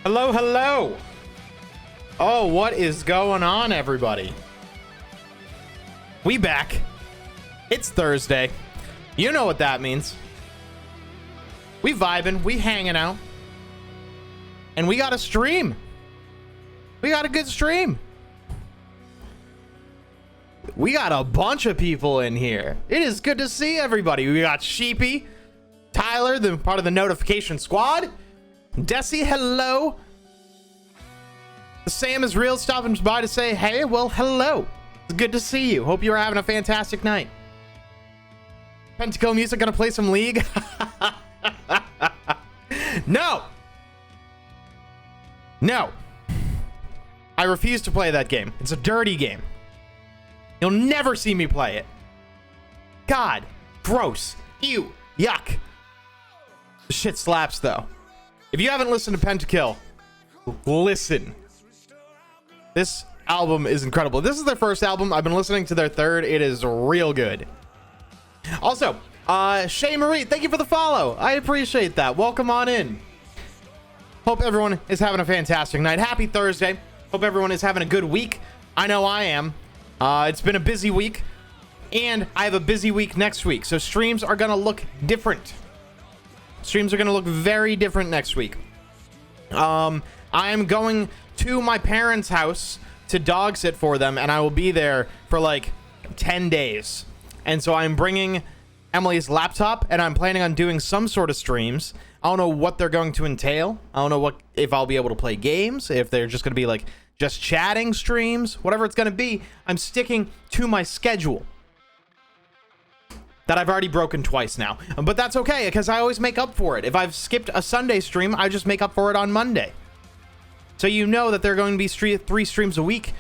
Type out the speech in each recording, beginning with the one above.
Hello, hello. Oh, what is going on, everybody? We back. It's Thursday. You know what that means. We vibing, we hanging out. And we got a stream. We got a good stream. We got a bunch of people in here. It is good to see everybody. We got Sheepy, Tyler, the part of the notification squad. Desi, hello. Sam is real, stopping by to say, hey, well, hello. It's good to see you. Hope you're having a fantastic night. Pentakill Music gonna play some League? No. No. I refuse to play that game. It's a dirty game. You'll never see me play it. God. Gross. Ew. Yuck. The shit slaps, though. If you haven't listened to Pentakill, listen. This album is incredible. This is their first album. I've been listening to their third. It is real good. Also, Shay Marie, thank you for the follow. I appreciate that. Welcome on in. Hope everyone is having a fantastic night. Happy Thursday. Hope everyone is having a good week. I know I am. It's been a busy week, and I have a busy week next week. So streams are going to look different. Streams are going to look very different next week. I am going to my parents' house to dog sit for them, and I will be there for like 10 days. And so I'm bringing Emily's laptop, and I'm planning on doing some sort of streams. I don't know what they're going to entail. I don't know if I'll be able to play games, if they're just going to be like just chatting streams, whatever it's going to be. I'm sticking to my schedule that I've already broken twice now. But that's okay, because I always make up for it. If I've skipped a Sunday stream, I just make up for it on Monday. So you know that there are going to be 3 streams a week,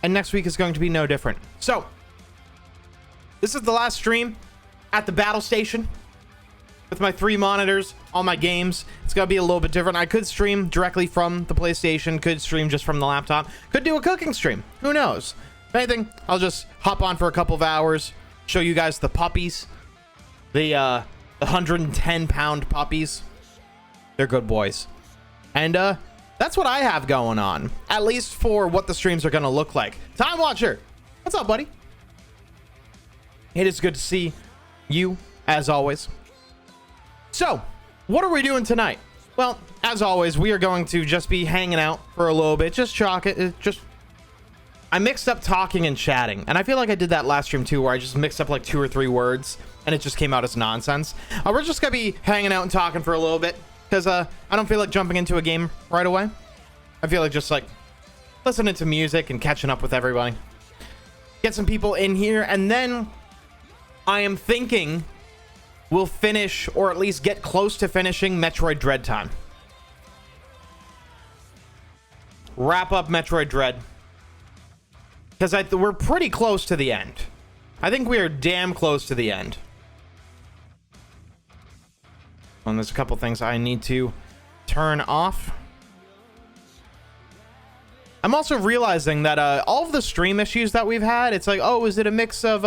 and next week is going to be no different. So, this is the last stream at the battle station with my 3 monitors, all my games. It's going to be a little bit different. I could stream directly from the PlayStation, could stream just from the laptop, could do a cooking stream. Who knows? If anything, I'll just hop on for a couple of hours, show you guys the puppies, the 110-pound puppies. They're good boys. And that's what I have going on, at least for what the streams are going to look like. Time Watcher, what's up, buddy? It is good to see you, as always. So, what are we doing tonight? Well, as always, we are going to just be hanging out for a little bit. I mixed up talking and chatting, and I feel like I did that last stream too, where I just mixed up like 2 or 3 words, and it just came out as nonsense. We're just gonna be hanging out and talking for a little bit, because I don't feel like jumping into a game right away. I feel like just like listening to music and catching up with everybody. Get some people in here, and then I am thinking we'll finish, or at least get close to finishing, Metroid Dread time. Wrap up Metroid Dread. Because we're pretty close to the end. I think we are damn close to the end. And there's a couple things I need to turn off. I'm also realizing that all of the stream issues that we've had, it's like, oh, is it a mix of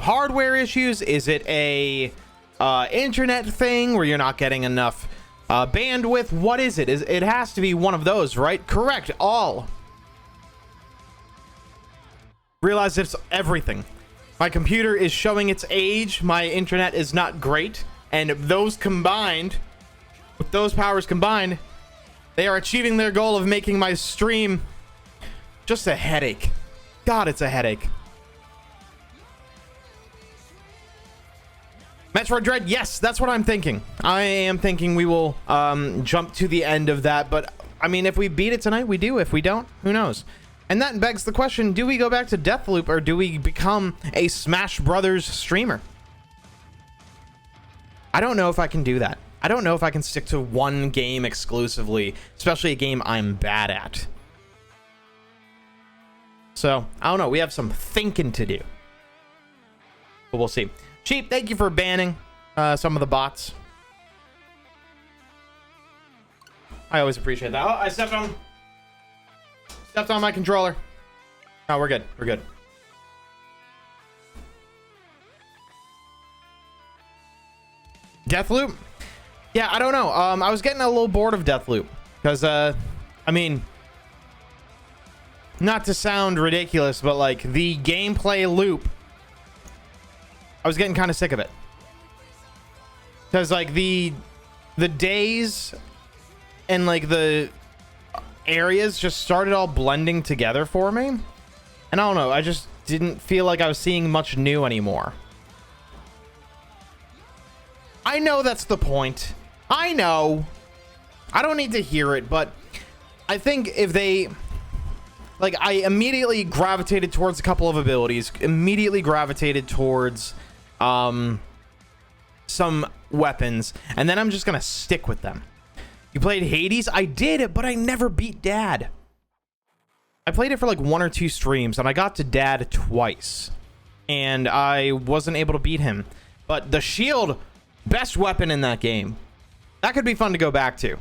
hardware issues? Is it a internet thing where you're not getting enough bandwidth? What is it? It has to be one of those, right? Correct. All. Realize it's everything. My computer is showing its age. My internet is not great. And those combined, with those powers combined, they are achieving their goal of making my stream just a headache. God, it's a headache. Metroid Dread, yes, that's what I'm thinking. I am thinking we will jump to the end of that, but I mean, if we beat it tonight, we do. If we don't, who knows? And that begs the question, do we go back to Deathloop, or do we become a Smash Brothers streamer? I don't know if I can do that. I don't know if I can stick to one game exclusively, especially a game I'm bad at. So, I don't know. We have some thinking to do. But we'll see. Cheap, thank you for banning some of the bots. I always appreciate that. Oh, I stepped on my controller. Oh, we're good. We're good. Deathloop? Yeah, I don't know. I was getting a little bored of Deathloop because, I mean, not to sound ridiculous, but like the gameplay loop, I was getting kind of sick of it because like the days and like the areas just started all blending together for me, and I don't know, I just didn't feel like I was seeing much new anymore. I know that's the point. I know. I don't need to hear it, but I think if they... Like, I immediately gravitated towards a couple of abilities. Immediately gravitated towards some weapons. And then I'm just going to stick with them. You played Hades? I did, but I never beat Dad. I played it for like 1 or 2 streams, and I got to Dad twice. And I wasn't able to beat him. But the shield... Best weapon in that game. That could be fun to go back to.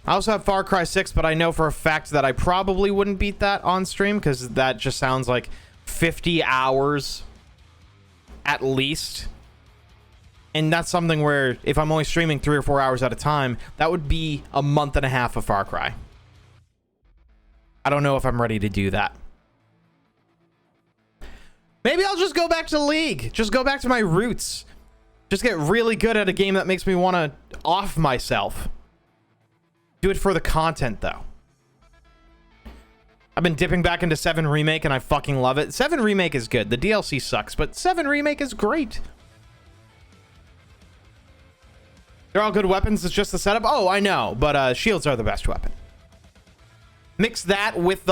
I also have Far Cry 6, but I know for a fact that I probably wouldn't beat that on stream because that just sounds like 50 hours at least. And that's something where if I'm only streaming 3 or 4 hours at a time, that would be a month and a half of Far Cry. I don't know if I'm ready to do that. Maybe I'll just go back to League. Just go back to my roots. Just get really good at a game that makes me want to off myself. Do it for the content, though. I've been dipping back into 7 Remake, and I fucking love it. 7 Remake is good. The DLC sucks, but 7 Remake is great. They're all good weapons. It's just the setup. Oh, I know, but shields are the best weapon. Mix that with,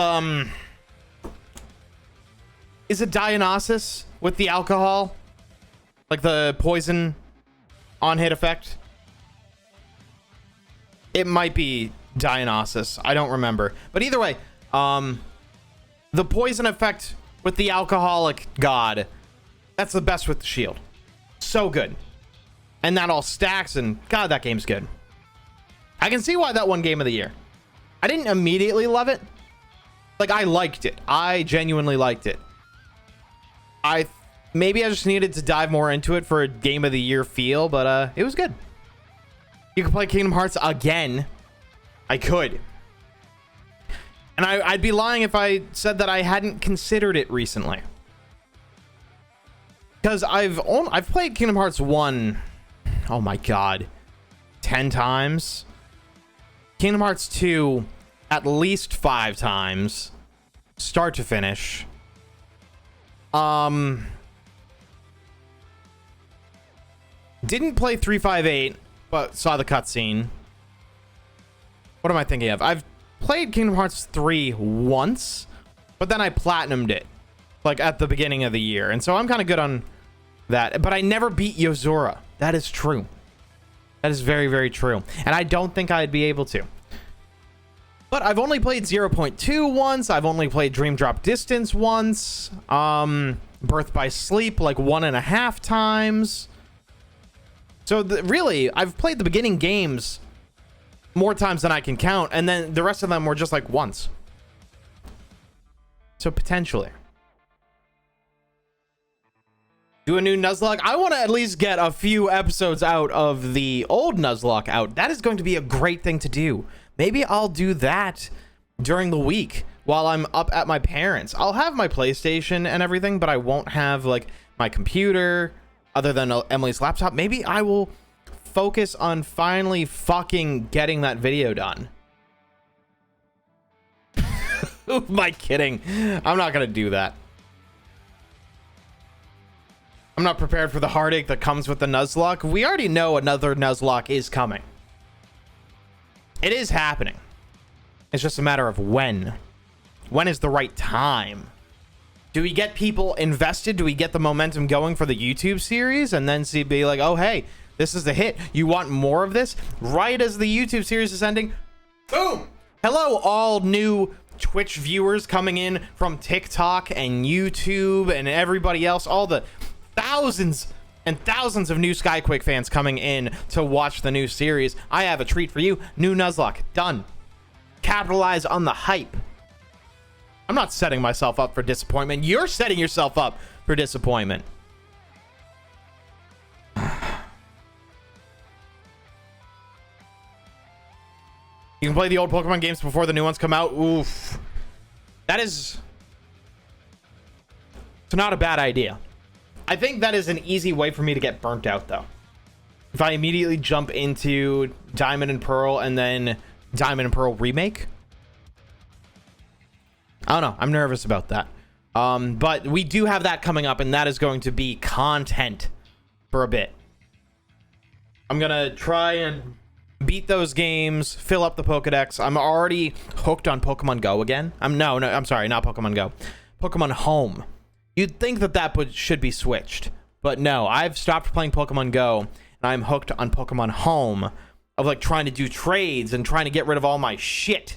is it Dionysus with the alcohol? Like the poison on-hit effect? It might be Dionysus. I don't remember. But either way, the poison effect with the alcoholic god, that's the best with the shield. So good. And that all stacks, and God, that game's good. I can see why that won Game of the Year. I didn't immediately love it. Like, I liked it. I genuinely liked it. Maybe I just needed to dive more into it for a Game of the Year feel, but it was good. You can play Kingdom Hearts again. I could. And I'd be lying if I said that I hadn't considered it recently. Because I've played Kingdom Hearts 1, oh my god, 10 times. Kingdom Hearts 2, at least 5 times. Start to finish. Didn't play 358, but saw the cutscene. What am I thinking of? I've played Kingdom Hearts 3 once, but then I platinumed it, like at the beginning of the year. And so I'm kind of good on that. But I never beat Yozora. That is true. That is very, very true. And I don't think I'd be able to. But I've only played 0.2 once. I've only played Dream Drop Distance once. Birth by Sleep like 1.5 times. So really, I've played the beginning games more times than I can count, and then the rest of them were just like once. So potentially. Do a new Nuzlocke? I want to at least get a few episodes out of the old Nuzlocke out. That is going to be a great thing to do. Maybe I'll do that during the week while I'm up at my parents'. I'll have my PlayStation and everything, but I won't have like my computer other than Emily's laptop. Maybe I will focus on finally fucking getting that video done. Who am I kidding? I'm not gonna do that. I'm not prepared for the heartache that comes with the Nuzlocke. We already know another Nuzlocke is coming. It is happening. It's just a matter of when. When is the right time? Do we get people invested? Do we get the momentum going for the YouTube series? And then be like, oh, hey, this is the hit. You want more of this? Right as the YouTube series is ending, boom! Hello, all new Twitch viewers coming in from TikTok and YouTube and everybody else. All the thousands and thousands of new Squake fans coming in to watch the new series. I have a treat for you. New Nuzlocke. Done. Capitalize on the hype. I'm not setting myself up for disappointment. You're setting yourself up for disappointment. You can play the old Pokemon games before the new ones come out. Oof. That is... It's not a bad idea. I think that is an easy way for me to get burnt out, though. If I immediately jump into Diamond and Pearl and then Diamond and Pearl Remake. I don't know. I'm nervous about that. But we do have that coming up, and that is going to be content for a bit. I'm going to try and beat those games, fill up the Pokedex. I'm already hooked on Pokemon Go again. I'm sorry, not Pokemon Go. Pokemon Home. You'd think that should be switched, but no. I've stopped playing Pokemon Go, and I'm hooked on Pokemon Home of like trying to do trades and trying to get rid of all my shit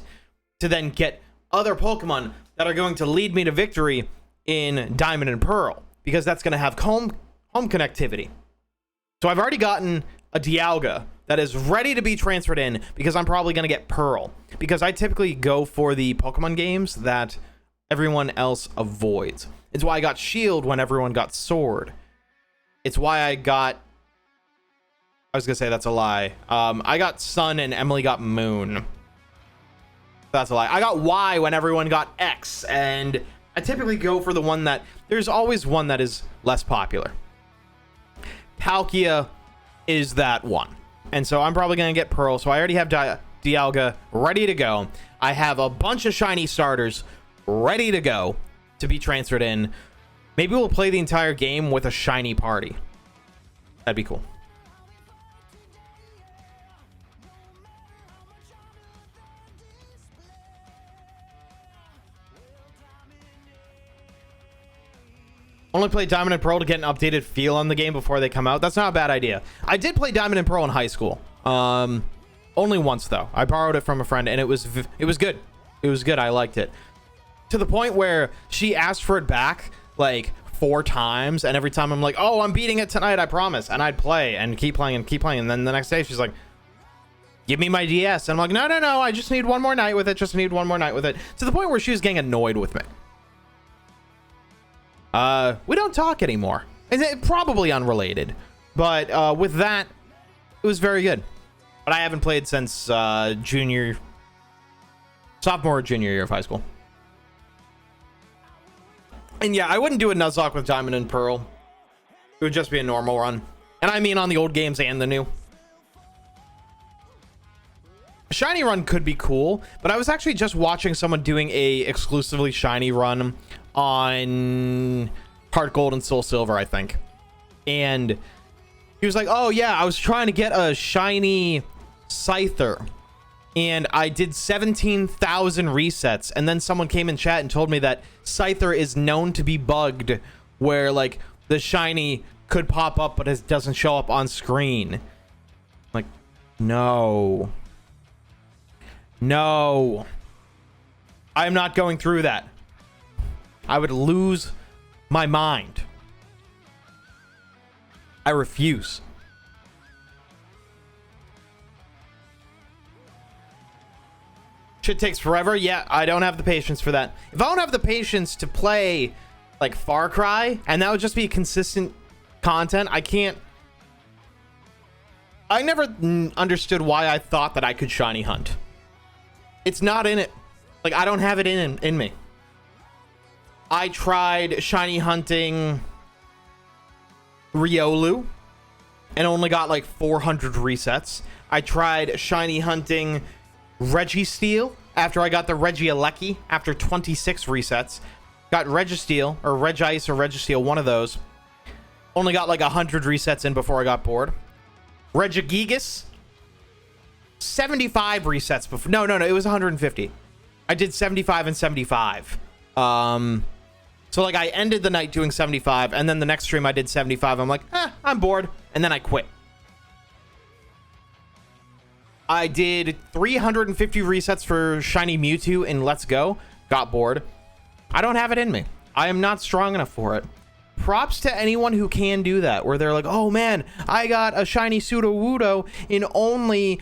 to then get other Pokemon that are going to lead me to victory in Diamond and Pearl, because that's going to have home connectivity. So I've already gotten a Dialga that is ready to be transferred in, because I'm probably going to get Pearl, because I typically go for the Pokemon games that everyone else avoids. It's why I got Shield when everyone got Sword. It's why I was gonna say that's a lie. I got Sun and Emily got Moon. That's a lie. I got Y when everyone got X, and I typically go for the one that... There's always one that is less popular. Palkia is that one. And so I'm probably gonna get Pearl, so I already have Dialga ready to go. I have a bunch of shiny starters ready to go to be transferred in. Maybe we'll play the entire game with a shiny party. That'd be cool. Only play Diamond and Pearl to get an updated feel on the game before they come out. That's not a bad idea. I did play Diamond and Pearl in high school. Only once though. I borrowed it from a friend, and it was good. It was good. I liked it. To the point where she asked for it back like 4 times, and every time I'm like, oh, I'm beating it tonight, I promise. And I'd play and keep playing and keep playing. And then the next day she's like, give me my DS. And I'm like, no, I just need one more night with it. Just need one more night with it. To the point where she was getting annoyed with me. We don't talk anymore. It's probably unrelated, but with that, it was very good. But I haven't played since sophomore or junior year of high school. And yeah, I wouldn't do a Nuzlocke with Diamond and Pearl. It would just be a normal run. And I mean on the old games and the new. A shiny run could be cool, but I was actually just watching someone doing a exclusively shiny run on Heart Gold and Soul Silver, I think. And he was like, oh yeah, I was trying to get a shiny Scyther, and I did 17,000 resets, and then someone came in chat and told me that Scyther is known to be bugged, where like the shiny could pop up but it doesn't show up on screen. Like, no, I'm not going through that. I would lose my mind. I refuse. Shit takes forever. Yeah, I don't have the patience for that. If I don't have the patience to play like Far Cry, and that would just be consistent content, I can't. I never understood why I thought that I could shiny hunt. It's not in it. Like, I don't have it in me. I tried shiny hunting Riolu and only got like 400 resets. I tried shiny hunting Registeel after I got the Regieleki after 26 resets. Got Registeel or Regice or Registeel, one of those. Only got like 100 resets in before I got bored. Regigigas, 75 resets before. No, it was 150. I did 75 and 75. So like I ended the night doing 75, and then the next stream I did 75. I'm like, I'm bored, and then I quit. I did 350 resets for shiny Mewtwo in Let's Go. Got bored. I don't have it in me. I am not strong enough for it. Props to anyone who can do that, where they're like, oh man, I got a shiny Sudowoodo in only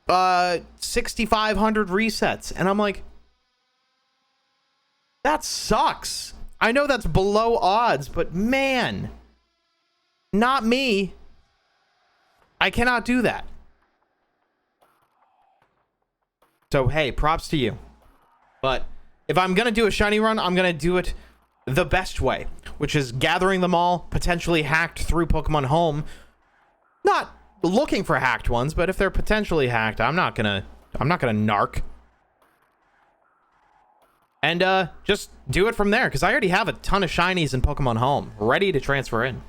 6,500 resets. And I'm like, that sucks. I know that's below odds, but man, not me. I cannot do that. So, hey, props to you. But if I'm going to do a shiny run, I'm going to do it the best way, which is gathering them all, potentially hacked through Pokemon Home. Not looking for hacked ones, but if they're potentially hacked, I'm not gonna narc. And just do it from there, because I already have a ton of shinies in Pokemon Home ready to transfer in.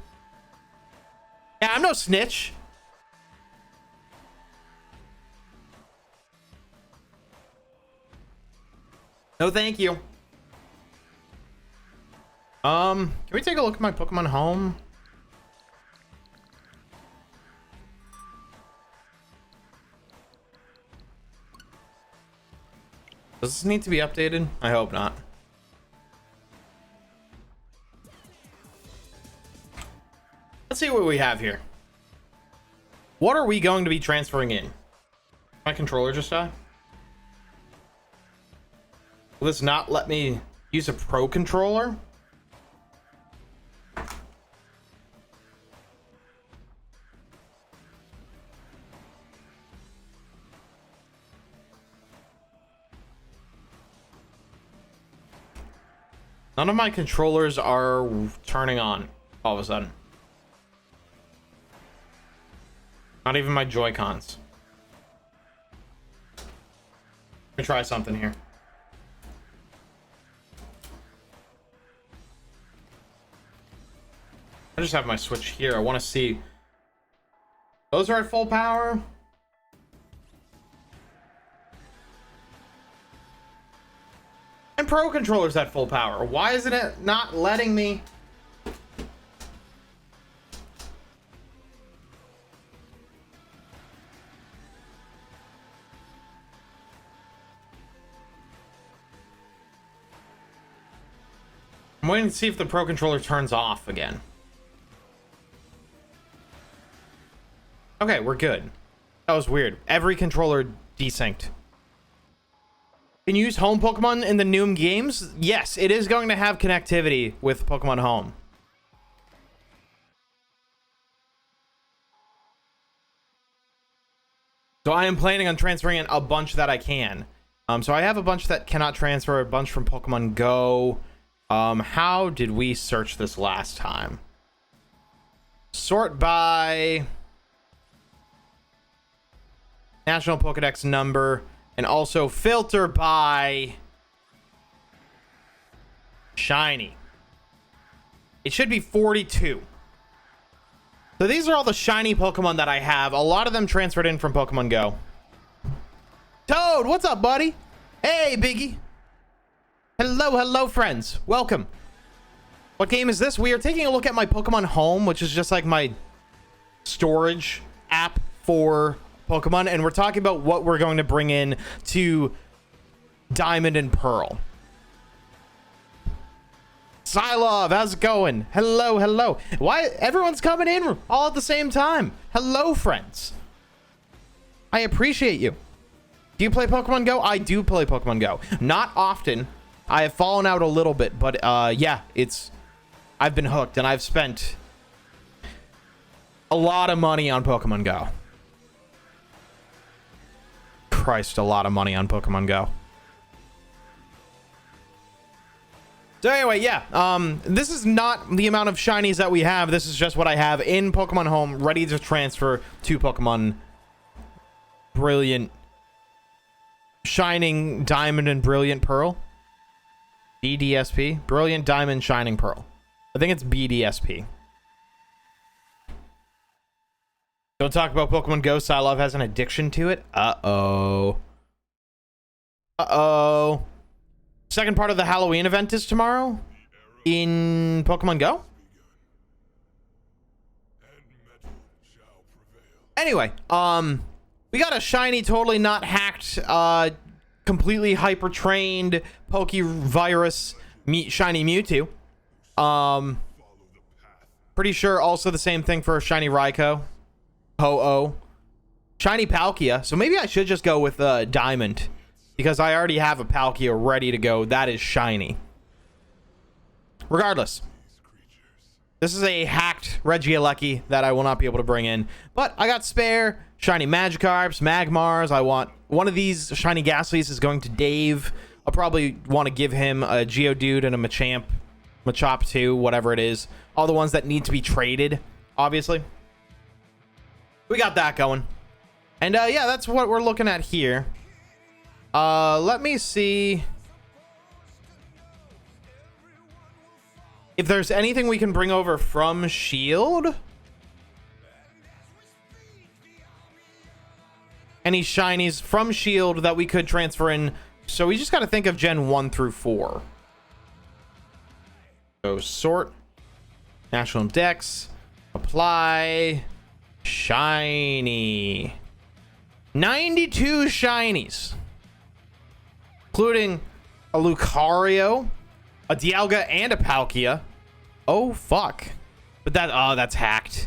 Yeah, I'm no snitch. No, thank you. Can we take a look at my Pokemon Home? Does this need to be updated? I hope not. Let's see what we have here. What are we going to be transferring in? My controller just died? Will this not let me use a Pro controller? None of my controllers are turning on all of a sudden. Not even my Joy-Cons. Let me try something here. I just have my Switch here. I want to see. Those are at full power. And Pro controller's at full power. Why isn't it not letting me? I'm waiting to see if the Pro controller turns off again. Okay, we're good. That was weird. Every controller desynced. Can you use home Pokemon in the new games? Yes, it is going to have connectivity with Pokemon Home. So I am planning on transferring in a bunch that I can. So I have a bunch that cannot transfer, a bunch from Pokemon Go. How did we search this last time? Sort by National Pokedex number. And also filter by shiny. It should be 42. So these are all the shiny Pokemon that I have. A lot of them transferred in from Pokemon Go. Toad, what's up, buddy? Hey, Biggie. Hello, friends. Welcome. What game is this? We are taking a look at my Pokemon Home, which is just like my storage app for Pokemon, and we're talking about what we're going to bring in to Diamond and Pearl. Silov, how's it going? Hello. Why everyone's coming in all at the same time? Hello, friends. I appreciate you. Do you play Pokemon Go? I do play Pokemon Go. Not often. I have fallen out a little bit, but yeah, I've been hooked, and I've spent a lot of money on Pokemon Go. Christ, a lot of money on Pokemon Go. So anyway, yeah, this is not the amount of shinies that we have. This is just what I have in Pokemon Home, ready to transfer to Pokemon Brilliant, Shining Diamond and Brilliant Pearl. BDSP, Brilliant Diamond Shining Pearl. I think it's BDSP. Don't talk about Pokemon Go. Silov has an addiction to it. Uh-oh. Second part of the Halloween event is tomorrow in Pokemon Go. Anyway, we got a shiny, totally not hacked, completely hyper trained Pokevirus shiny Mewtwo. Pretty sure also the same thing for shiny Raikou. Ho-Oh. Shiny Palkia. So maybe I should just go with Diamond, because I already have a Palkia ready to go. That is shiny. Regardless, this is a hacked Regieleki that I will not be able to bring in, but I got spare shiny Magikarps, Magmars. I want one of these shiny Ghastlies is going to Dave. I'll probably want to give him a Geodude and a Machop 2, whatever it is. All the ones that need to be traded, obviously. We got that going. And yeah, that's what we're looking at here. Let me see if there's anything we can bring over from Shield. Any shinies from Shield that we could transfer in. So we just got to think of Gen 1 through 4. So sort, National Dex, apply, shiny. 92 shinies, including a Lucario, a Dialga, and a Palkia. Oh, fuck. But that, oh, that's hacked.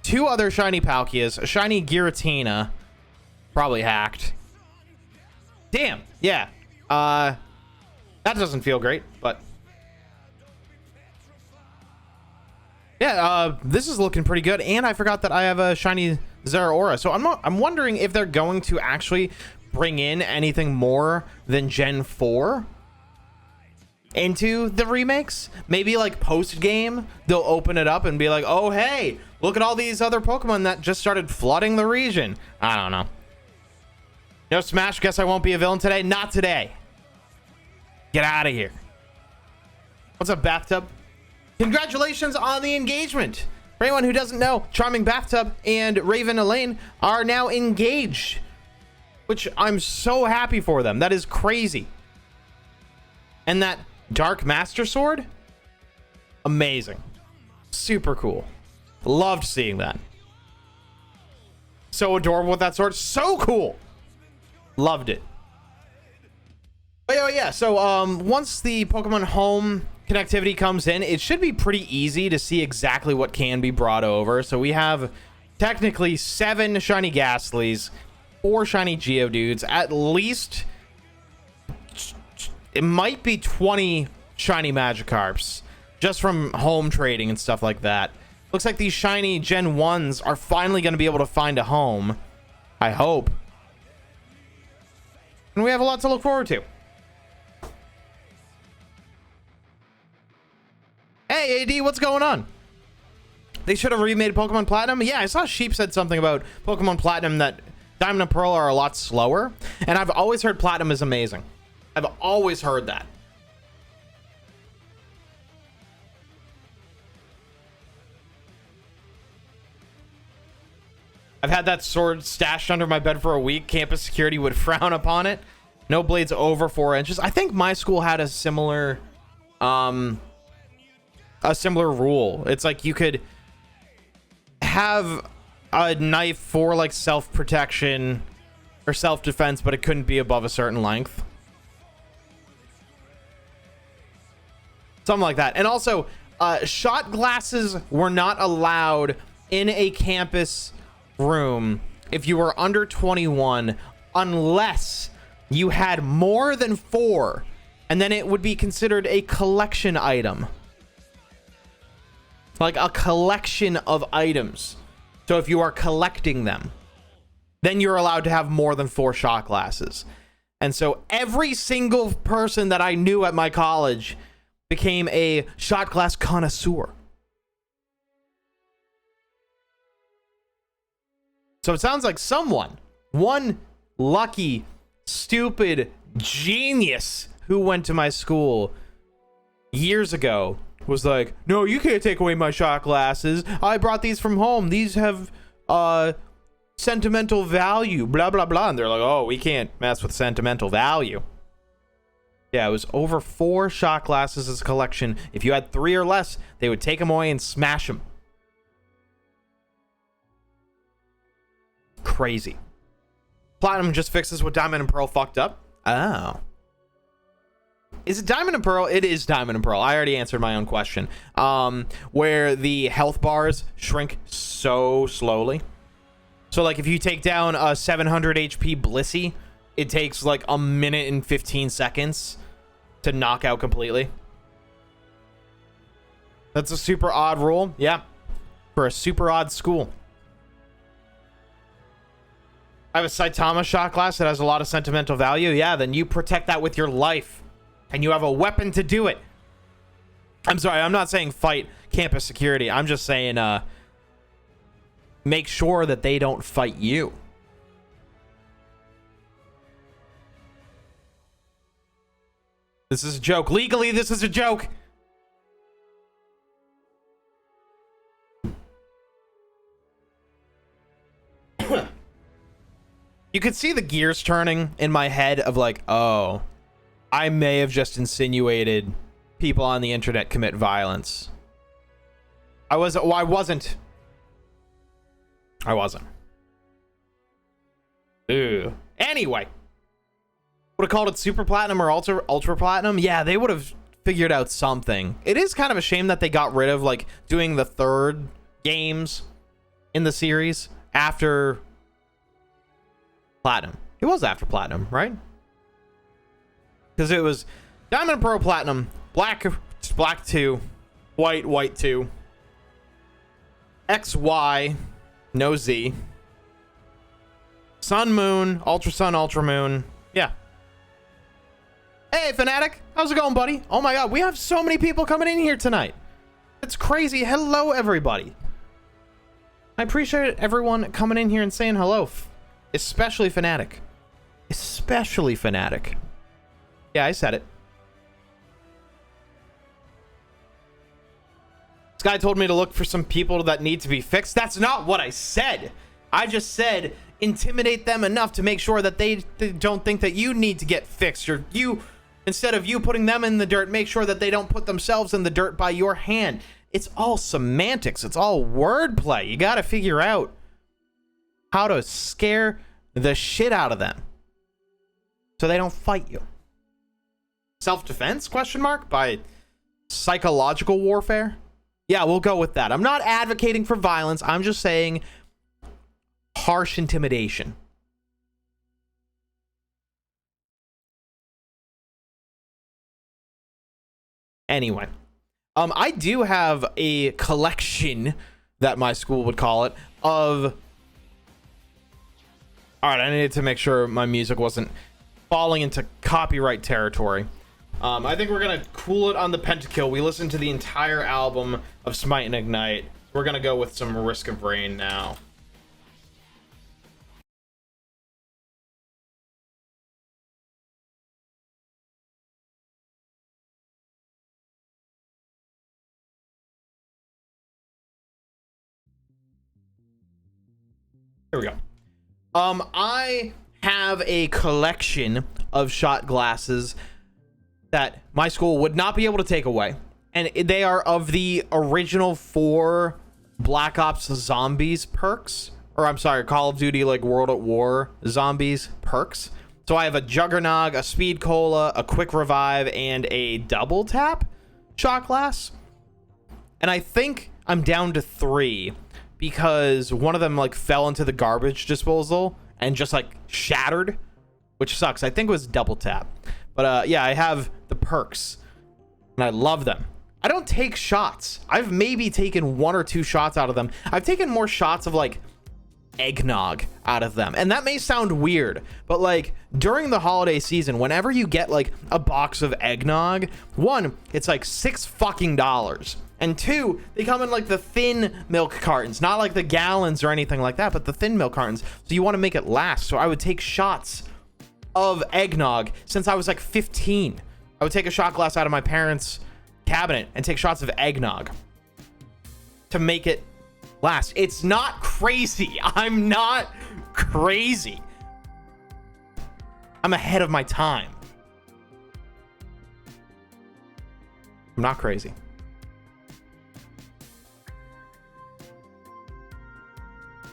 2 other shiny Palkias, a shiny Giratina. Probably hacked. Damn. Yeah. That doesn't feel great, but yeah, this is looking pretty good. And I forgot that I have a shiny Zeraora. So I'm wondering if they're going to actually bring in anything more than Gen 4 into the remakes. Maybe like post game, they'll open it up and be like, oh, hey, look at all these other Pokemon that just started flooding the region. I don't know. No Smash, guess I won't be a villain today. Not today. Get out of here. What's up, Bathtub? Congratulations on the engagement. For anyone who doesn't know, Charming Bathtub and Raven Elaine are now engaged, which I'm so happy for them. That is crazy. And that Dark Master Sword, amazing. Super cool. Loved seeing that. So adorable with that sword. So cool. Loved it. But yeah, so once the Pokemon Home connectivity comes in, it should be pretty easy to see exactly what can be brought over. So we have technically 7 shiny Ghastlies, 4 shiny Geodudes, at least it might be 20 shiny Magikarps just from home trading and stuff like that. Looks like these shiny Gen 1s are finally going to be able to find a home, I hope. And we have a lot to look forward to. Hey, AD, what's going on? They should have remade Pokemon Platinum. Yeah, I saw Sheep said something about Pokemon Platinum that Diamond and Pearl are a lot slower. And I've always heard Platinum is amazing. I've always heard that. I've had that sword stashed under my bed for a week. Campus security would frown upon it. No blades over 4 inches. I think my school had a similar rule. It's like you could have a knife for like self-protection or self-defense, but it couldn't be above a certain length. Something like that. And also, shot glasses were not allowed in a campus room if you were under 21 unless you had more than 4, and then it would be considered a collection item, like a collection of items. So if you are collecting them, then you're allowed to have more than 4 shot glasses. And so every single person that I knew at my college became a shot glass connoisseur. So it sounds like one lucky, stupid genius who went to my school years ago was like, no, you can't take away my shot glasses. I brought these from home. These have sentimental value, blah, blah, blah. And they're like, oh, we can't mess with sentimental value. Yeah, it was over 4 shot glasses as a collection. If you had 3 or less, they would take them away and smash them. Crazy. Platinum just fixes what Diamond and Pearl fucked up. Oh. Is it Diamond and Pearl? It is Diamond and Pearl. I already answered my own question. Where the health bars shrink so slowly. So like if you take down a 700 HP Blissey, it takes like a minute and 15 seconds to knock out completely. That's a super odd rule. Yeah. For a super odd school. I have a Saitama shot glass that has a lot of sentimental value. Yeah, then you protect that with your life. And you have a weapon to do it. I'm sorry, I'm not saying fight campus security. I'm just saying make sure that they don't fight you. This is a joke. Legally, this is a joke. You could see the gears turning in my head of like, oh, I may have just insinuated people on the internet commit violence. I wasn't. Ew. Anyway, would have called it super platinum or ultra platinum. Yeah, they would have figured out something. It is kind of a shame that they got rid of like doing the third games in the series after platinum. It was after platinum, right? Because it was Diamond Pro Platinum, Black 2, White 2, XY, no Z, Sun Moon, Ultra Sun, Ultra Moon. Yeah. Hey, Fanatic. How's it going, buddy? Oh my god, we have so many people coming in here tonight. It's crazy. Hello, everybody. I appreciate everyone coming in here and saying hello. Especially Fanatic. Especially Fanatic. Yeah, I said it. This guy told me to look for some people that need to be fixed. That's not what I said. I just said intimidate them enough to make sure that they don't think that you need to get fixed. Or you, instead of you putting them in the dirt, make sure that they don't put themselves in the dirt by your hand. It's all semantics. It's all wordplay. You got to figure out how to scare the shit out of them so they don't fight you. Self-defense, question mark, by psychological warfare? Yeah, we'll go with that. I'm not advocating for violence. I'm just saying harsh intimidation. Anyway, I do have a collection, that my school would call it, of... Alright, I needed to make sure my music wasn't falling into copyright territory. I think we're gonna cool it on the pentakill. We listened to the entire album of Smite and Ignite. We're gonna go with some Risk of Rain now. Here we go. I have a collection of shot glasses that my school would not be able to take away. And they are of the original 4 Black Ops Zombies perks. Or I'm sorry, Call of Duty like World at War Zombies perks. So I have a Juggernog, a Speed Cola, a Quick Revive, and a Double Tap shot glass. And I think I'm down to 3 because one of them like fell into the garbage disposal and just like shattered, which sucks. I think it was Double Tap. But yeah, I have the perks and I love them. I don't take shots. I've maybe taken 1 or 2 shots out of them. I've taken more shots of like eggnog out of them, and that may sound weird, but like during the holiday season, whenever you get like a box of eggnog, 1, it's like $6 fucking, and 2, they come in like the thin milk cartons, not like the gallons or anything like that, but the thin milk cartons, so you want to make it last. So I would take shots of eggnog since I was like 15. I would take a shot glass out of my parents' cabinet and take shots of eggnog to make it last. It's not crazy. I'm not crazy. I'm ahead of my time. I'm not crazy.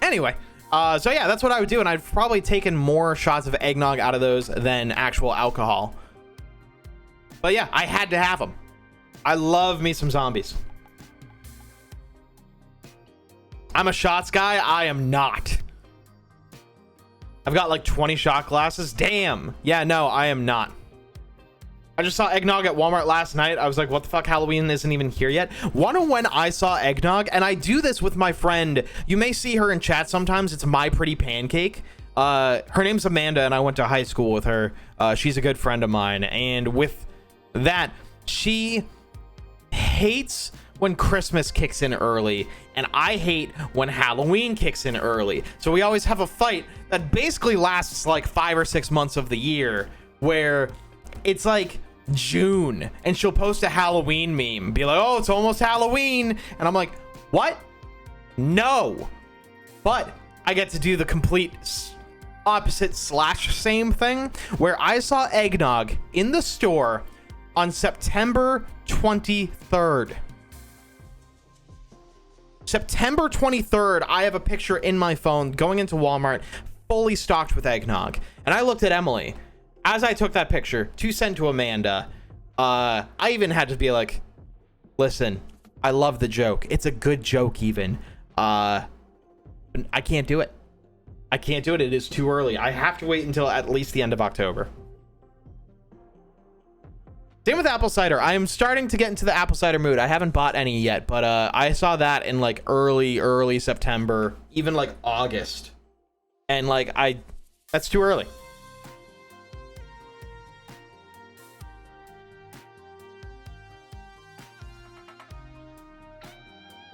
Anyway, so yeah, that's what I would do, and I've probably taken more shots of eggnog out of those than actual alcohol. But yeah, I had to have them. I love me some zombies. I'm a shots guy. I am not. I've got like 20 shot glasses. Damn. Yeah, no, I am not. I just saw eggnog at Walmart last night. I was like, what the fuck? Halloween isn't even here yet. One of when I saw eggnog, and I do this with my friend. You may see her in chat sometimes. It's My Pretty Pancake. Her name's Amanda, and I went to high school with her. She's a good friend of mine, and with that, she hates when Christmas kicks in early, and I hate when Halloween kicks in early. So we always have a fight that basically lasts like 5 or 6 months of the year, where it's like June and she'll post a Halloween meme, be like, oh, it's almost Halloween, and I'm like, what? No. But I get to do the complete opposite / same thing, where I saw eggnog in the store on September 23rd. September 23rd, I have a picture in my phone going into Walmart fully stocked with eggnog. And I looked at Emily as I took that picture to send to Amanda. I even had to be like, listen, I love the joke. It's a good joke even. I can't do it. I can't do it. It is too early. I have to wait until at least the end of October. Same with apple cider. I am starting to get into the apple cider mood. I haven't bought any yet, but I saw that in like early September, even like August. And like that's too early.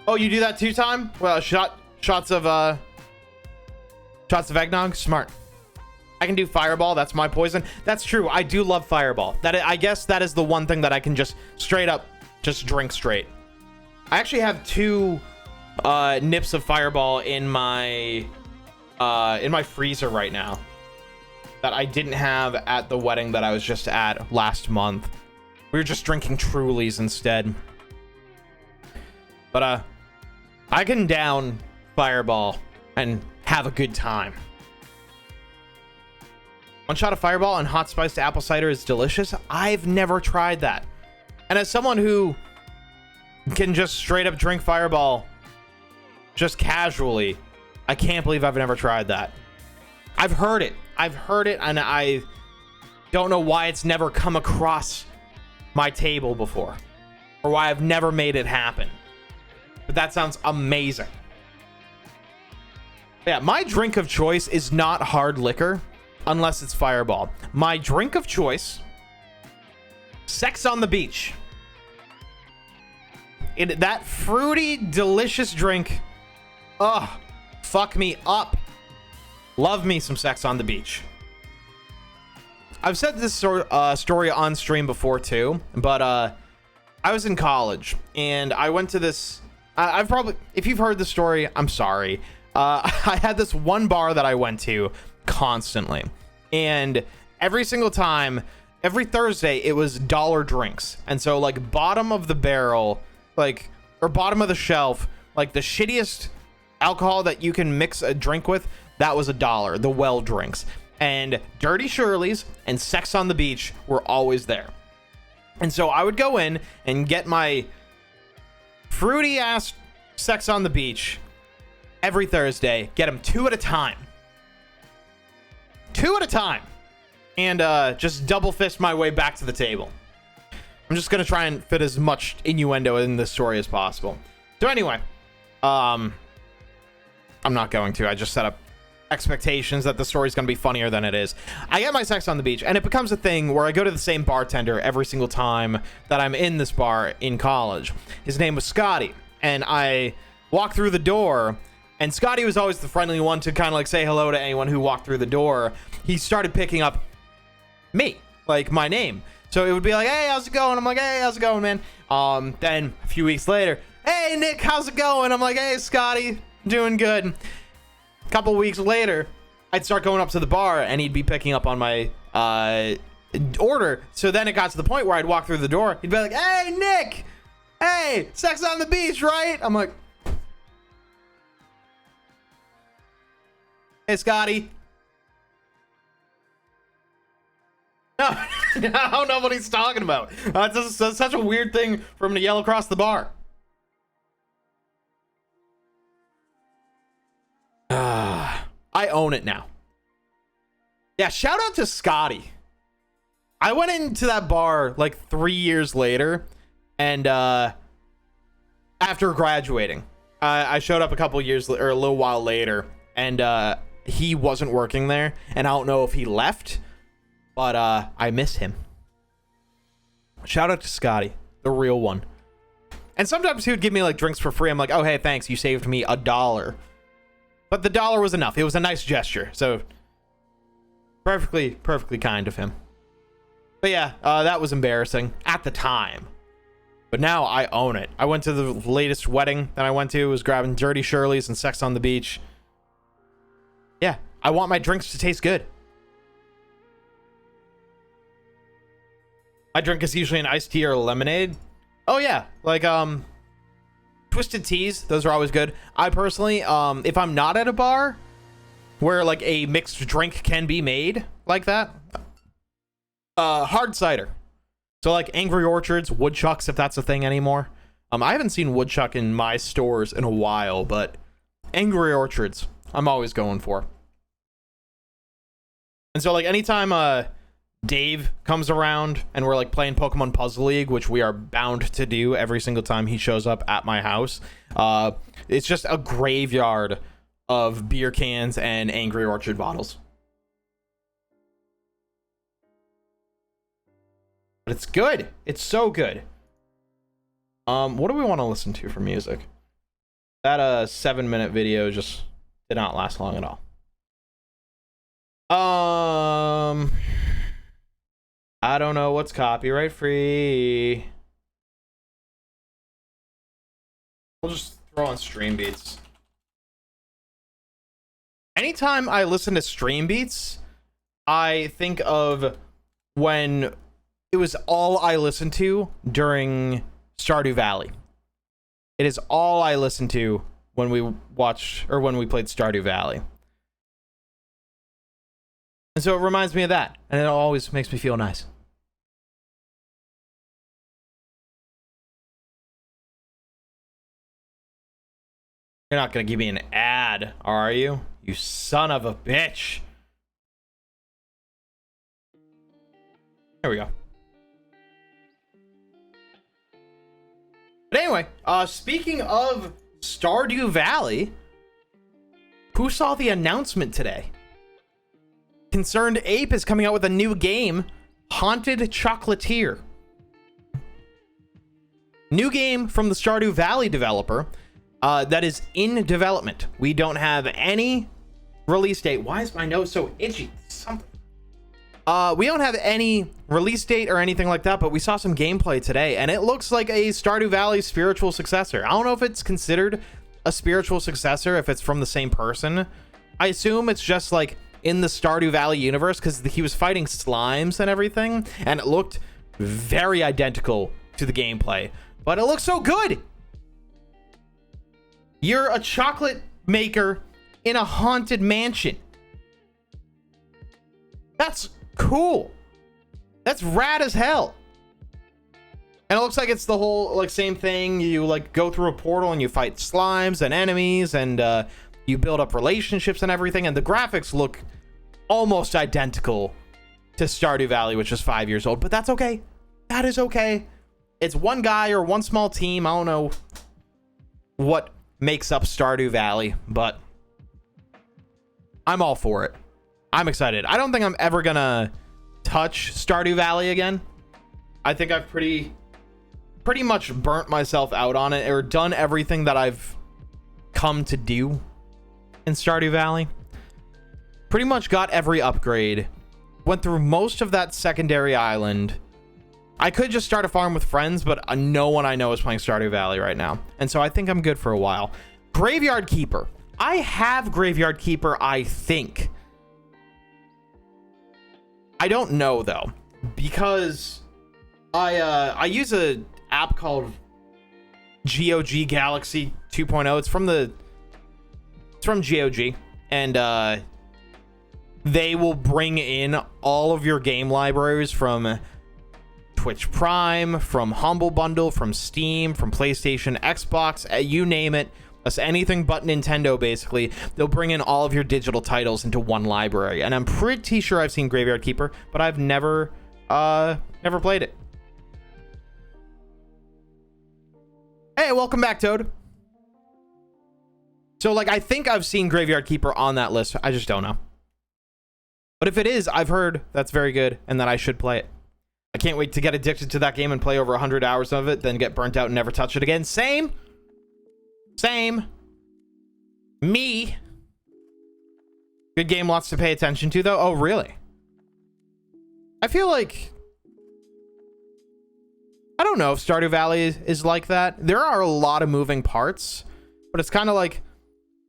Oh, you do that too, Time? Well, shots of eggnog. Smart. I can do Fireball. That's my poison. That's true. I do love Fireball. I guess that is the one thing that I can just straight up just drink straight. I actually have 2 nips of Fireball in my freezer right now that I didn't have at the wedding that I was just at last month. We were just drinking Trulies instead. But I can down Fireball and have a good time. 1 shot of Fireball and hot spiced apple cider is delicious. I've never tried that. And as someone who can just straight up drink Fireball just casually, I can't believe I've never tried that. I've heard it, and I don't know why it's never come across my table before, or why I've never made it happen. But that sounds amazing. Yeah, my drink of choice is not hard liquor unless it's Fireball. My drink of choice, Sex on the Beach. That fruity, delicious drink. Ugh, fuck me up. Love me some Sex on the Beach. I've said this story on stream before too, but I was in college and I went to this. I've probably, if you've heard the story, I'm sorry. I had this one bar that I went to constantly, and every single time, every Thursday, it was dollar drinks. And so like bottom of the barrel, like, or bottom of the shelf, like the shittiest alcohol that you can mix a drink with, that was $1, the well drinks. And Dirty Shirley's and Sex on the Beach were always there. And so I would go in and get my fruity ass Sex on the Beach every Thursday, get them 2 at a time. 2 at a time. And just double fist my way back to the table. I'm just going to try and fit as much innuendo in this story as possible. So anyway, I'm not going to. I just set up expectations that the story's going to be funnier than it is. I get my Sex on the Beach, and it becomes a thing where I go to the same bartender every single time that I'm in this bar in college. His name was Scotty, and I walk through the door, and Scotty was always the friendly one to kind of like say hello to anyone who walked through the door. He started picking up me, like my name. So it would be like, hey, how's it going? I'm like, hey, how's it going, man? Then a few weeks later, hey, Nick, how's it going? I'm like, hey, Scotty, doing good. A couple weeks later, I'd start going up to the bar, and he'd be picking up on my order. So then it got to the point where I'd walk through the door. He'd be like, hey, Nick, hey, Sex on the Beach, right? I'm like, hey, Scotty. No, I don't know what he's talking about. That's such a weird thing for him to yell across the bar. I own it now. Yeah, shout out to Scotty. I went into that bar like 3 years later, and after graduating, I showed up a couple years or a little while later, and he wasn't working there, and I don't know if he left, but I miss him. Shout out to Scotty, the real one. And sometimes he would give me like drinks for free. I'm like, oh, hey, thanks. You saved me $1. But the $1 was enough. It was a nice gesture. So perfectly kind of him. But yeah, that was embarrassing at the time. But now I own it. I went to the latest wedding that I went to. Was grabbing Dirty Shirley's and Sex on the Beach. Yeah, I want my drinks to taste good. My drink is usually an iced tea or a lemonade. Oh yeah, like twisted teas, those are always good. I personally, if I'm not at a bar where like a mixed drink can be made like that, hard cider. So like Angry Orchards, Woodchucks, if that's a thing anymore. I haven't seen Woodchuck in my stores in a while, but Angry Orchards, I'm always going for. And so like anytime Dave comes around and we're like playing Pokemon Puzzle League, which we are bound to do every single time he shows up at my house, it's just a graveyard of beer cans and Angry Orchard bottles. But it's good. It's so good. What do we want to listen to for music? That 7-minute video just did not last long at all. I don't know what's copyright free. We'll just throw on Stream Beats. Anytime I listen to Stream Beats, I think of when it was all I listened to during Stardew Valley. It is all I listened to when we watched or when we played Stardew Valley. And so it reminds me of that, and it always makes me feel nice. You're not gonna give me an ad, are you? You son of a bitch. There we go. But anyway, speaking of Stardew Valley, who saw the announcement today? Concerned Ape is coming out with a new game, Haunted Chocolatier. New game from the Stardew Valley developer that is in development. We don't have any release date. Why is my nose so itchy? Something. We don't have any release date or anything like that, but we saw some gameplay today, and it looks like a Stardew Valley spiritual successor. I don't know if it's considered a spiritual successor, if it's from the same person. I assume it's just like in the Stardew Valley universe, because he was fighting slimes and everything, and it looked very identical to the gameplay. But it looks so good! You're a chocolate maker in a haunted mansion. That's cool. That's rad as hell. And it looks like it's the whole like same thing. You like go through a portal and you fight slimes and enemies, and you build up relationships and everything. And the graphics look almost identical to Stardew Valley, which is 5 years old. But that's okay. That is okay. It's one guy or one small team. I don't know what makes up Stardew Valley, but I'm all for it. I'm excited. I don't think I'm ever gonna touch Stardew Valley again. I think I've pretty much burnt myself out on it, or done everything that I've come to do in Stardew Valley. Pretty much got every upgrade. Went through most of that secondary island. I could just start a farm with friends, but no one I know is playing Stardew Valley right now. And so I think I'm good for a while. Graveyard Keeper. I have Graveyard Keeper, I think. I don't know though, because I use a app called GOG Galaxy 2.0. It's from GOG, and they will bring in all of your game libraries from Twitch Prime, from Humble Bundle, from Steam, from PlayStation, Xbox, you name it. That's anything but Nintendo, basically. They'll bring in all of your digital titles into one library. And I'm pretty sure I've seen Graveyard Keeper, but I've never played it. Hey, welcome back, Toad. So like, I think I've seen Graveyard Keeper on that list. I just don't know. But if it is, I've heard that's very good and that I should play it. I can't wait to get addicted to that game and play over 100 hours of it, then get burnt out and never touch it again. Same. Me. Good game, lots to pay attention to, though. Oh, really? I feel like... I don't know if Stardew Valley is like that. There are a lot of moving parts, but it's kind of like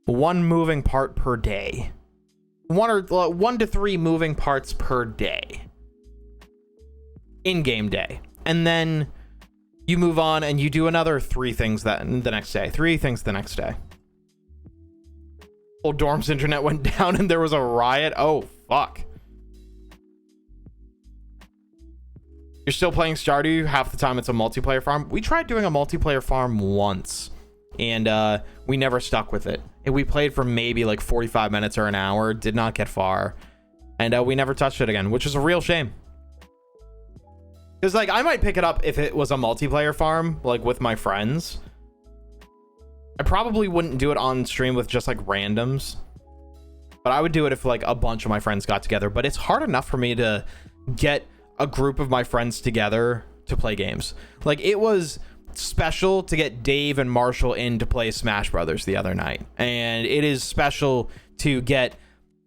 one moving part per day. 1 to 3 moving parts per day. In-game day. And then you move on and you do another 3 things the next day. 3 things the next day. Old Dorm's internet went down and there was a riot. Oh, fuck. You're still playing Stardew? Half the time it's a multiplayer farm. We tried doing a multiplayer farm once, and we never stuck with it. And we played for maybe like 45 minutes or an hour, did not get far, and we never touched it again, which is a real shame. Because like, I might pick it up if it was a multiplayer farm, like with my friends. I probably wouldn't do it on stream with just like randoms, but I would do it if like a bunch of my friends got together. But it's hard enough for me to get a group of my friends together to play games. Like, it was special to get Dave and Marshall in to play Smash Brothers the other night, and it is special to get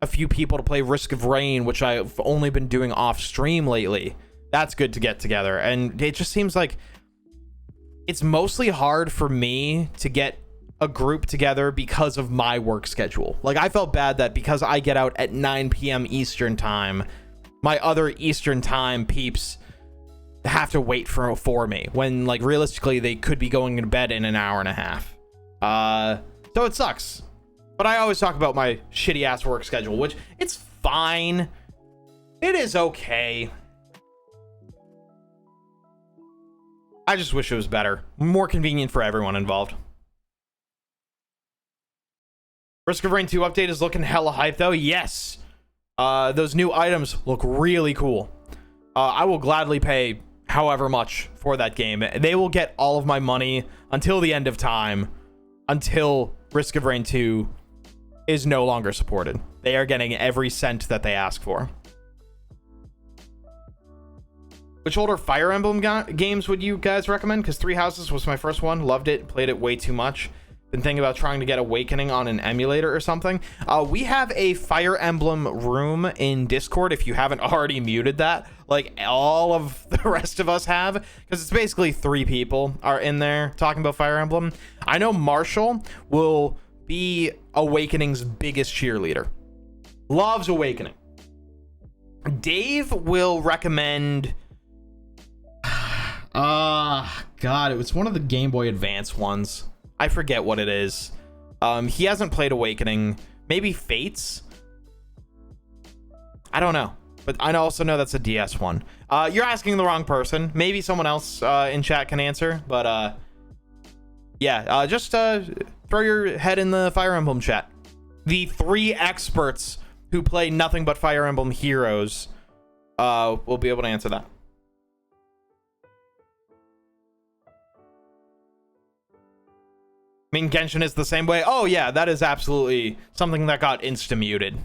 a few people to play Risk of Rain, which I've only been doing off stream lately. That's good to get together. And it just seems like it's mostly hard for me to get a group together because of my work schedule. Like, I felt bad that because I get out at 9 p.m. Eastern time, my other Eastern time peeps have to wait for me, when like realistically they could be going to bed in an hour and a half. So it sucks. But I always talk about my shitty ass work schedule, which it's fine. It is okay. I just wish it was better. More convenient for everyone involved. Risk of Rain 2 update is looking hella hype though. Yes. Those new items look really cool. I will gladly pay however much for that game. They will get all of my money until the end of time, until Risk of Rain 2 is no longer supported. They are getting every cent that they ask for. Which older Fire Emblem games would you guys recommend? Because Three Houses was my first one. Loved it. Played it way too much. Been thinking about trying to get Awakening on an emulator or something. We have a Fire Emblem room in Discord, if you haven't already muted that, like all of the rest of us have, because it's basically 3 people are in there talking about Fire Emblem. I know Marshall will be Awakening's biggest cheerleader. Loves Awakening. Dave will recommend... God, it was one of the Game Boy Advance ones. I forget what it is. He hasn't played Awakening. Maybe Fates? I don't know. But I also know that's a DS one. You're asking the wrong person. Maybe someone else in chat can answer. But yeah, just throw your head in the Fire Emblem chat. The 3 experts who play nothing but Fire Emblem Heroes will be able to answer that. I mean, Genshin is the same way. Oh yeah, that is absolutely something that got insta-muted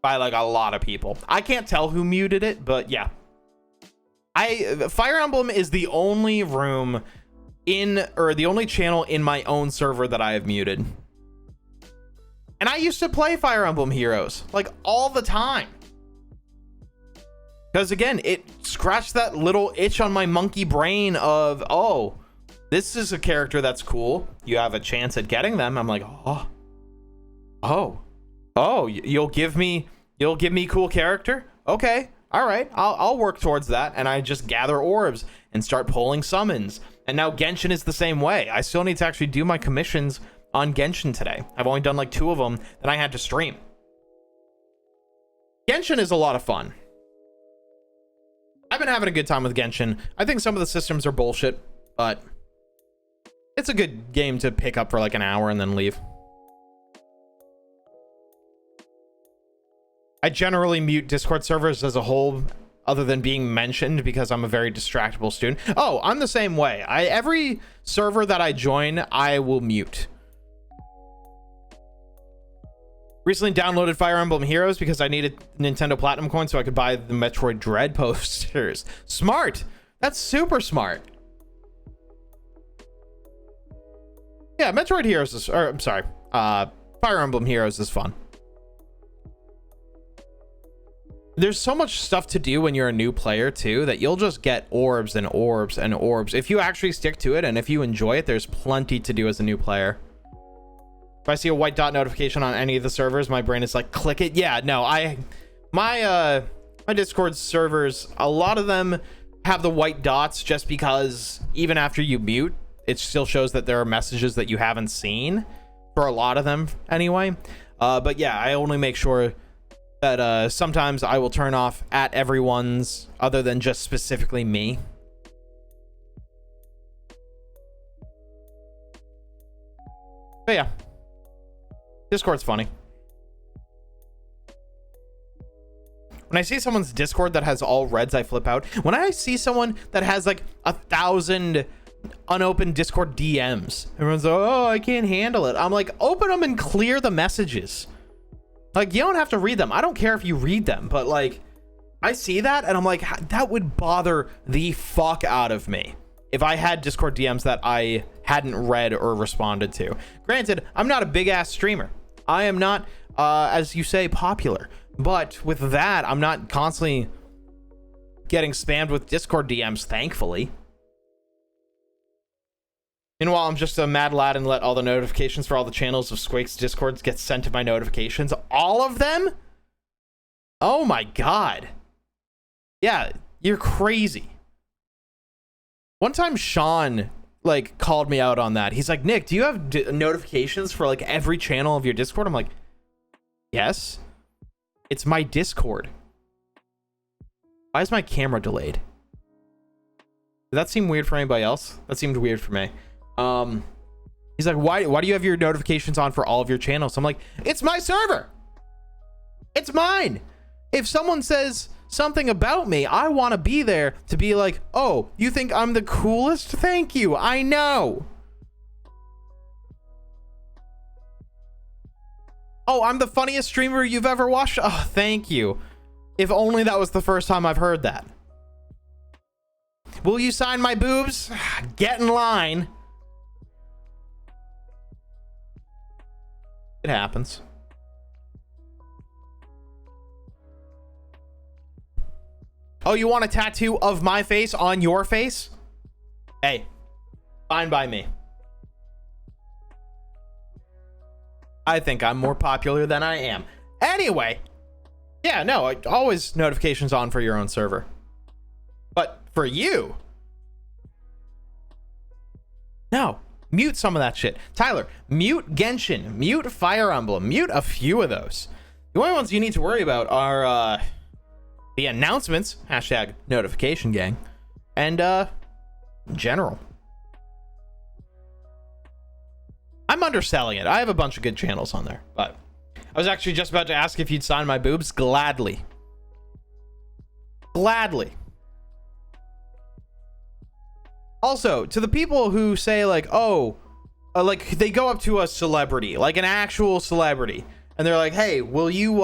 by like a lot of people. I can't tell who muted it, but yeah. Fire Emblem is the only room the only channel in my own server that I have muted. And I used to play Fire Emblem Heroes like all the time. Because again, it scratched that little itch on my monkey brain of, oh, this is a character that's cool. You have a chance at getting them. I'm like, you'll give me cool character? Okay, all right, I'll work towards that. And I just gather orbs and start pulling summons. And now Genshin is the same way. I still need to actually do my commissions on Genshin today. I've only done like 2 of them that I had to stream. Genshin is a lot of fun. I've been having a good time with Genshin. I think some of the systems are bullshit, but it's a good game to pick up for like an hour and then leave. I generally mute Discord servers as a whole, other than being mentioned, because I'm a very distractible student. Oh, I'm the same way. Every server that I join, I will mute. Recently downloaded Fire Emblem Heroes because I needed Nintendo Platinum coins so I could buy the Metroid Dread posters. Smart. That's super smart. Yeah, Metroid Heroes is, or I'm sorry, Fire Emblem Heroes is fun. There's so much stuff to do when you're a new player too that you'll just get orbs and orbs and orbs. If you actually stick to it and if you enjoy it, there's plenty to do as a new player. If I see a white dot notification on any of the servers, my brain is like, click it. Yeah, no, my Discord servers, a lot of them have the white dots just because even after you mute, it still shows that there are messages that you haven't seen for a lot of them anyway. But yeah, I only make sure that sometimes I will turn off at everyone's other than just specifically me. But yeah, Discord's funny. When I see someone's Discord that has all reds, I flip out. When I see someone that has like 1,000 unopened Discord DMs, everyone's like, oh, I can't handle it. I'm like, open them and clear the messages. Like, you don't have to read them. I don't care if you read them, but like, I see that and I'm like, that would bother the fuck out of me if I had Discord DMs that I hadn't read or responded to. Granted, I'm not a big ass streamer. I am not, as you say, popular. But with that, I'm not constantly getting spammed with Discord DMs, thankfully. Meanwhile, I'm just a mad lad and let all the notifications for all the channels of Squake's Discords get sent to my notifications. All of them? Oh my god. Yeah, you're crazy. One time Sean like called me out on that. He's like, Nick, do you have notifications for like every channel of your Discord? I'm like, yes. It's my Discord. Why is my camera delayed? Did that seem weird for anybody else? That seemed weird for me. He's like, why do you have your notifications on for all of your channels? I'm like, it's my server. It's mine. If someone says something about me, I want to be there to be like, oh, you think I'm the coolest? Thank you. I know. Oh, I'm the funniest streamer you've ever watched. Oh, thank you. If only that was the first time I've heard that. Will you sign my boobs? Get in line. It happens. Oh, you want a tattoo of my face on your face? Hey, fine by me. I think I'm more popular than I am. Anyway, yeah, no, always notifications on for your own server. But for you, no, mute some of that shit. Tyler, mute Genshin, mute Fire Emblem, mute a few of those. The only ones you need to worry about are the announcements, hashtag notification gang, and general. I'm underselling it. I have a bunch of good channels on there, but I was actually just about to ask if you'd sign my boobs. Gladly. Gladly. Also, to the people who say like, oh, like they go up to a celebrity, like an actual celebrity, and they're like, hey, will you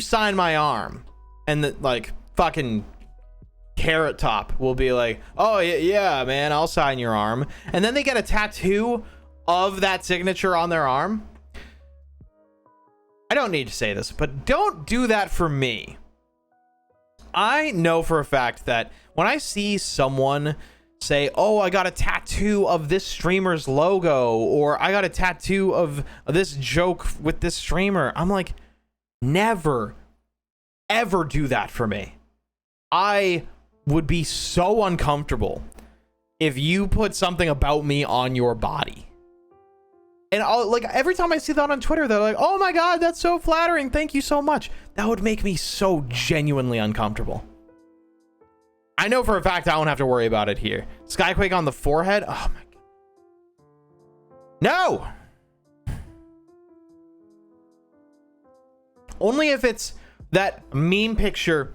sign my arm? And the, like fucking Carrot Top will be like, oh yeah, man, I'll sign your arm. And then they get a tattoo of that signature on their arm. I don't need to say this, but don't do that for me. I know for a fact that when I see someone say, oh, I got a tattoo of this streamer's logo, or I got a tattoo of this joke with this streamer, I'm like, never, ever do that for me. I would be so uncomfortable if you put something about me on your body. And like every time I see that on Twitter, they're like, oh my god, that's so flattering, thank you so much. That would make me so genuinely uncomfortable. I know for a fact I won't have to worry about it here. Skyquake on the forehead? Oh my god. No! Only if it's that meme picture,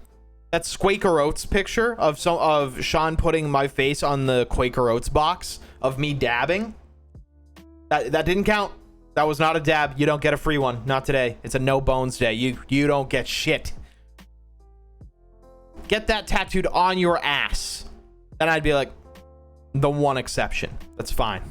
that Quaker Oats picture of Sean putting my face on the Quaker Oats box of me dabbing. That didn't count. That was not a dab. You don't get a free one. Not today. It's a no bones day. You don't get shit. Get that tattooed on your ass. Then I'd be like, the one exception. That's fine.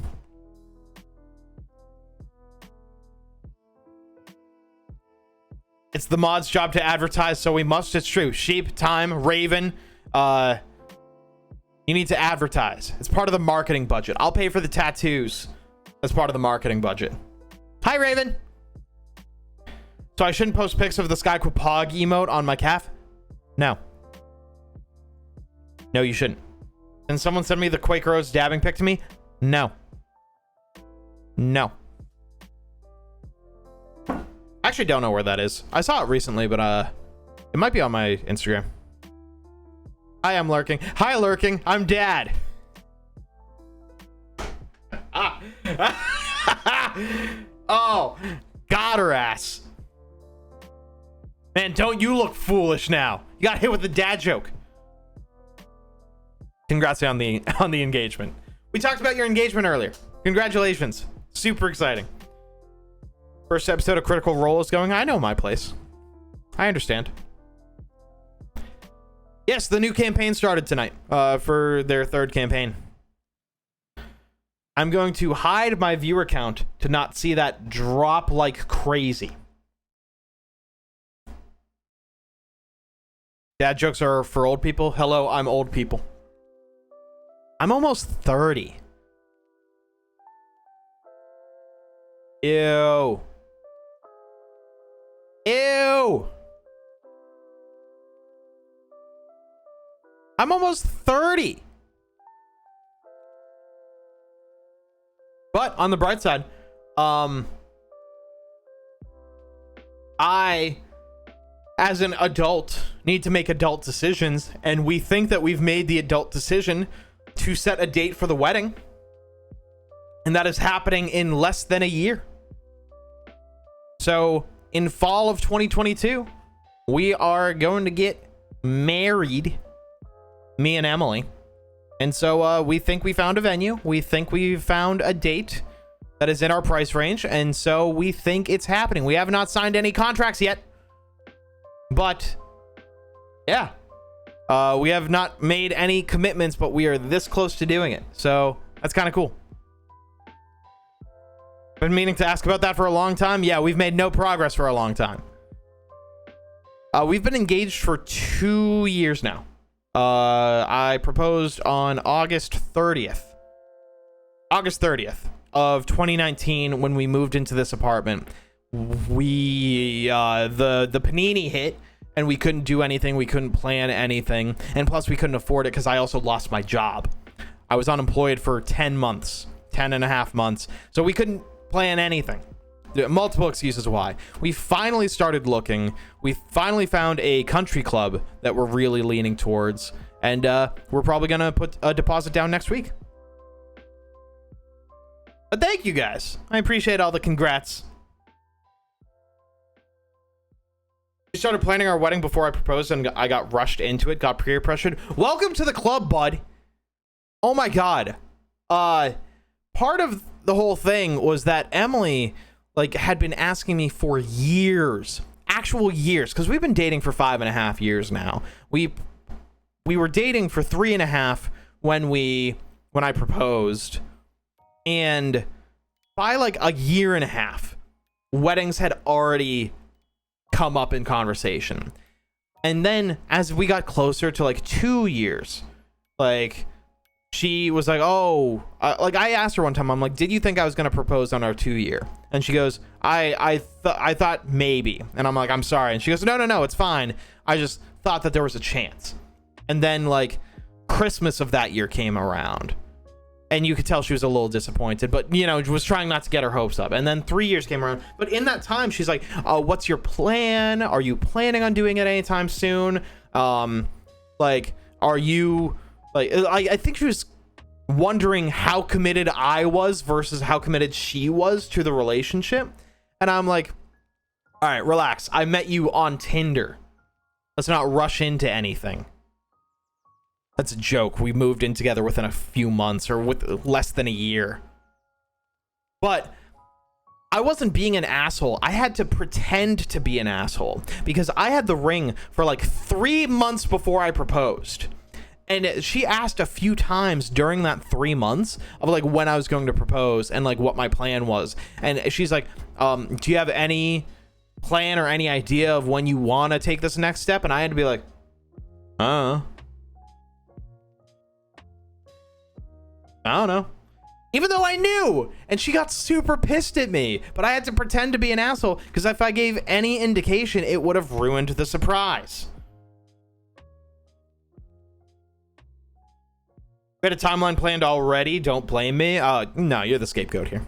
It's the mod's job to advertise, so we must. It's true. Sheep, Time, Raven, you need to advertise. It's part of the marketing budget. I'll pay for the tattoos as part of the marketing budget. Hi, Raven. So I shouldn't post pics of the Skyquapog emote on my calf? No. No, you shouldn't. Can someone send me the Quake Rose dabbing pic to me? No. No. I actually don't know where that is. I saw it recently, but it might be on my Instagram. Hi, I'm lurking. Hi, lurking. I'm Dad. Oh, got her ass. Man, don't you look foolish now. You got hit with the dad joke. Congrats on the engagement. We talked about your engagement earlier. Congratulations. Super exciting. First episode of Critical Role is going. I know my place. I understand. Yes, the new campaign started tonight for their third campaign. I'm going to hide my viewer count to not see that drop like crazy. Dad jokes are for old people. Hello, I'm old people. I'm almost 30. Ew. Ew. I'm almost 30. But on the bright side, I, as an adult, need to make adult decisions, and we think that we've made the adult decision to set a date for the wedding, and that is happening in less than a year. So in fall of 2022, we are going to get married, me and Emily. And so we think we found a venue. We think we found a date that is in our price range. And so we think it's happening. We have not signed any contracts yet. But yeah, we have not made any commitments, but we are this close to doing it. So that's kind of cool. Been meaning to ask about that for a long time. Yeah, we've made no progress for a long time. We've been engaged for 2 years now. I proposed on August 30th of 2019 when we moved into this apartment. We the panini hit and we couldn't do anything. We couldn't plan anything, and plus we couldn't afford it because I also lost my job. I was unemployed for 10 and a half months, so we couldn't plan anything. Multiple excuses why. We finally started looking. We finally found a country club that we're really leaning towards, and we're probably gonna put a deposit down next week. But thank you guys. I appreciate all the congrats. We started planning our wedding before I proposed, and I got rushed into it, got peer pressured. Welcome to the club, bud. Oh my god. Part of the whole thing was that Emily had been asking me for years, actual years, because we've been dating for 5.5 years now. We were dating for 3.5 when I proposed, and by a year and a half, weddings had already come up in conversation. And then as we got closer to 2 years, she was like, oh, I asked her one time, I'm like, did you think I was going to propose on our 2 year? And she goes, I thought maybe. And I'm like, I'm sorry. And she goes, no, it's fine. I just thought that there was a chance. And then Christmas of that year came around, and you could tell she was a little disappointed, but was trying not to get her hopes up. And then 3 years came around, but in that time she's like, what's your plan? Are you planning on doing it anytime soon? Are you I think she was wondering how committed I was versus how committed she was to the relationship. And I'm like, all right, relax. I met you on Tinder. Let's not rush into anything. That's a joke. We moved in together within a few months, or with less than a year. But I wasn't being an asshole. I had to pretend to be an asshole because I had the ring for like 3 months before I proposed. And she asked a few times during that 3 months of like when I was going to propose and like what my plan was. And she's like, do you have any plan or any idea of when you want to take this next step? And I had to be like, I don't know. Even though I knew, and she got super pissed at me, but I had to pretend to be an asshole because if I gave any indication, it would have ruined the surprise. We had a timeline planned already. Don't blame me. No, you're the scapegoat here.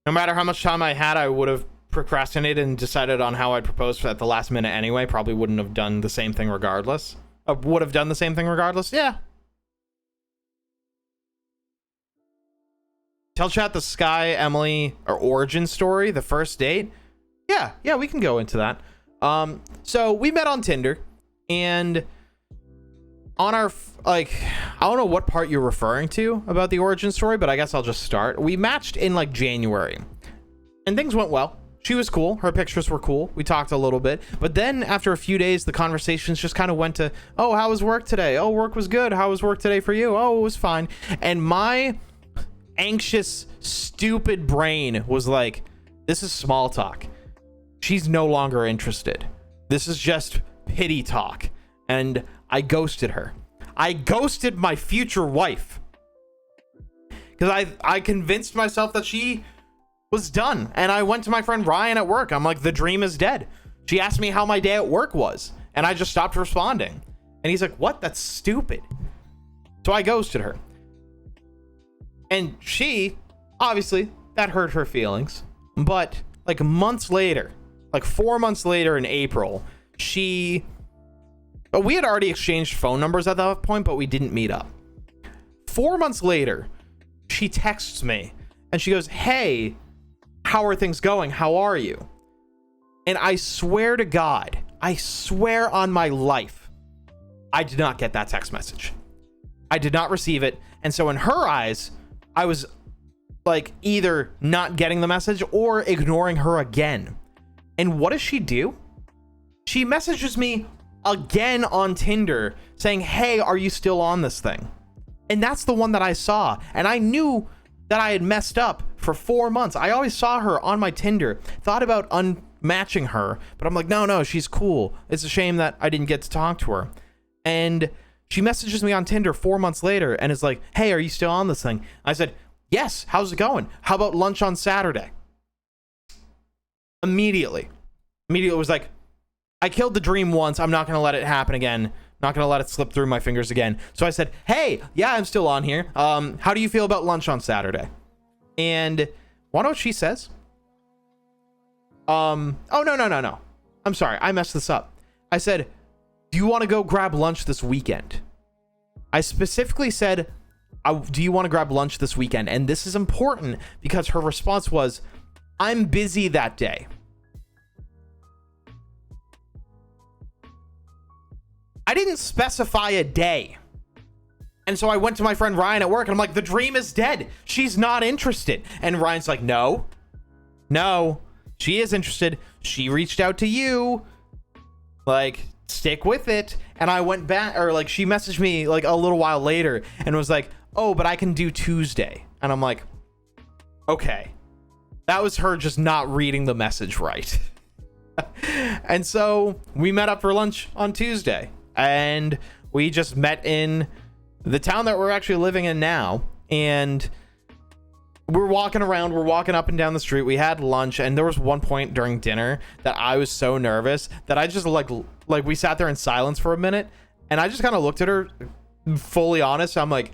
No matter how much time I had, I would have procrastinated and decided on how I'd propose at the last minute anyway. Probably wouldn't have done the same thing regardless. Would have done the same thing regardless? Yeah. Tell chat the Sky, Emily, or origin story, the first date. Yeah, we can go into that. So we met on Tinder, and on our, like, I don't know what part you're referring to about the origin story, but I guess I'll just start. We matched in like January, and things went well. She was cool. Her pictures were cool. We talked a little bit, but then after a few days, the conversations just kind of went to, oh, how was work today? Oh, work was good. How was work today for you? Oh, it was fine. And my anxious, stupid brain was like, this is small talk. She's no longer interested. This is just pity talk. And I ghosted her. I ghosted my future wife because I convinced myself that she was done. And I went to my friend Ryan at work. I'm like, the dream is dead. She asked me how my day at work was, and I just stopped responding. And he's like, what? That's stupid. So I ghosted her. And she, obviously, that hurt her feelings. But like months later, like 4 months later in April, we had already exchanged phone numbers at that point, but we didn't meet up. 4 months later, she texts me and she goes, hey, how are things going? How are you? And I swear to God, I swear on my life, I did not get that text message. I did not receive it. And so in her eyes, I was like either not getting the message or ignoring her again. And what does she do? She messages me again on Tinder saying, hey, are you still on this thing? And that's the one that I saw. And I knew that I had messed up for 4 months. I always saw her on my Tinder, thought about unmatching her, but I'm like, no, she's cool. It's a shame that I didn't get to talk to her. And she messages me on Tinder 4 months later and is like, hey, are you still on this thing? I said, yes. How's it going? How about lunch on Saturday? Immediately was like, I killed the dream once. I'm not going to let it happen again. Not going to let it slip through my fingers again. So I said, hey, yeah, I'm still on here. How do you feel about lunch on Saturday? And want to know what she says? Oh, no. I'm sorry. I messed this up. I said, do you want to go grab lunch this weekend? I specifically said, do you want to grab lunch this weekend? And this is important because her response was, I'm busy that day. I didn't specify a day. And so I went to my friend Ryan at work and I'm like, the dream is dead. She's not interested. And Ryan's like, no, she is interested. She reached out to you. Like, stick with it. And I went back, or like she messaged me like a little while later and was like, oh, but I can do Tuesday. And I'm like, okay. That was her just not reading the message right. And so we met up for lunch on Tuesday. And we just met in the town that we're actually living in now. And we're walking around, we're walking up and down the street. We had lunch, and there was one point during dinner that I was so nervous that I just like we sat there in silence for a minute. And I just kind of looked at her, fully honest. I'm like,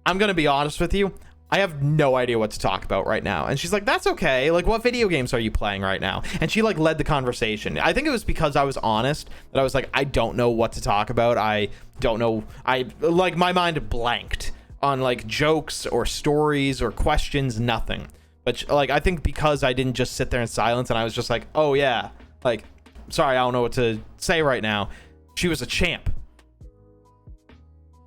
I'm going to be honest with you. I have no idea what to talk about right now. And she's like, that's okay. Like, what video games are you playing right now? And she like led the conversation. I think it was because I was honest that I was like, I don't know what to talk about. I don't know. I like my mind blanked on like jokes or stories or questions, nothing. But like, I think because I didn't just sit there in silence and I was just like, oh yeah, like, sorry, I don't know what to say right now. She was a champ.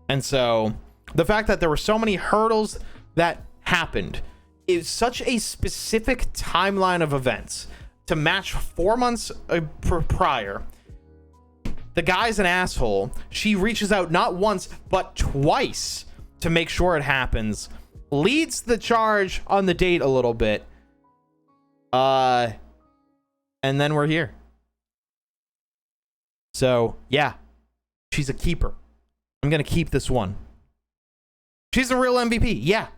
And so the fact that there were so many hurdles that happened is such a specific timeline of events to match 4 months prior. The guy's an asshole. She reaches out not once, but twice to make sure it happens. Leads the charge on the date a little bit. And then we're here. So, yeah. She's a keeper. I'm going to keep this one. She's a real MVP. Yeah.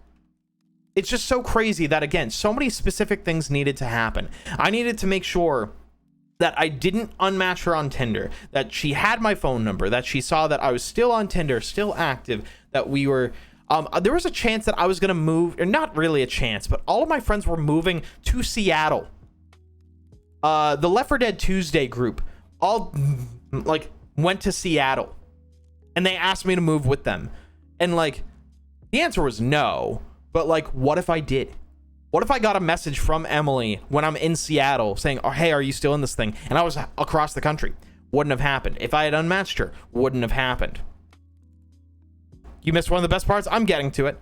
It's just so crazy that, again, so many specific things needed to happen. I needed to make sure that I didn't unmatch her on Tinder, that she had my phone number, that she saw that I was still on Tinder, still active, that we were... there was a chance that I was going to move, or not really a chance, but all of my friends were moving to Seattle. The Left 4 Dead Tuesday group all, like, went to Seattle. And they asked me to move with them. And, like, the answer was no. But, like, what if I did? What if I got a message from Emily when I'm in Seattle saying, oh, hey, are you still in this thing? And I was across the country. Wouldn't have happened. If I had unmatched her, wouldn't have happened. You missed one of the best parts? I'm getting to it.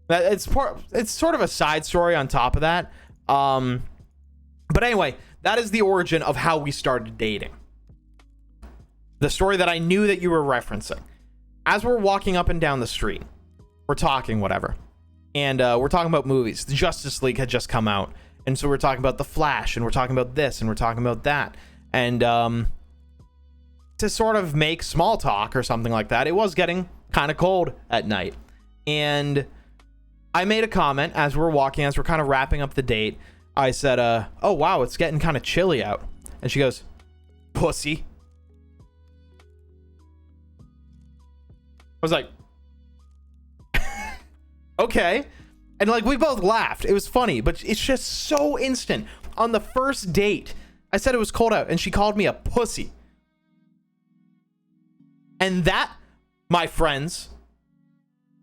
It's sort of a side story on top of that. But anyway, that is the origin of how we started dating. The story that I knew that you were referencing. As we're walking up and down the street, we're talking, whatever. And we're talking about movies. The Justice League had just come out. And so we're talking about The Flash, and we're talking about this, and we're talking about that. And to sort of make small talk or something like that, it was getting kind of cold at night. And I made a comment as we're walking, as we're kind of wrapping up the date. I said, oh, wow, it's getting kind of chilly out. And she goes, pussy. I was like, okay. And like, we both laughed. It was funny, but it's just so instant. On the first date, I said it was cold out and she called me a pussy. And that, my friends,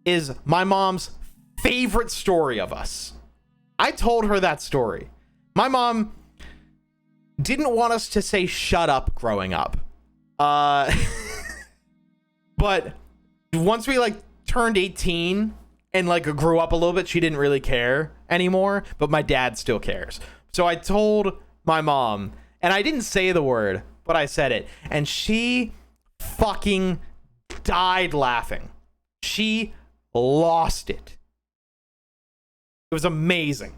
is my mom's favorite story of us. I told her that story. My mom didn't want us to say shut up growing up. But once we like turned 18 and like grew up a little bit, she didn't really care anymore, but my dad still cares. So I told my mom, and I didn't say the word, but I said it, and she fucking died laughing. She lost it. It was amazing.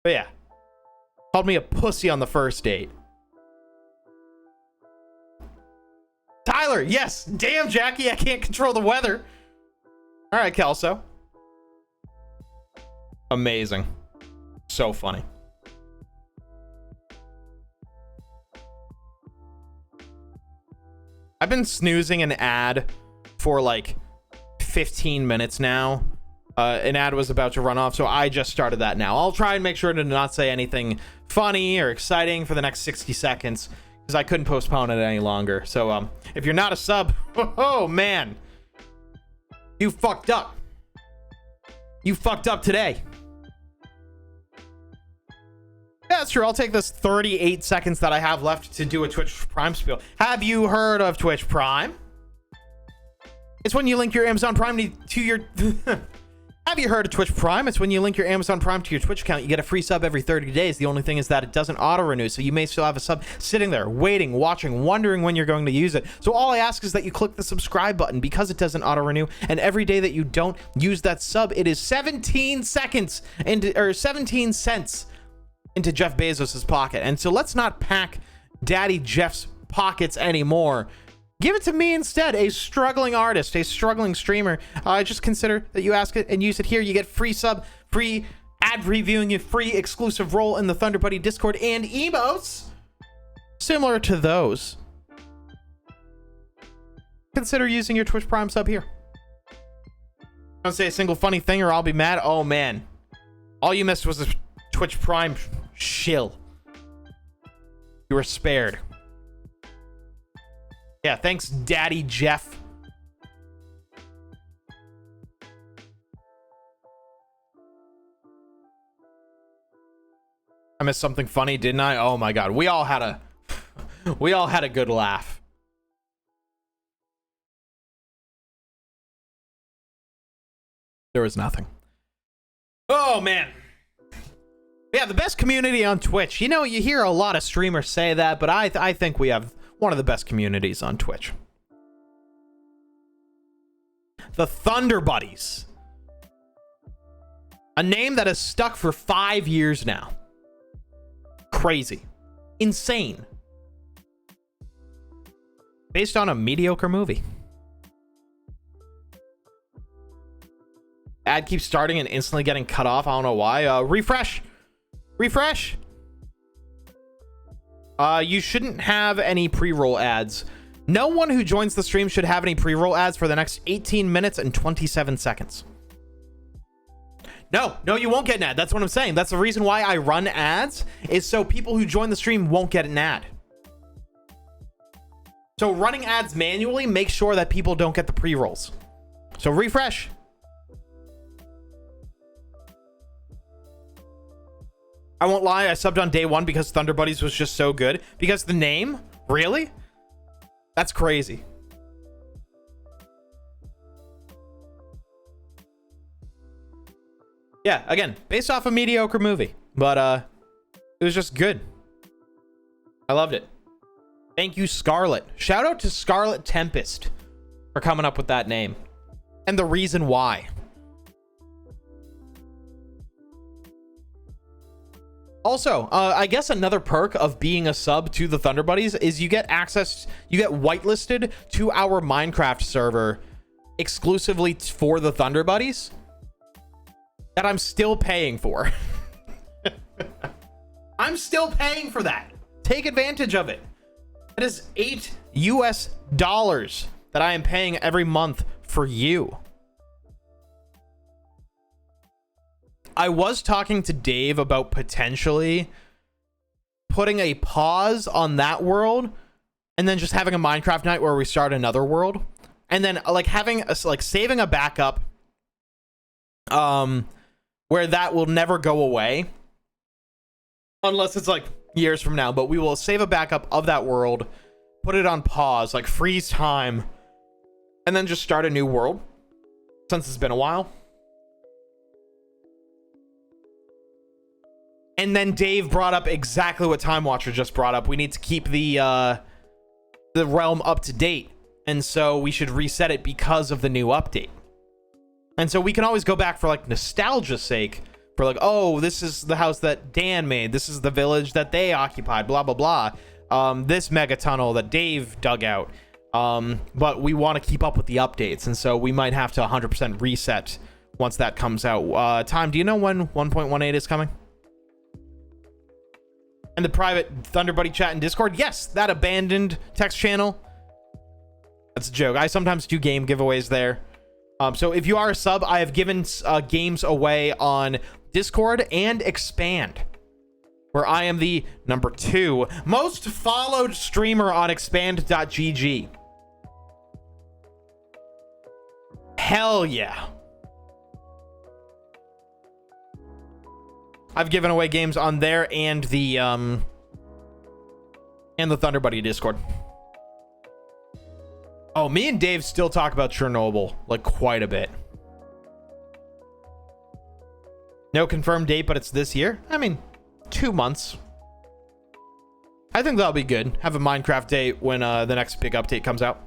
But yeah, called me a pussy on the first date. Tyler, yes. Damn, Jackie, I can't control the weather. All right, Kelso. Amazing. So funny. I've been snoozing an ad for like 15 minutes now. An ad was about to run off, so I just started that now. I'll try and make sure to not say anything funny or exciting for the next 60 seconds because I couldn't postpone it any longer. So if you're not a sub, oh man, you fucked up. You fucked up today. Yeah, that's true. I'll take this 38 seconds that I have left to do a Twitch Prime spiel. Have you heard of Twitch Prime? It's when you link your Amazon Prime to your... Have you heard of Twitch Prime? It's when you link your Amazon Prime to your Twitch account. You get a free sub every 30 days. The only thing is that it doesn't auto-renew, so you may still have a sub sitting there, waiting, watching, wondering when you're going to use it. So all I ask is that you click the subscribe button because it doesn't auto-renew, and every day that you don't use that sub, it is 17 seconds into, or 17 cents into Jeff Bezos's pocket. And so let's not pack Daddy Jeff's pockets anymore. Give it to me instead, a struggling artist, a struggling streamer. Just consider that you ask it and use it here. You get free sub, free ad reviewing, you free exclusive role in the Thunder Buddy Discord, and emotes similar to those. Consider using your Twitch Prime sub here. Don't say a single funny thing or I'll be mad. Oh man, all you missed was a Twitch Prime shill. You were spared. Yeah, thanks, Daddy Jeff. I missed something funny, didn't I? Oh my god, we all had a good laugh. There was nothing. Oh man, Yeah, the best community on Twitch. You know, you hear a lot of streamers say that, but I think we have one of the best communities on Twitch. The Thunder Buddies. A name that has stuck for 5 years now. Crazy. Insane. Based on a mediocre movie. Ad keeps starting and instantly getting cut off. I don't know why. Refresh. Refresh. You shouldn't have any pre-roll ads. No one who joins the stream should have any pre-roll ads for the next 18 minutes and 27 seconds. No, you won't get an ad. That's what I'm saying. That's the reason why I run ads, is so people who join the stream won't get an ad. So running ads manually makes sure that people don't get the pre-rolls. So refresh. I won't lie, I subbed on day one because Thunder Buddies was just so good. Because the name? Really? That's crazy. Yeah, again, based off a mediocre movie. But it was just good. I loved it. Thank you, Scarlet. Shout out to Scarlet Tempest for coming up with that name. And the reason why. Also, I guess another perk of being a sub to the Thunder Buddies is you get access, you get whitelisted to our Minecraft server exclusively for the Thunder Buddies that I'm still paying for. I'm still paying for that. Take advantage of it. That is $8 US that I am paying every month for you. I was talking to Dave about potentially putting a pause on that world and then just having a Minecraft night where we start another world, and then like having a, like saving a backup where that will never go away unless it's like years from now, but we will save a backup of that world, put it on pause, like freeze time, and then just start a new world since it's been a while. And then Dave brought up exactly what Time Watcher just brought up. We need to keep the realm up to date. And so we should reset it because of the new update. And so we can always go back for like nostalgia's sake. For like, oh, this is the house that Dan made. This is the village that they occupied, blah, blah, blah. This mega tunnel that Dave dug out. But we want to keep up with the updates. And so we might have to 100% reset once that comes out. Time, do you know when 1.18 is coming? And the private Thunder Buddy chat in Discord? Yes, that abandoned text channel. That's a joke. I sometimes do game giveaways there. So if you are a sub, I have given games away on Discord and Expand, where I am the #2 most followed streamer on expand.gg. Hell yeah. I've given away games on there and the Thunder Buddy Discord. Oh, me and Dave still talk about Chernobyl like quite a bit. No confirmed date, but it's this year. I mean, 2 months. I think that'll be good. Have a Minecraft date when the next big update comes out.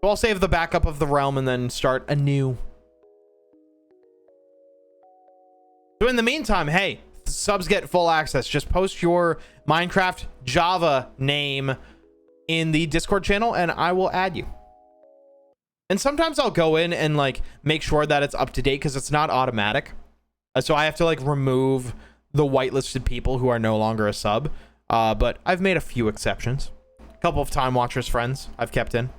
So I'll save the backup of the realm and then start anew. So in the meantime, hey, subs get full access. Just post your Minecraft Java name in the Discord channel and I will add you. And sometimes I'll go in and like make sure that it's up to date because it's not automatic. So I have to like remove the whitelisted people who are no longer a sub. But I've made a few exceptions. A couple of Time Watchers friends I've kept in.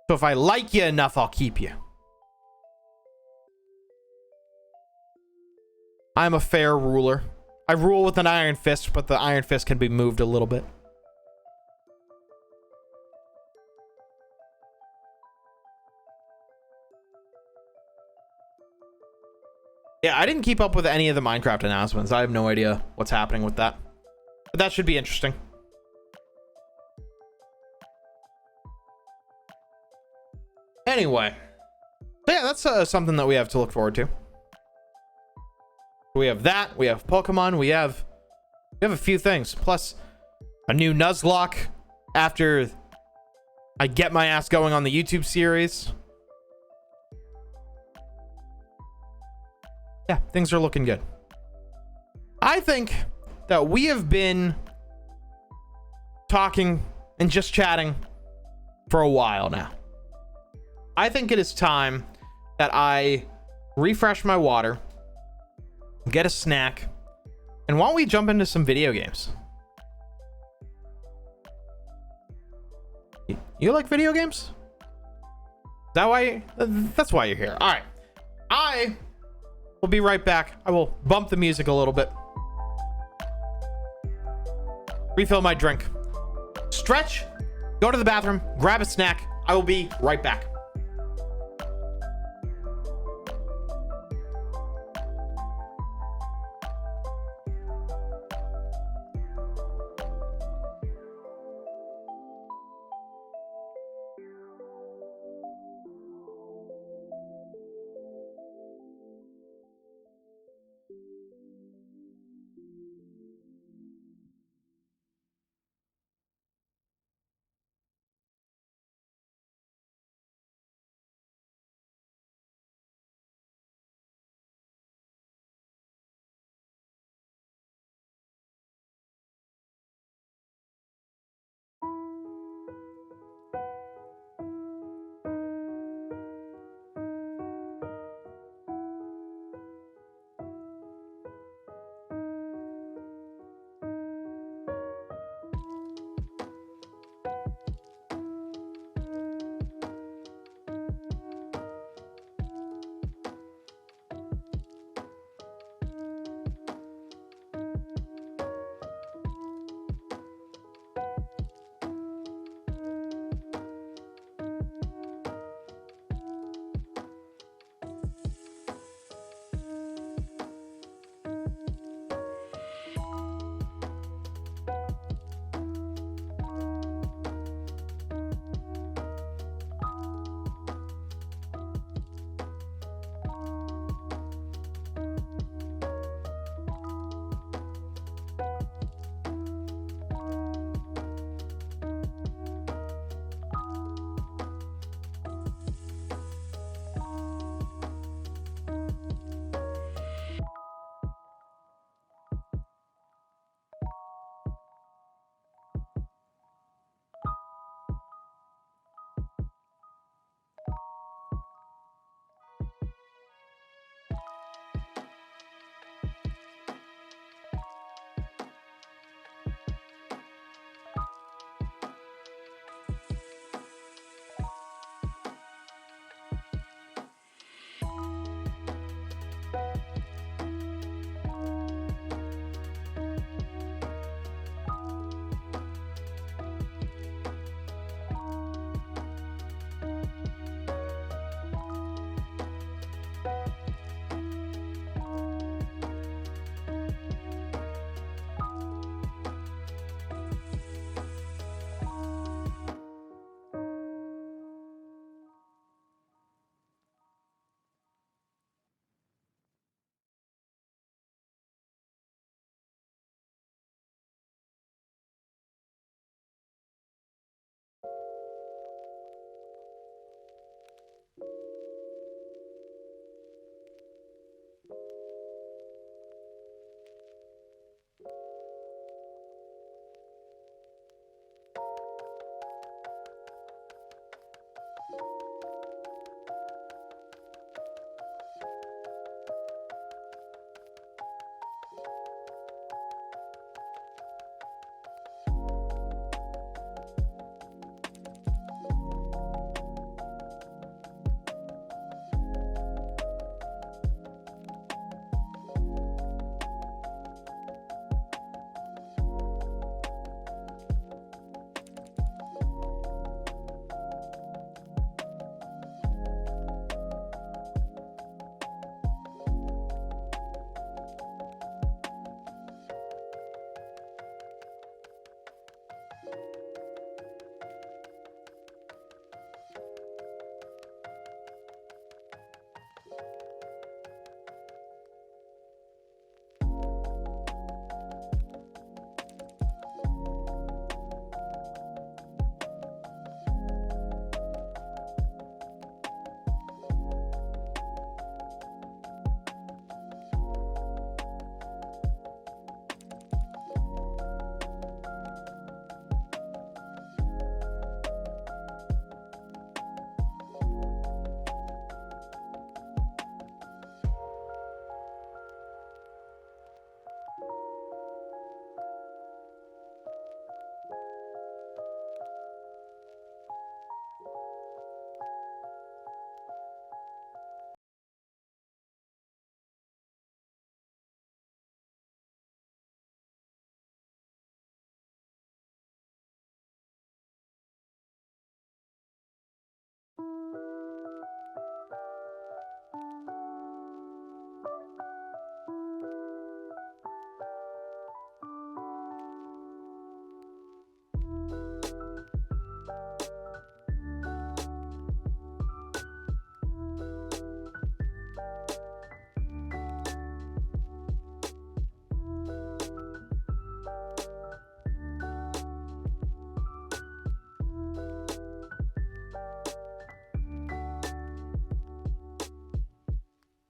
So if I like you enough, I'll keep you. I'm a fair ruler. I rule with an iron fist, but the iron fist can be moved a little bit. Yeah, I didn't keep up with any of the Minecraft announcements. I have no idea what's happening with that. But that should be interesting. Anyway. So yeah, that's something that we have to look forward to. We have that. We have Pokemon. We have a few things. Plus a new Nuzlocke after I get my ass going on the YouTube series. Yeah, things are looking good. I think that we have been talking and just chatting for a while now. I think it is time that I refresh my water, get a snack, and why don't we jump into some video games? You like video games? Is that why? That's why you're here. All right. I will be right back. I will bump the music a little bit. Refill my drink. Stretch. Go to the bathroom. Grab a snack. I will be right back.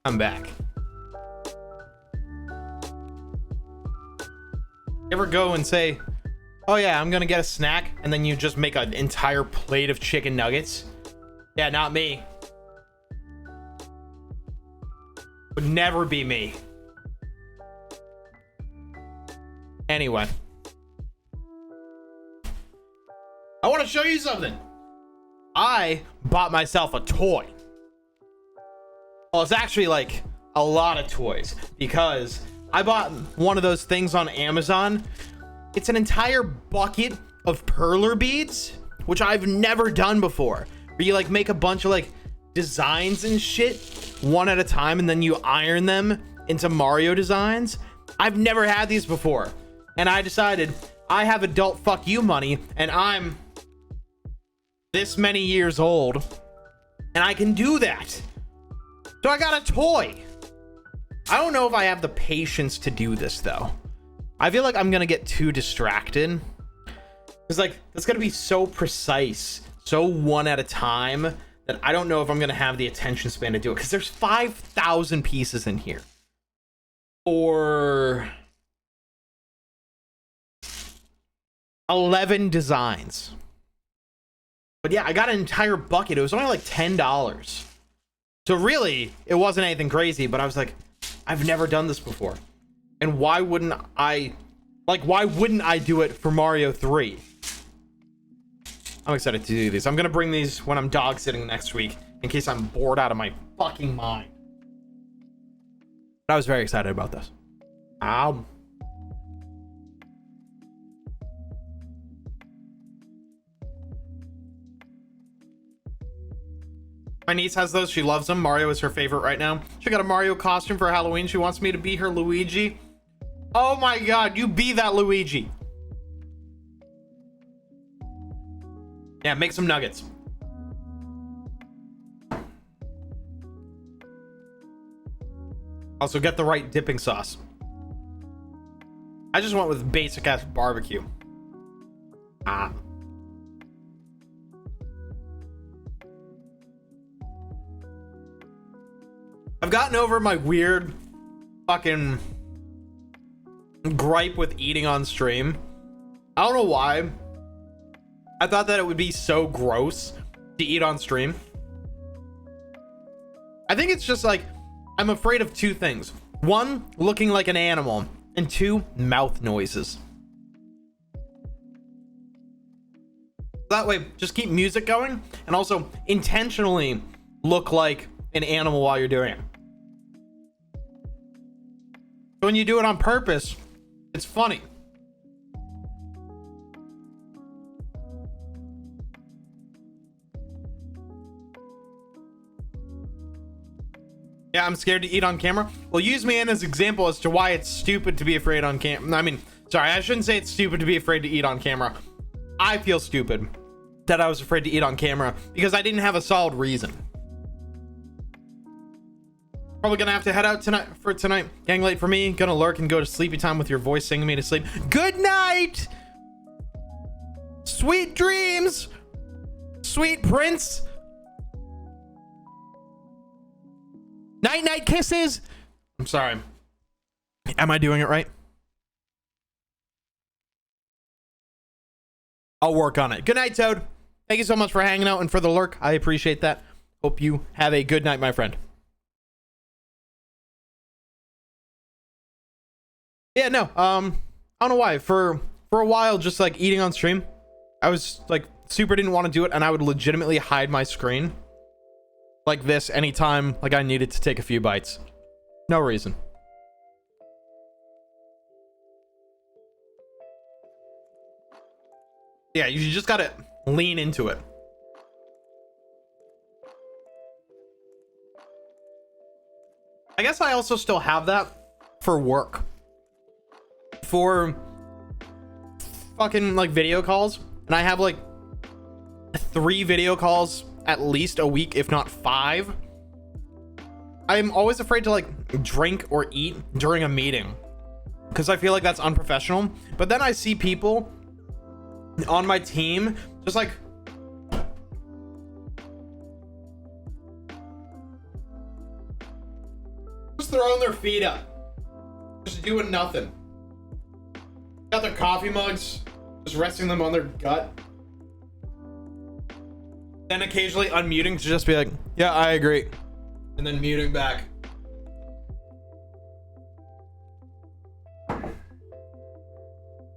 I'm back. Ever go and say, oh yeah, I'm gonna get a snack, and then you just make an entire plate of chicken nuggets? Yeah, not me. Would never be me. Anyway. I want to show you something. I bought myself a toy. Well, it's actually like a lot of toys because I bought one of those things on Amazon. It's an entire bucket of perler beads, which I've never done before. Where you like make a bunch of like designs and shit one at a time, and then you iron them into Mario designs. I've never had these before. And I decided I have adult fuck you money, and I'm this many years old, and I can do that. So I got a toy. I don't know if I have the patience to do this though. I feel like I'm gonna get too distracted. It's like, it's gonna be so precise, so one at a time, that I don't know if I'm gonna have the attention span to do it, because there's 5,000 pieces in here. Or 11 designs. But yeah, I got an entire bucket. It was only like $10. So really, it wasn't anything crazy, but I was like, I've never done this before. And why wouldn't I do it for Mario 3? I'm excited to do these. I'm gonna bring these when I'm dog sitting next week, in case I'm bored out of my fucking mind. But I was very excited about this. Ow. My niece has those. She loves them. Mario is her favorite right now. She got a Mario costume for Halloween. She wants me to be her Luigi. Oh my god, you be that Luigi. Yeah, make some nuggets. Also, get the right dipping sauce. I just went with basic ass barbecue. Ah. I've gotten over my weird fucking gripe with eating on stream. I don't know why. I thought that it would be so gross to eat on stream. I think it's just like, I'm afraid of two things. One, looking like an animal, and two, mouth noises. That way, just keep music going, and also intentionally look like an animal while you're doing it. When you do it on purpose, it's funny. Yeah, I'm scared to eat on camera. Well, use me as an example as to why it's stupid to be afraid on camera. I mean, sorry, I shouldn't say it's stupid to be afraid to eat on camera. I feel stupid that I was afraid to eat on camera because I didn't have a solid reason. Probably gonna have to head out tonight. Getting late for me. Gonna lurk and go to sleepy time with your voice singing me to sleep. Good night. Sweet dreams. Sweet prince. Night night kisses. I'm sorry. Am I doing it right? I'll work on it. Good night, Toad. Thank you so much for hanging out and for the lurk. I appreciate that. Hope you have a good night, my friend. Yeah, no, I don't know why. For a while, just like eating on stream, I was like super didn't want to do it, and I would legitimately hide my screen like this anytime like I needed to take a few bites. No reason. Yeah, you just gotta lean into it. I guess I also still have that for work. For fucking like video calls, and I have like 3 video calls at least a week, if not 5. I'm always afraid to like drink or eat during a meeting because I feel like that's unprofessional. But then I see people on my team just like throwing their feet up. Just doing nothing. Got their coffee mugs, just resting them on their gut. Then occasionally unmuting to just be like, yeah, I agree. And then muting back.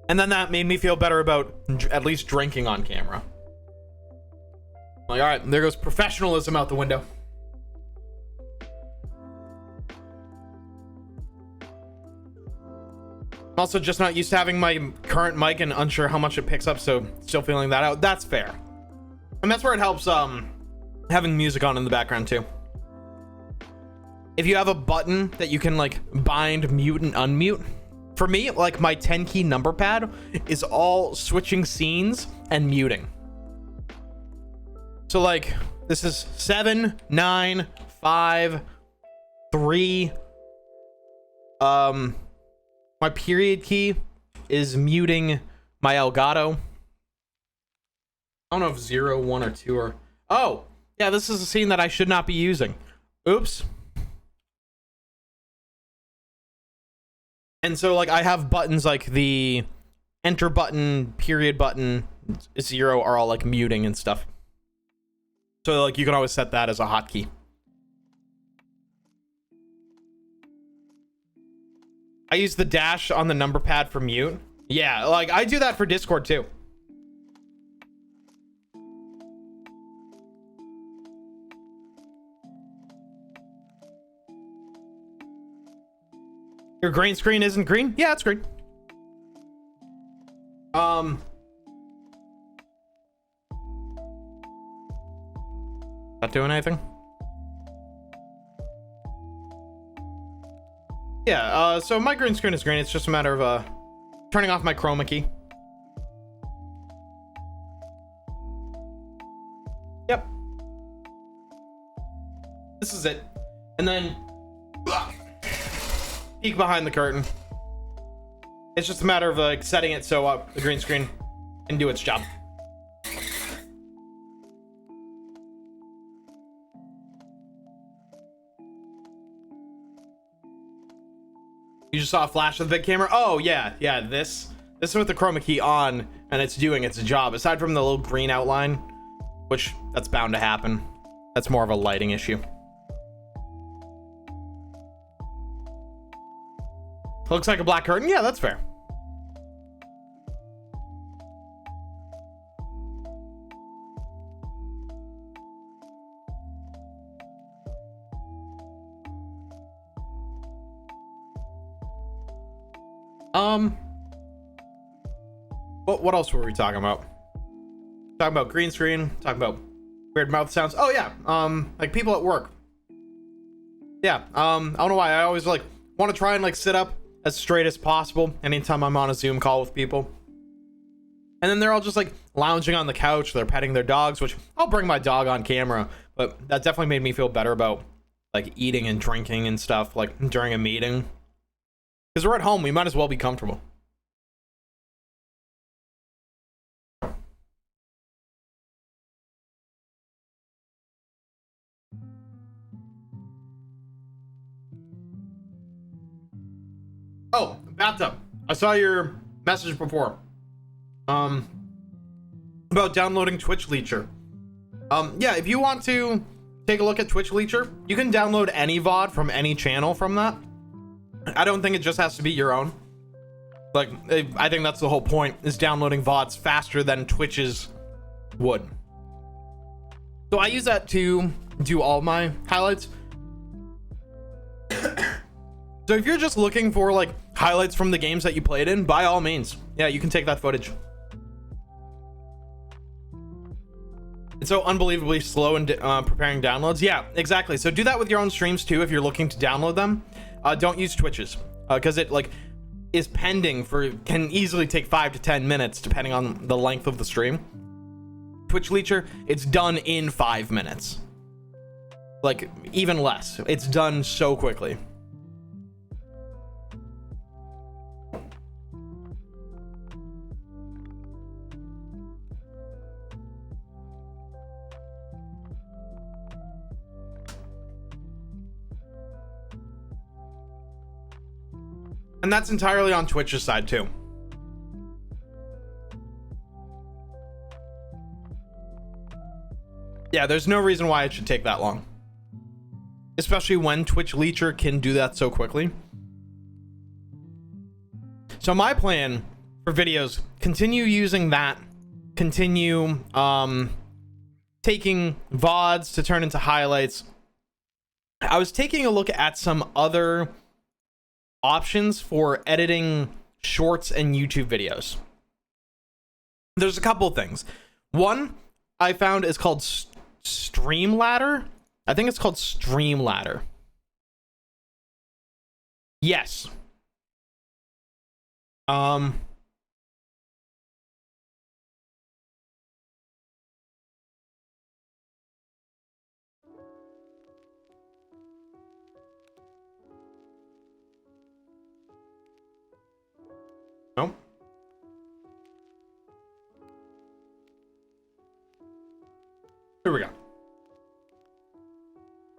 And then that made me feel better about at least drinking on camera. Like, all right, there goes professionalism out the window. I'm also just not used to having my current mic and unsure how much it picks up, so still feeling that out. That's fair. And that's where it helps having music on in the background too. If you have a button that you can like bind, mute, and unmute. For me, like my 10 key number pad is all switching scenes and muting. So like this is 7, 9, 5, 3. My period key is muting my Elgato. I don't know if 0, 1, or 2 are... Oh, yeah, this is a scene that I should not be using. Oops. And so, like, I have buttons like the enter button, period button, 0 are all, like, muting and stuff. So, like, you can always set that as a hotkey. I use the dash on the number pad for mute. Yeah, like, I do that for Discord, too. Your green screen isn't green? Yeah, it's green. Not doing anything? Yeah, so my green screen is green. It's just a matter of turning off my chroma key. Yep. This is it. And then peek behind the curtain. It's just a matter of like setting it so the green screen can do its job. You just saw a flash of the big camera? Oh yeah, yeah, this is with the chroma key on and it's doing its job. Aside from the little green outline, which that's bound to happen. That's more of a lighting issue. Looks like a black curtain. Yeah, that's fair. What else were we talking about? Talking about green screen, talking about weird mouth sounds. Oh yeah, like people at work. Yeah, I don't know why I always like want to try and like sit up as straight as possible anytime I'm on a Zoom call with people. And then they're all just like lounging on the couch, they're petting their dogs, which I'll bring my dog on camera, but that definitely made me feel better about like eating and drinking and stuff like during a meeting. Because we're at home, we might as well be comfortable. Oh, bathtub. I saw your message before. About downloading Twitch Leecher. Yeah, if you want to take a look at Twitch Leecher, you can download any VOD from any channel from that. I don't think it just has to be your own. Like, I think that's the whole point, is downloading VODs faster than Twitch's would. So I use that to do all my highlights. So if you're just looking for like highlights from the games that you played in, by all means, yeah, you can take that footage. It's so unbelievably slow in preparing downloads. Yeah, exactly. So do that with your own streams too if you're looking to download them. Don't use Twitch's because it like is pending can easily take 5 to 10 minutes depending on the length of the stream. Twitch Leecher, it's done in 5 minutes. Like even less. It's done so quickly. And that's entirely on Twitch's side too. Yeah, there's no reason why it should take that long. Especially when Twitch Leecher can do that so quickly. So my plan for videos, continue using that. Continue taking VODs to turn into highlights. I was taking a look at some other options for editing shorts and YouTube videos. There's a couple things. One I found is called Streamladder. I think it's called Streamladder. Yes. No. Here we go.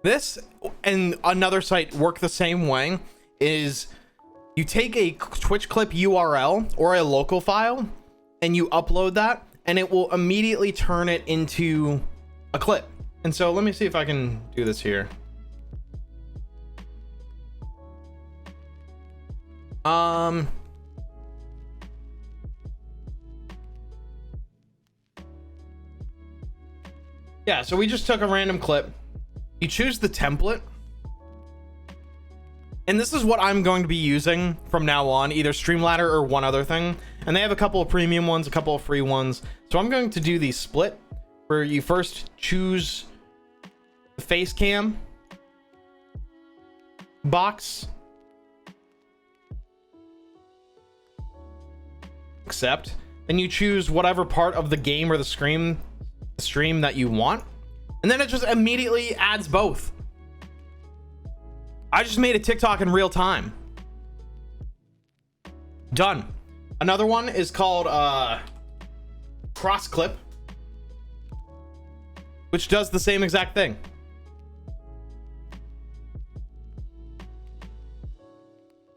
This and another site work the same way. Is you take a Twitch clip URL or a local file and you upload that, and it will immediately turn it into a clip. And so let me see if I can do this here. Yeah, so we just took a random clip. You choose the template. And this is what I'm going to be using from now on, either Streamladder or one other thing. And they have a couple of premium ones, a couple of free ones. So I'm going to do the split where you first choose the face cam box. Accept. Then you choose whatever part of the game or the stream that you want. And then it just immediately adds both. I just made a TikTok in real time. Done. Another one is called cross clip, which does the same exact thing.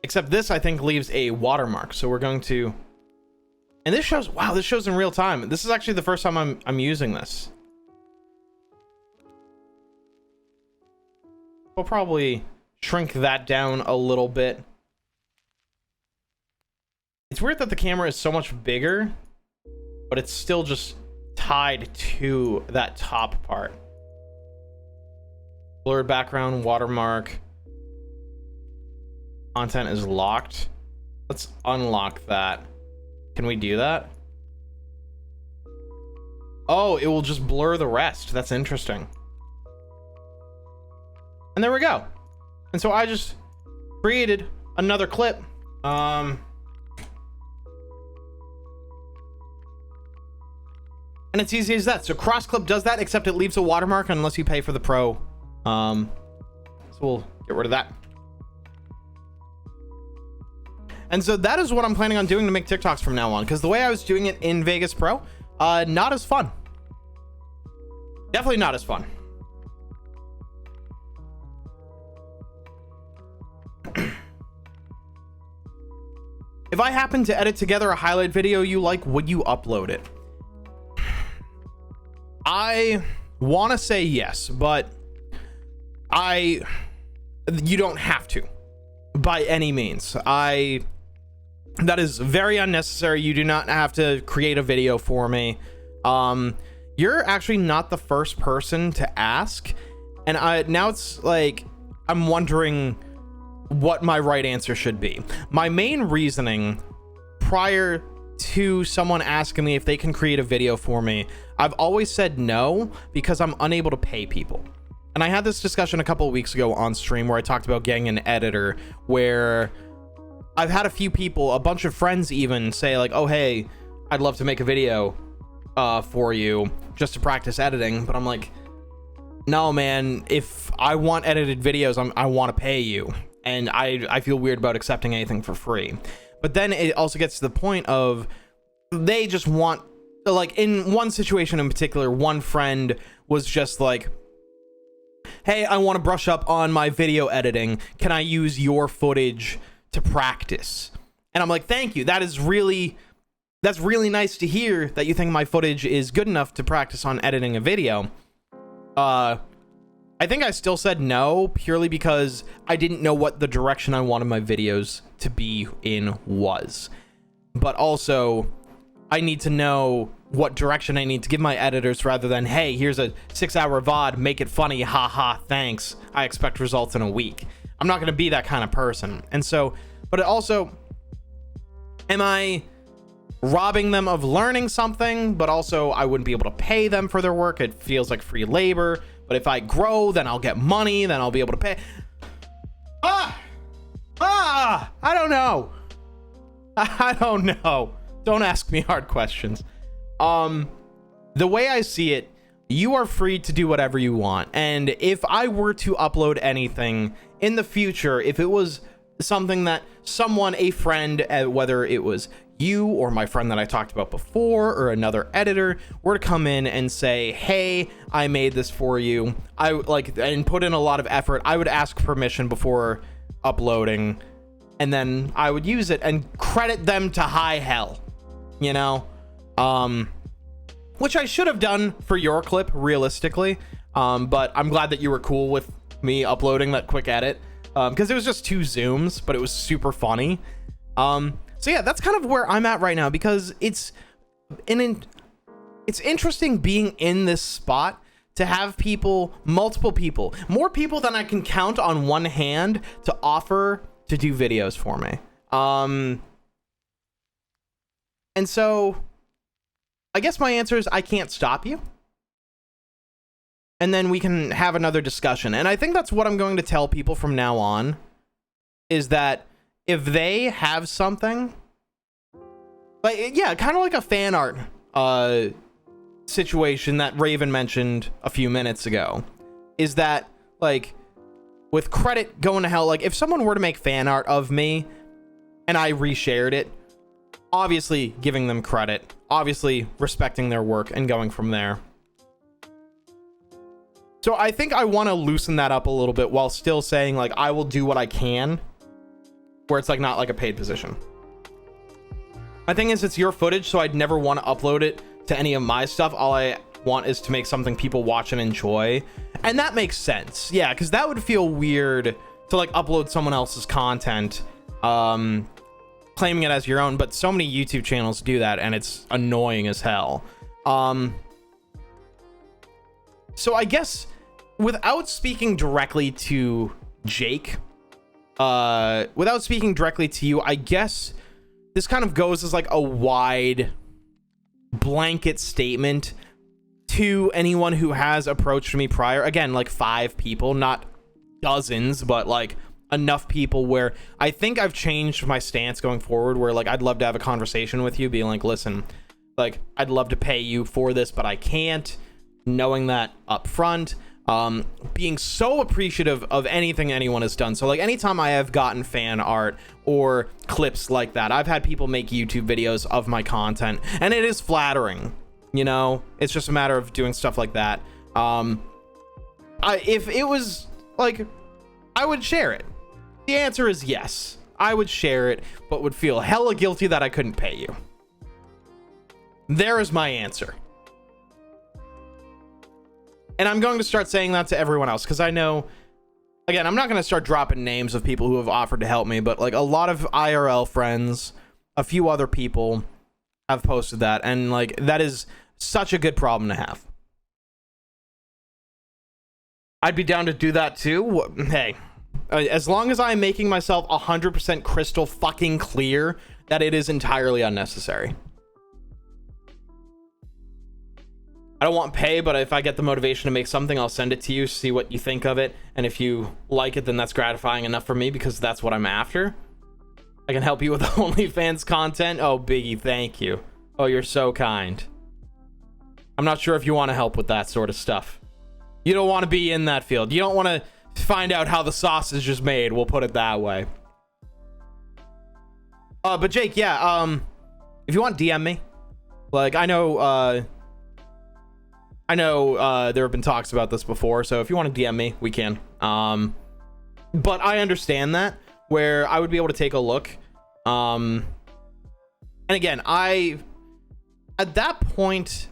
Except this, I think, leaves a watermark. So we're going to, and this shows, wow, this shows in real time. This is actually the first time I'm using this. We'll probably shrink that down a little bit. It's weird that the camera is so much bigger, but it's still just tied to that top part. Blurred background, watermark. Content is locked. Let's unlock that. Can we do that? Oh, it will just blur the rest. That's interesting. And there we go. And so I just created another clip. And it's easy as that. So cross clip does that, except it leaves a watermark unless you pay for the pro. So we'll get rid of that. And so that is what I'm planning on doing to make TikToks from now on, because the way I was doing it in Vegas Pro, not as fun. Definitely not as fun. If I happen to edit together a highlight video you like, would you upload it? I want to say yes, but you don't have to by any means. That is very unnecessary. You do not have to create a video for me. You're actually not the first person to ask, and now it's like I'm wondering what my right answer should be. My main reasoning prior to someone asking me if they can create a video for me, I've always said no because I'm unable to pay people. And I had this discussion a couple of weeks ago on stream where I talked about getting an editor, where I've had a few people, a bunch of friends even, say like, oh hey, I'd love to make a video for you just to practice editing. But I'm like, no man, if I want edited videos, I want to pay you. And I feel weird about accepting anything for free. But then it also gets to the point of they just want, like in one situation in particular, one friend was just like, hey, I want to brush up on my video editing. Can I use your footage to practice. And I'm like, thank you. That's really nice to hear that you think my footage is good enough to practice on editing a video. I think I still said no, purely because I didn't know what the direction I wanted my videos to be in was. But also, I need to know what direction I need to give my editors, rather than, hey, here's a 6-hour VOD, make it funny, haha, thanks. I expect results in a week. I'm not going to be that kind of person. And so, but it also, am I robbing them of learning something? But also, I wouldn't be able to pay them for their work. It feels like free labor. But if I grow, then I'll get money, then I'll be able to pay. I don't know. I don't know. Don't ask me hard questions. The way I see it, you are free to do whatever you want. And if I were to upload anything in the future, if it was something that someone, a friend, whether it was you or my friend that I talked about before or another editor, were to come in and say, hey, I made this for you, and put in a lot of effort, I would ask permission before uploading, and then I would use it and credit them to high hell, you know? Which I should have done for your clip, realistically. But I'm glad that you were cool with me uploading that quick edit, because it was just 2 zooms, but it was super funny. So yeah, that's kind of where I'm at right now, because it's interesting being in this spot, to have people, multiple people, more people than I can count on one hand, to offer to do videos for me. And so I guess my answer is I can't stop you. And then we can have another discussion. And I think that's what I'm going to tell people from now on, is that if they have something, like, yeah, kind of like a fan art situation that Raven mentioned a few minutes ago, is that, like, with credit going to hell, like, if someone were to make fan art of me and I reshared it, obviously giving them credit, obviously respecting their work and going from there. So I think I want to loosen that up a little bit, while still saying, like, I will do what I can, where it's like not like a paid position. My thing is, it's your footage, so I'd never want to upload it to any of my stuff. All I want is to make something people watch and enjoy. And that makes sense. Yeah, because that would feel weird to, like, upload someone else's content, claiming it as your own. But so many YouTube channels do that, and it's annoying as hell. So I guess, without speaking directly to Jake, without speaking directly to you, I guess this kind of goes as like a wide blanket statement to anyone who has approached me prior. Again, like 5 people, not dozens, but like enough people where I think I've changed my stance going forward, where, like, I'd love to have a conversation with you, being like, listen, like, I'd love to pay you for this, but I can't, knowing that up front. Being so appreciative of anything anyone has done. So, like, anytime I have gotten fan art or clips like that, I've had people make YouTube videos of my content, and it is flattering, you know? It's just a matter of doing stuff like that. If it was, like, I would share it. The answer is yes. I would share it, but would feel hella guilty that I couldn't pay you. There is my answer. And I'm going to start saying that to everyone else, because I know, again, I'm not going to start dropping names of people who have offered to help me, but, like, a lot of IRL friends, a few other people have posted that, and, like, that is such a good problem to have. I'd be down to do that too. Hey, as long as I'm making myself 100% crystal fucking clear that it is entirely unnecessary. I don't want pay, but if I get the motivation to make something, I'll send it to you, see what you think of it. And if you like it, then that's gratifying enough for me, because that's what I'm after. I can help you with OnlyFans content. Oh, Biggie, thank you. Oh, you're so kind. I'm not sure if you want to help with that sort of stuff. You don't want to be in that field. You don't want to find out how the sausage is made. We'll put it that way. But Jake, yeah, if you want, DM me. Like, I know there have been talks about this before, so if you want to DM me, we can. But I understand that where I would be able to take a look. And again, at that point,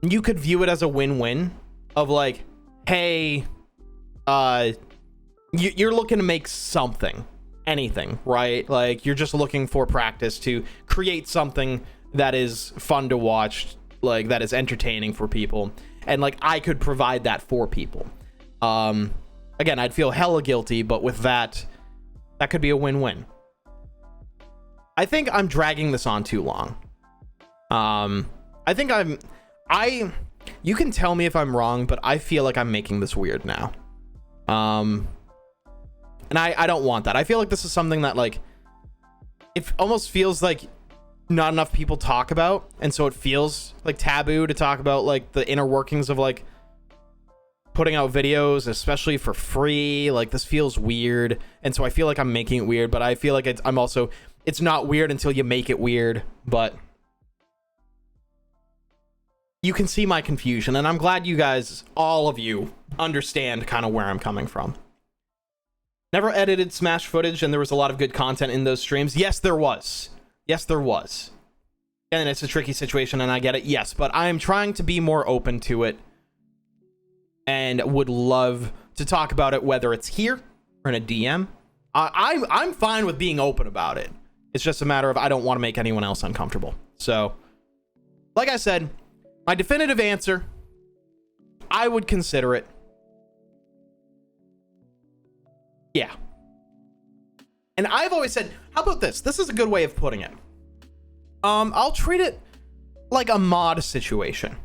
you could view it as a win-win of like, hey, you're looking to make something, anything, right? Like, you're just looking for practice to create something that is fun to watch, like that is entertaining for people, and like I could provide that for people. Again, I'd feel hella guilty, but with that could be a win-win. I think I'm dragging this on too long. I think you can tell me if I'm wrong, but I feel like I'm making this weird now. And I don't want that. I feel like this is something that, like, it almost feels like not enough people talk about, and so it feels like taboo to talk about like the inner workings of like putting out videos, especially for free. Like, this feels weird, and so I feel like I'm making it weird, but I feel like it's not weird until you make it weird. But you can see my confusion, and I'm glad you guys, all of you, understand kind of where I'm coming from. Never edited Smash footage, and there was a lot of good content in those streams. Yes, there was. Yes, there was. And it's a tricky situation, and I get it. Yes, but I am trying to be more open to it, and would love to talk about it, whether it's here or in a DM. I'm fine with being open about it. It's just a matter of I don't want to make anyone else uncomfortable. So, like I said, my definitive answer, I would consider it. Yeah. And I've always said, how about this? This is a good way of putting it. I'll treat it like a mod situation.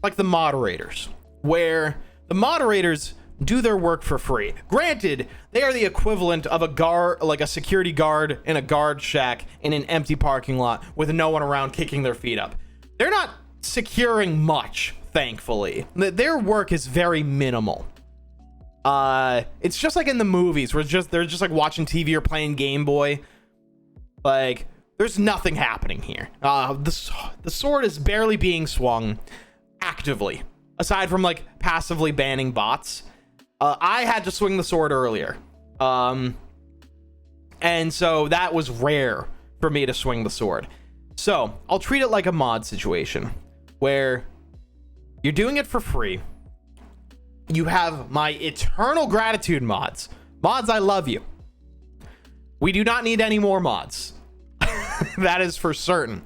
Like the moderators, where the moderators do their work for free. Granted, they are the equivalent of a guard, like a security guard in a guard shack in an empty parking lot with no one around kicking their feet up. They're not securing much, thankfully. Their work is very minimal. It's just like in the movies where they're just like watching TV or playing Game Boy. Like, there's nothing happening here. The sword is barely being swung actively, aside from like passively banning bots. I had to swing the sword earlier. And so that was rare for me to swing the sword. So I'll treat it like a mod situation where you're doing it for free. You have my eternal gratitude mods. Mods, I love you. We do not need any more mods. That is for certain.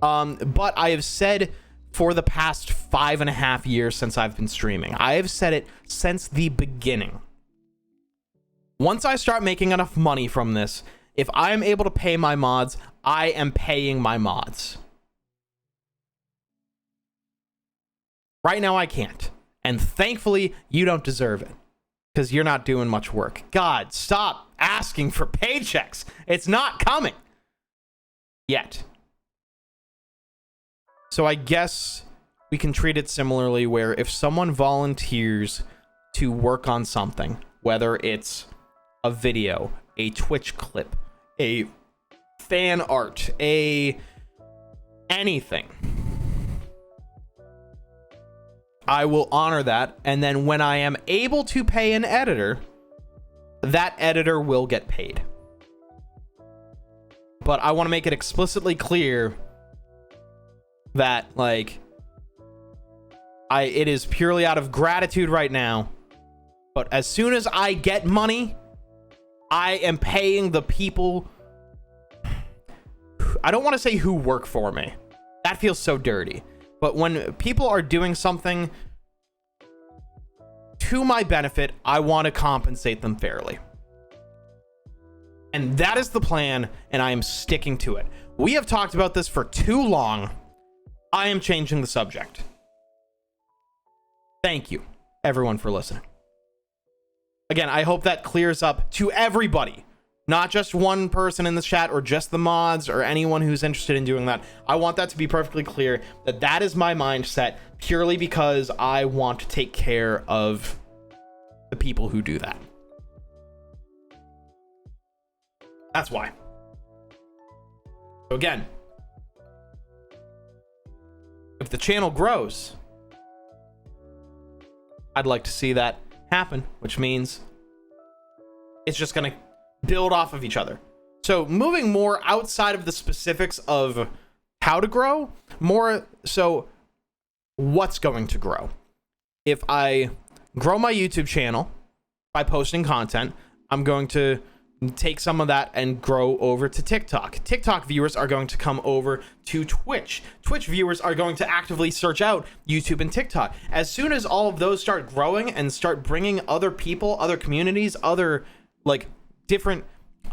But I have said for the past 5.5 years since I've been streaming, I have said it since the beginning. Once I start making enough money from this, if I am able to pay my mods, I am paying my mods. Right now, I can't. And thankfully, you don't deserve it, because you're not doing much work. God, stop asking for paychecks. It's not coming. Yet. So I guess we can treat it similarly, where if someone volunteers to work on something, whether it's a video, a Twitch clip, a fan art, anything, I will honor that, and then when I am able to pay an editor, that editor will get paid. But I want to make it explicitly clear that, like, it is purely out of gratitude right now, but as soon as I get money, I am paying the people. I don't want to say who work for me. That feels so dirty. But when people are doing something to my benefit, I want to compensate them fairly. And that is the plan, and I am sticking to it. We have talked about this for too long. I am changing the subject. Thank you, everyone, for listening. Again, I hope that clears up to everybody. Not just one person in the chat or just the mods or anyone who's interested in doing that. I want that to be perfectly clear that that is my mindset, purely because I want to take care of the people who do that. That's why. So again, if the channel grows, I'd like to see that happen, which means it's just gonna build off of each other. So moving more outside of the specifics of how to grow, more so what's going to grow. If I grow my YouTube channel by posting content, I'm going to take some of that and grow over to TikTok. TikTok viewers are going to come over to Twitch. Twitch viewers are going to actively search out YouTube and TikTok. As soon as all of those start growing and start bringing other people, other communities, other like different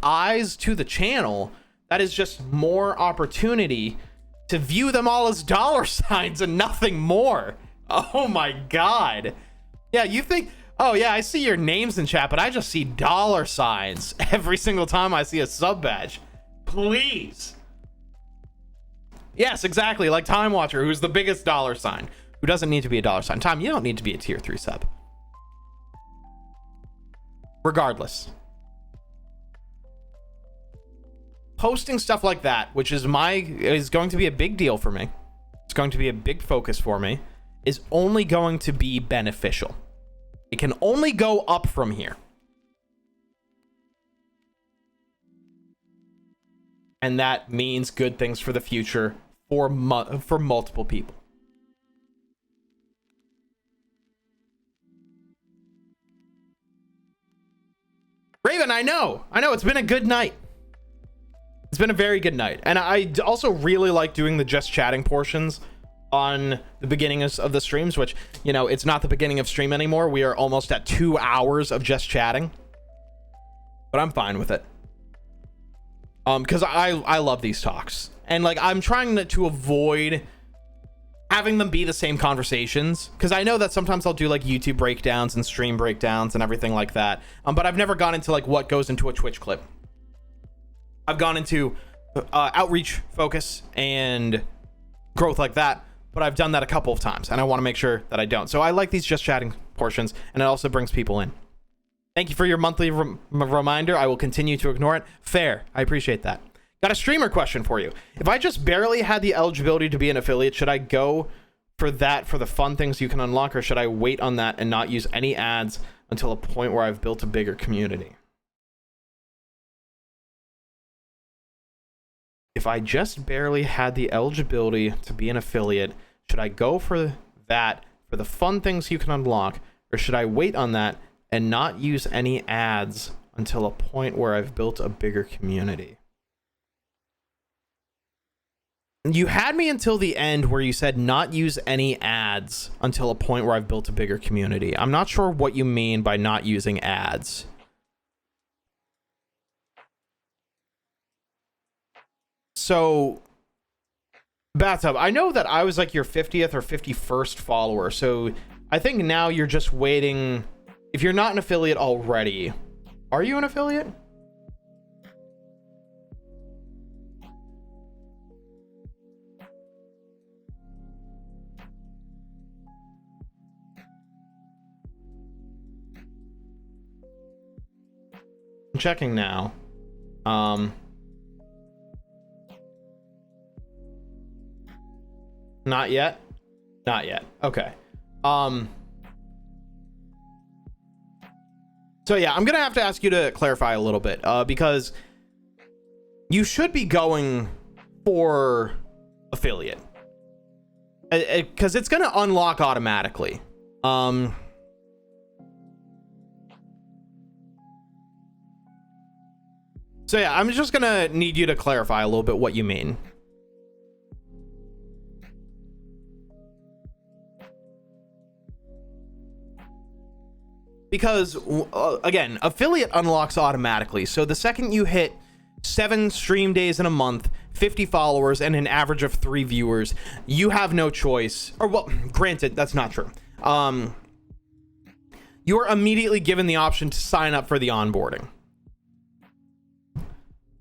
eyes to the channel, that is just more opportunity to view them all as dollar signs and nothing more. Oh my God. Yeah, you think, oh yeah, I see your names in chat, but I just see dollar signs every single time I see a sub badge. Please. Yes, exactly. Like Time Watcher, who's the biggest dollar sign, who doesn't need to be a dollar sign. Time, you don't need to be a tier 3 sub. Regardless. Posting stuff like that, which is going to be a big deal for me. It's going to be a big focus for me, is only going to be beneficial. It can only go up from here. And that means good things for the future for multiple people. Raven, I know it's been a good night. It's been a very good night. And I also really like doing the just chatting portions on the beginning of the streams, which, you know, it's not the beginning of stream anymore. We are almost at 2 hours of just chatting, but I'm fine with it. Because I love these talks, and like I'm trying to avoid having them be the same conversations, because I know that sometimes I'll do like YouTube breakdowns and stream breakdowns and everything like that. But I've never gone into like what goes into a Twitch clip. I've gone into outreach, focus, and growth like that, but I've done that a couple of times, and I want to make sure that I don't. So I like these just chatting portions, and it also brings people in. Thank you for your monthly reminder. I will continue to ignore it. Fair. I appreciate that. Got a streamer question for you. If I just barely had the eligibility to be an affiliate, should I go for that for the fun things you can unlock, or should I wait on that and not use any ads until a point where I've built a bigger community? If I just barely had the eligibility to be an affiliate, should I go for that for the fun things you can unlock, or should I wait on that and not use any ads until a point where I've built a bigger community? You had me until the end where you said not use any ads until a point where I've built a bigger community. I'm not sure what you mean by not using ads. So, Bathtub, I know that I was like your 50th or 51st follower, so I think now you're just waiting. If you're not an affiliate already, are you an affiliate? I'm checking now. Not yet? Not yet. Okay. So yeah, I'm gonna have to ask you to clarify a little bit, because you should be going for affiliate, because it's gonna unlock automatically. So yeah, I'm just gonna need you to clarify a little bit what you mean. Because, again, affiliate unlocks automatically. So the second you hit 7 stream days in a month, 50 followers, and an average of 3 viewers, you have no choice. Or, well, granted, that's not true. You are immediately given the option to sign up for the onboarding.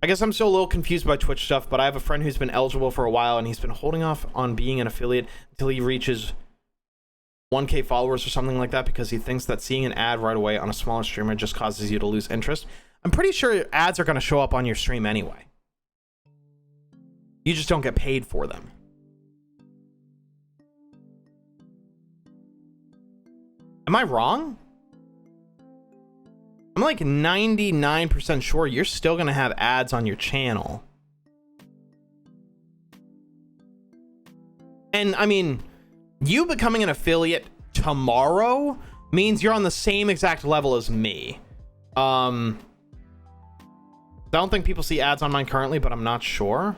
I guess I'm still a little confused by Twitch stuff, but I have a friend who's been eligible for a while, and he's been holding off on being an affiliate until he reaches 1K followers or something like that, because he thinks that seeing an ad right away on a smaller streamer just causes you to lose interest. I'm pretty sure ads are going to show up on your stream anyway. You just don't get paid for them. Am I wrong? I'm like 99% sure you're still going to have ads on your channel. And I mean, you becoming an affiliate tomorrow means you're on the same exact level as me. I don't think people see ads on mine currently, but I'm not sure.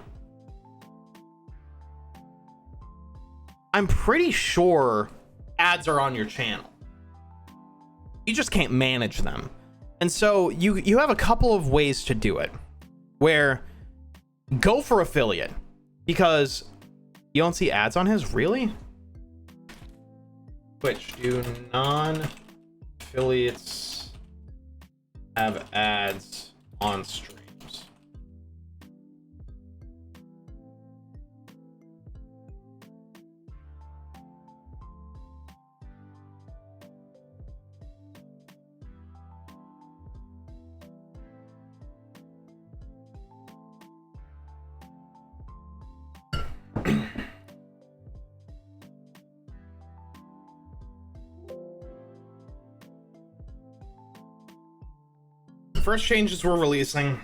I'm pretty sure ads are on your channel. You just can't manage them. And so you have a couple of ways to do it, where go for affiliate, because you don't see ads on his. Really? Twitch, do non-affiliates have ads on streams? First changes we're releasing: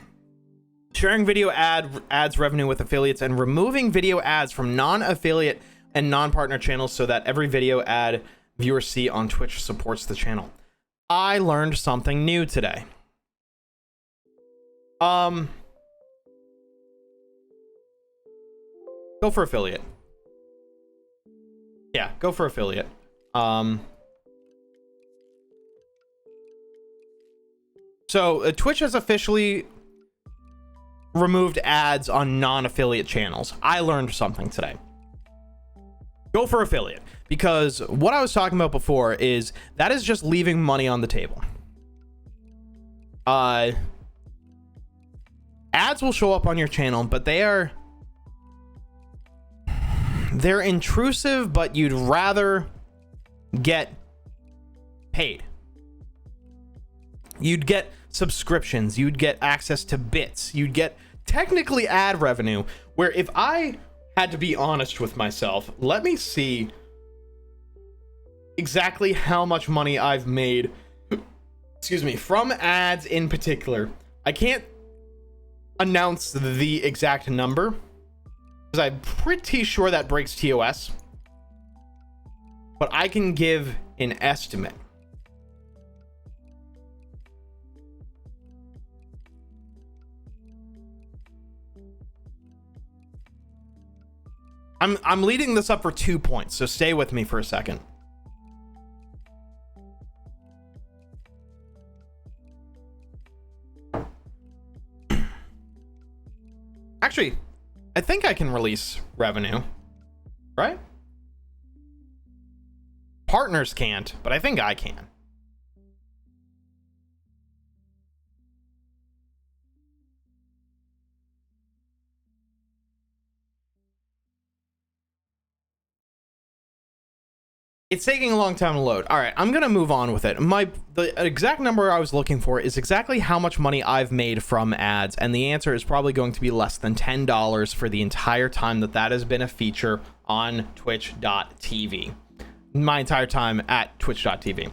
sharing video ads revenue with affiliates and removing video ads from non-affiliate and non-partner channels so that every video ad viewers see on Twitch supports the channel. I learned something new today. Go for affiliate. Yeah, go for affiliate. So Twitch has officially removed ads on non-affiliate channels. I learned something today. Go for affiliate, because what I was talking about before is that is just leaving money on the table. Ads will show up on your channel, but they're intrusive, but you'd rather get paid. You'd get subscriptions, you'd get access to bits, you'd get technically ad revenue, where if I had to be honest with myself, let me see exactly how much money I've made, excuse me, from ads in particular. I can't announce the exact number because I'm pretty sure that breaks TOS, but I can give an estimate. I'm leading this up for 2 points, so stay with me for a second. Actually, I think I can release revenue, right? Partners can't, but I think I can. It's taking a long time to load. All right, I'm gonna move on with it. The exact number I was looking for is exactly how much money I've made from ads, and the answer is probably going to be less than $10 for the entire time that has been a feature on twitch.tv. My entire time at twitch.tv.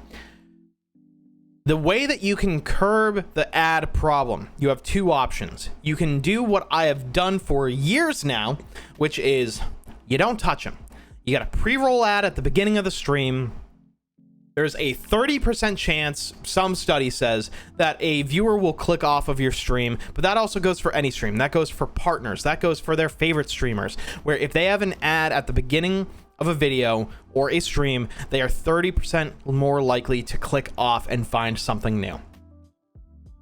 The way that you can curb the ad problem, you have two options. You can do what I have done for years now, which is you don't touch them. You got a pre-roll ad at the beginning of the stream. There's a 30% chance, some study says, that a viewer will click off of your stream, but that also goes for any stream. That goes for partners. That goes for their favorite streamers, where if they have an ad at the beginning of a video or a stream, they are 30% more likely to click off and find something new,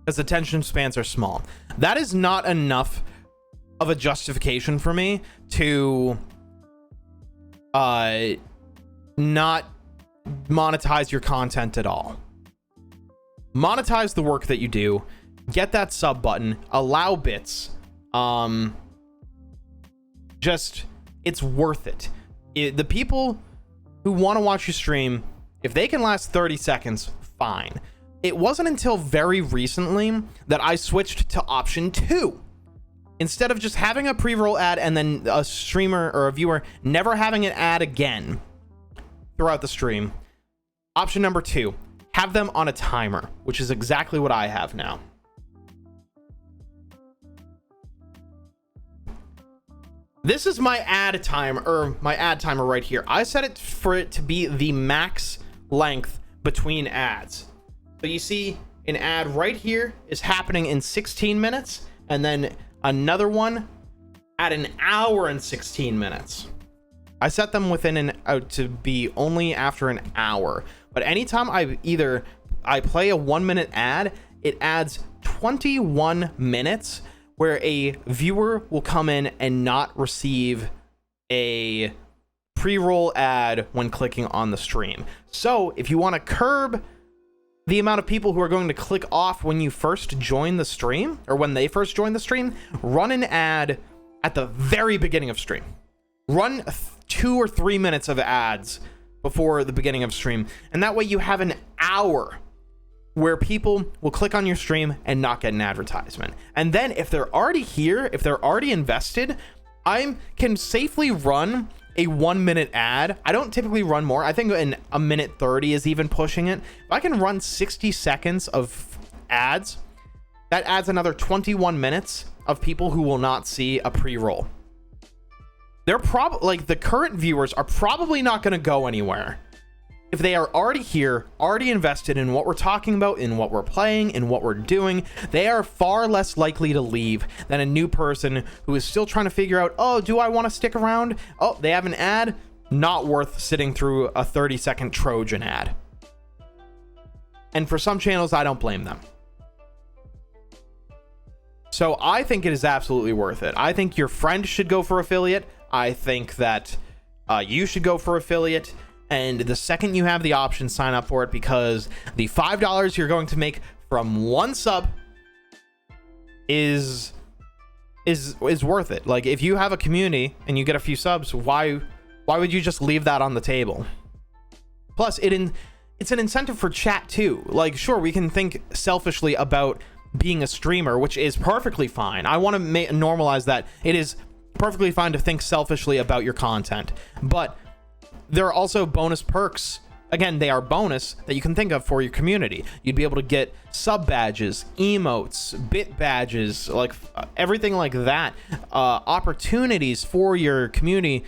because attention spans are small. That is not enough of a justification for me to not monetize your content at all. Monetize the work that you do, get that sub button, allow bits. Just, it's worth it. The people who want to watch you stream, if they can last 30 seconds, fine. It wasn't until very recently that I switched to option 2. Instead of just having a pre-roll ad and then a streamer or a viewer never having an ad again throughout the stream, option number 2, have them on a timer, which is exactly what I have now. This is my ad timer, or my ad timer right here. I set it for it to be the max length between ads. So you see an ad right here is happening in 16 minutes, and then another one at an hour and 16 minutes. I set them within to be only after an hour. But anytime I play a 1 minute ad, it adds 21 minutes where a viewer will come in and not receive a pre-roll ad when clicking on the stream. So if you want to curb the amount of people who are going to click off when you first join the stream, or when they first join the stream, run an ad at the very beginning of stream. Run 2 or 3 minutes of ads before the beginning of stream, and that way you have an hour where people will click on your stream and not get an advertisement. And then if they're already here, if they're already invested, I can safely run a 1 minute ad. I don't typically run more. I think in a minute 30 is even pushing it. If I can run 60 seconds of ads, that adds another 21 minutes of people who will not see a pre-roll. They're probably, like, the current viewers are probably not going to go anywhere. If they are already here, already invested in what we're talking about, in what we're playing, in what we're doing, they are far less likely to leave than a new person who is still trying to figure out, oh, do I want to stick around? Oh, they have an ad? Not worth sitting through a 30-second Trojan ad. And for some channels, I don't blame them. So I think it is absolutely worth it. I think your friend should go for affiliate. I think that you should go for affiliate. And the second you have the option, sign up for it, because the $5 you're going to make from one sub is worth it. Like, if you have a community and you get a few subs, why would you just leave that on the table? Plus, it's an incentive for chat too. Like, sure, we can think selfishly about being a streamer, which is perfectly fine. I want to normalize that. It is perfectly fine to think selfishly about your content, but there are also bonus perks. Again, they are bonus that you can think of for your community. You'd be able to get sub badges, emotes, bit badges, like everything like that. Opportunities for your community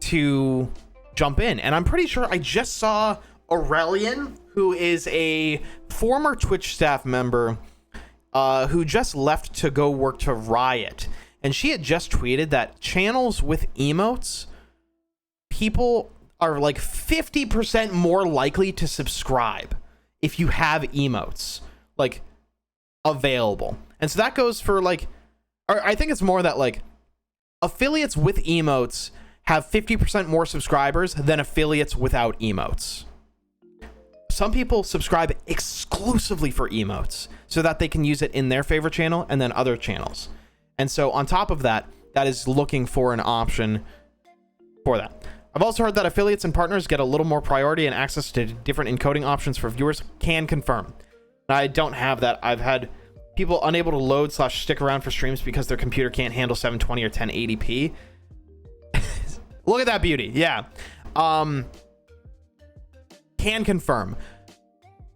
to jump in. And I'm pretty sure I just saw Aurelian, who is a former Twitch staff member who just left to go work to Riot. And she had just tweeted that channels with emotes, people are like 50% more likely to subscribe if you have emotes like available. And so that goes for like, or I think it's more that like affiliates with emotes have 50% more subscribers than affiliates without emotes. Some people subscribe exclusively for emotes so that they can use it in their favorite channel and then other channels. And so on top of that, that is looking for an option for that. I've also heard that affiliates and partners get a little more priority and access to different encoding options for viewers. Can confirm. I don't have that. I've had people unable to load / stick around for streams because their computer can't handle 720 or 1080p. Look at that beauty. Yeah. Can confirm.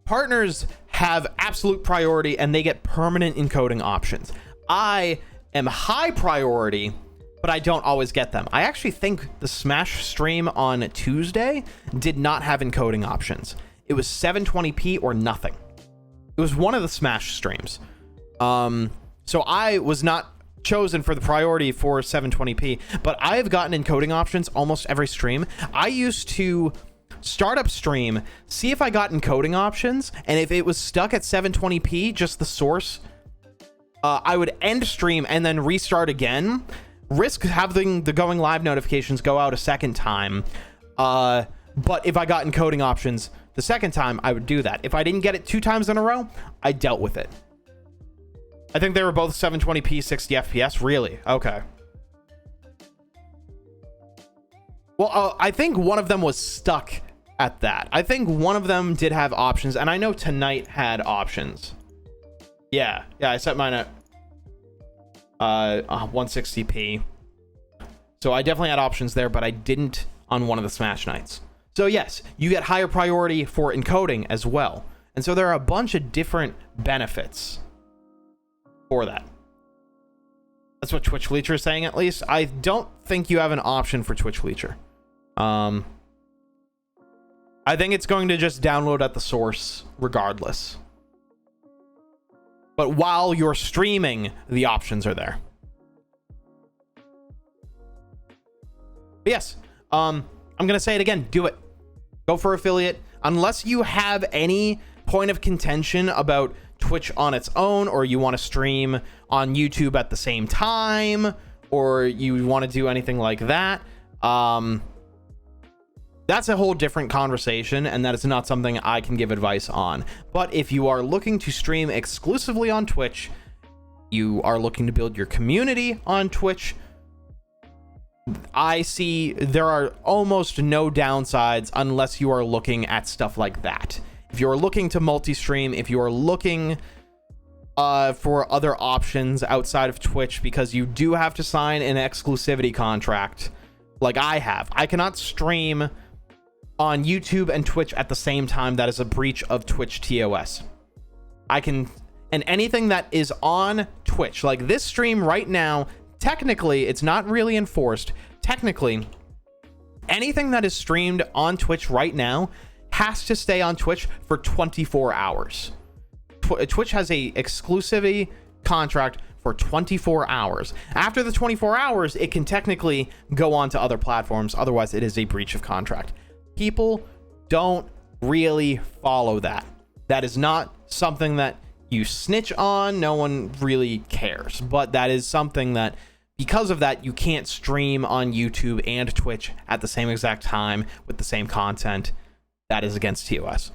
Partners have absolute priority and they get permanent encoding options. I am high priority, but I don't always get them. I actually think the Smash stream on Tuesday did not have encoding options. It was 720p or nothing. It was one of the Smash streams. So I was not chosen for the priority for 720p, but I've gotten encoding options almost every stream. I used to start up stream, see if I got encoding options, and if it was stuck at 720p, just the source, I would end stream and then restart again. Risk having the going live notifications go out a second time. But if I got encoding options the second time, I would do that. If I didn't get it 2 times in a row, I dealt with it. I think they were both 720p, 60 FPS. Really? Okay. Well, I think one of them was stuck at that. I think one of them did have options, and I know Tonight had options. Yeah, I set mine at 160p. So I definitely had options there, but I didn't on one of the Smash nights. So yes, you get higher priority for encoding as well. And so there are a bunch of different benefits for that. That's what Twitch Leecher is saying, at least. I don't think you have an option for Twitch Leecher. I think it's going to just download at the source regardless. But while you're streaming, the options are there. But yes, I'm going to say it again. Do it. Go for affiliate. Unless you have any point of contention about Twitch on its own, or you want to stream on YouTube at the same time, or you want to do anything like that, that's a whole different conversation, and that is not something I can give advice on. But if you are looking to stream exclusively on Twitch, you are looking to build your community on Twitch, I see there are almost no downsides unless you are looking at stuff like that. If you're looking to multi-stream, if you are looking for other options outside of Twitch, because you do have to sign an exclusivity contract like I have. I cannot stream on YouTube and Twitch at the same time. That is a breach of Twitch TOS. And anything that is on Twitch, like this stream right now, technically, it's not really enforced. Technically, anything that is streamed on Twitch right now has to stay on Twitch for 24 hours. Twitch has a exclusivity contract for 24 hours. After the 24 hours, it can technically go on to other platforms. Otherwise, it is a breach of contract. People don't really follow that. That is not something that you snitch on. No one really cares. But that is something that, because of that, you can't stream on YouTube and Twitch at the same exact time with the same content. That is against TOS.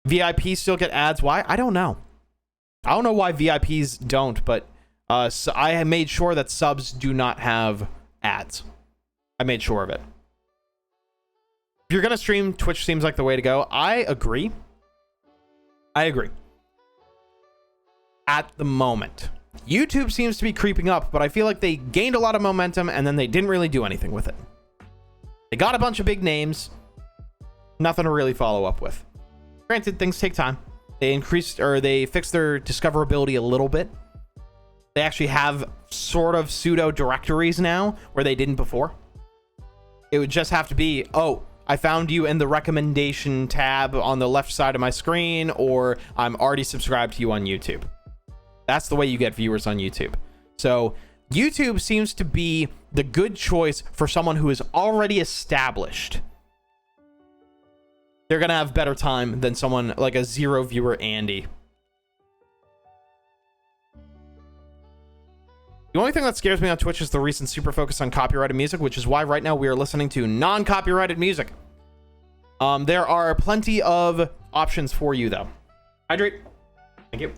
VIPs still get ads. Why? I don't know. I don't know why VIPs don't, but so I have made sure that subs do not have ads. I made sure of it. If you're going to stream, Twitch seems like the way to go. I agree. At the moment. YouTube seems to be creeping up, but I feel like they gained a lot of momentum and then they didn't really do anything with it. They got a bunch of big names. Nothing to really follow up with. Granted, things take time. They fixed their discoverability a little bit. They actually have sort of pseudo directories now where they didn't before. It would just have to be, oh, I found you in the recommendation tab on the left side of my screen, or I'm already subscribed to you on YouTube. That's the way you get viewers on YouTube. So YouTube seems to be the good choice for someone who is already established. They're going to have better time than someone like a zero viewer Andy. The only thing that scares me on Twitch is the recent super focus on copyrighted music, which is why right now we are listening to non-copyrighted music. There are plenty of options for you, though. Hydrate. Thank you.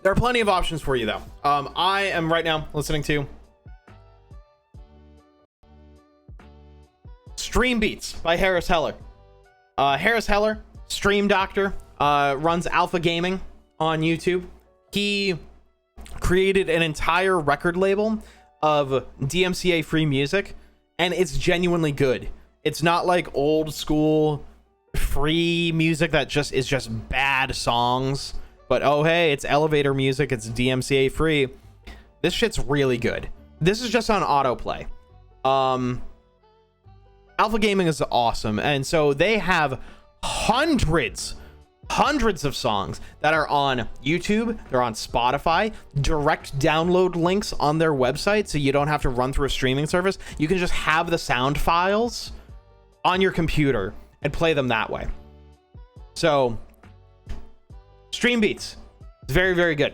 There are plenty of options for you, though. I am right now listening to Stream Beats by Harris Heller. Harris Heller, stream doctor, runs Alpha Gaming on YouTube. He created an entire record label of DMCA free music, and it's genuinely good. It's not like old school free music that is just bad songs, but oh hey, it's elevator music, it's DMCA free. This shit's really good. This is just on autoplay. Alpha Gaming is awesome, and so they have hundreds of songs that are on YouTube. They're on Spotify, direct download links on their website, so you don't have to run through a streaming service. You can just have the sound files on your computer and play them that way. So Stream Beats, it's very, very good.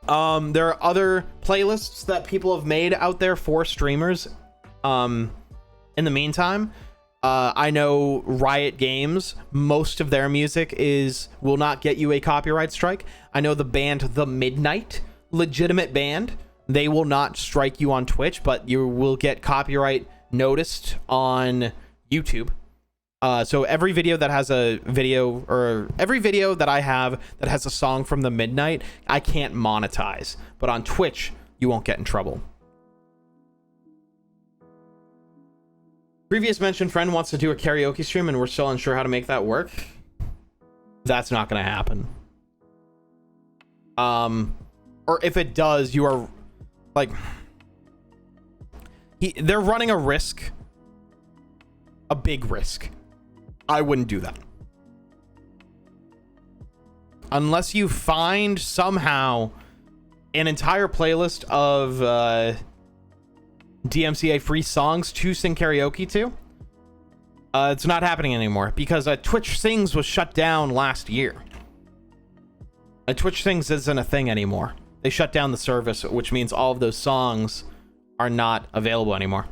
There are other playlists that people have made out there for streamers. In the meantime, I know Riot Games, most of their music will not get you a copyright strike. I know the band The Midnight, legitimate band, they will not strike you on Twitch, but you will get copyright noticed on YouTube. So every video that has a video, or every video that I have that has a song from The Midnight, I can't monetize. But on Twitch, you won't get in trouble. Previous mentioned friend wants to do a karaoke stream and we're still unsure how to make that work. That's not going to happen. Or if it does, you are like, they're running a risk, a big risk. I wouldn't do that. Unless you find somehow an entire playlist of DMCA free songs to sing karaoke to. It's not happening anymore because Twitch Sings was shut down last year. Twitch Sings isn't a thing anymore. They shut down the service, which means all of those songs are not available anymore.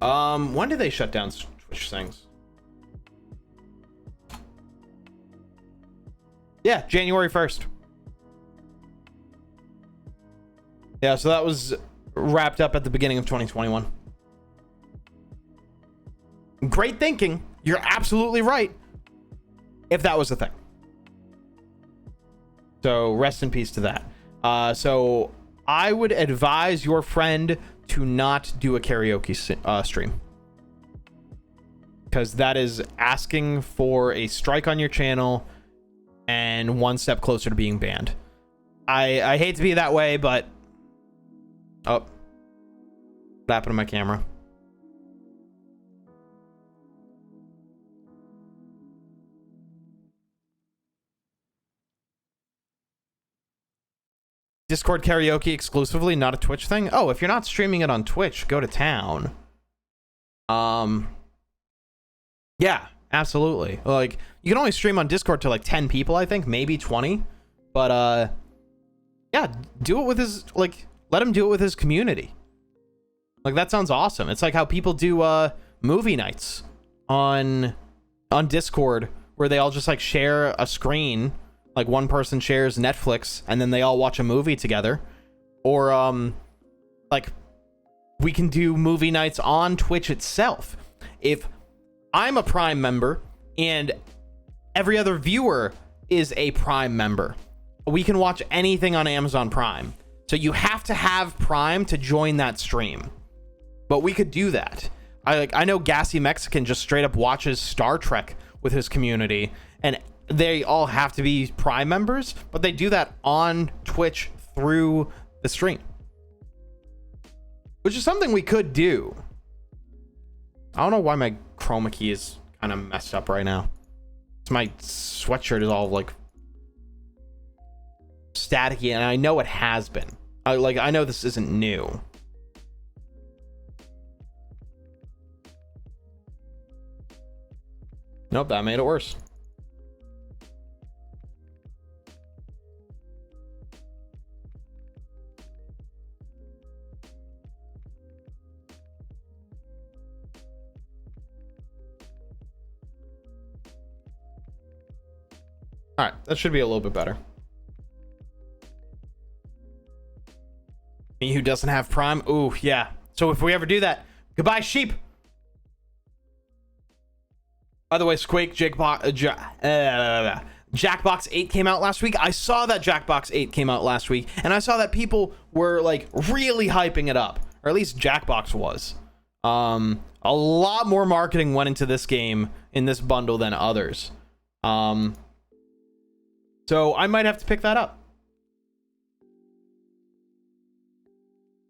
When did they shut down Twitch Sings? Yeah, January 1st. Yeah, so that was wrapped up at the beginning of 2021. Great thinking. You're absolutely right. If that was the thing. So rest in peace to that. So I would advise your friend to not do a karaoke stream. Because that is asking for a strike on your channel and one step closer to being banned. I hate to be that way, but... Oh. What happened to my camera? Discord karaoke exclusively, not a Twitch thing? Oh, if you're not streaming it on Twitch, go to town. Yeah, absolutely. Like, you can only stream on Discord to like 10 people, I think, maybe 20. But yeah, do it with his, like, let him do it with his community. Like, that sounds awesome. It's like how people do movie nights on Discord, where they all just like share a screen. Like one person shares Netflix and then they all watch a movie together. Or like we can do movie nights on Twitch itself. If I'm a Prime member and every other viewer is a Prime member, we can watch anything on Amazon Prime. So you have to have Prime to join that stream. But we could do that. I know Gassy Mexican just straight up watches Star Trek with his community, and they all have to be Prime members, but they do that on Twitch through the stream, which is something we could do. I don't know why my chroma key is kind of messed up right now. My sweatshirt is all like staticky, and I know it has been. I know this isn't new. Nope, that made it worse. All right, that should be a little bit better. Me who doesn't have Prime? Ooh, yeah. So if we ever do that, goodbye, sheep. By the way, Squake, Jackbox 8 came out last week. I saw that Jackbox 8 came out last week, and I saw that people were like really hyping it up, or at least Jackbox was. A lot more marketing went into this game in this bundle than others. So I might have to pick that up.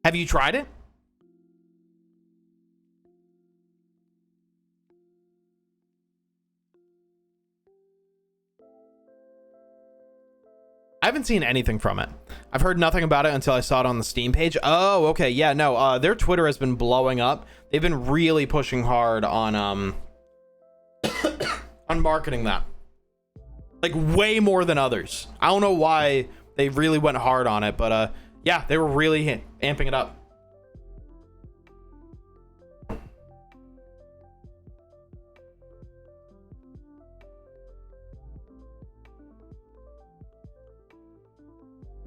Have you tried it? I haven't seen anything from it. I've heard nothing about it until I saw it on the Steam page. Oh, okay. Yeah, no, their Twitter has been blowing up. They've been really pushing hard on on marketing that. Like way more than others. I don't know why they really went hard on it, but yeah, they were really amping it up.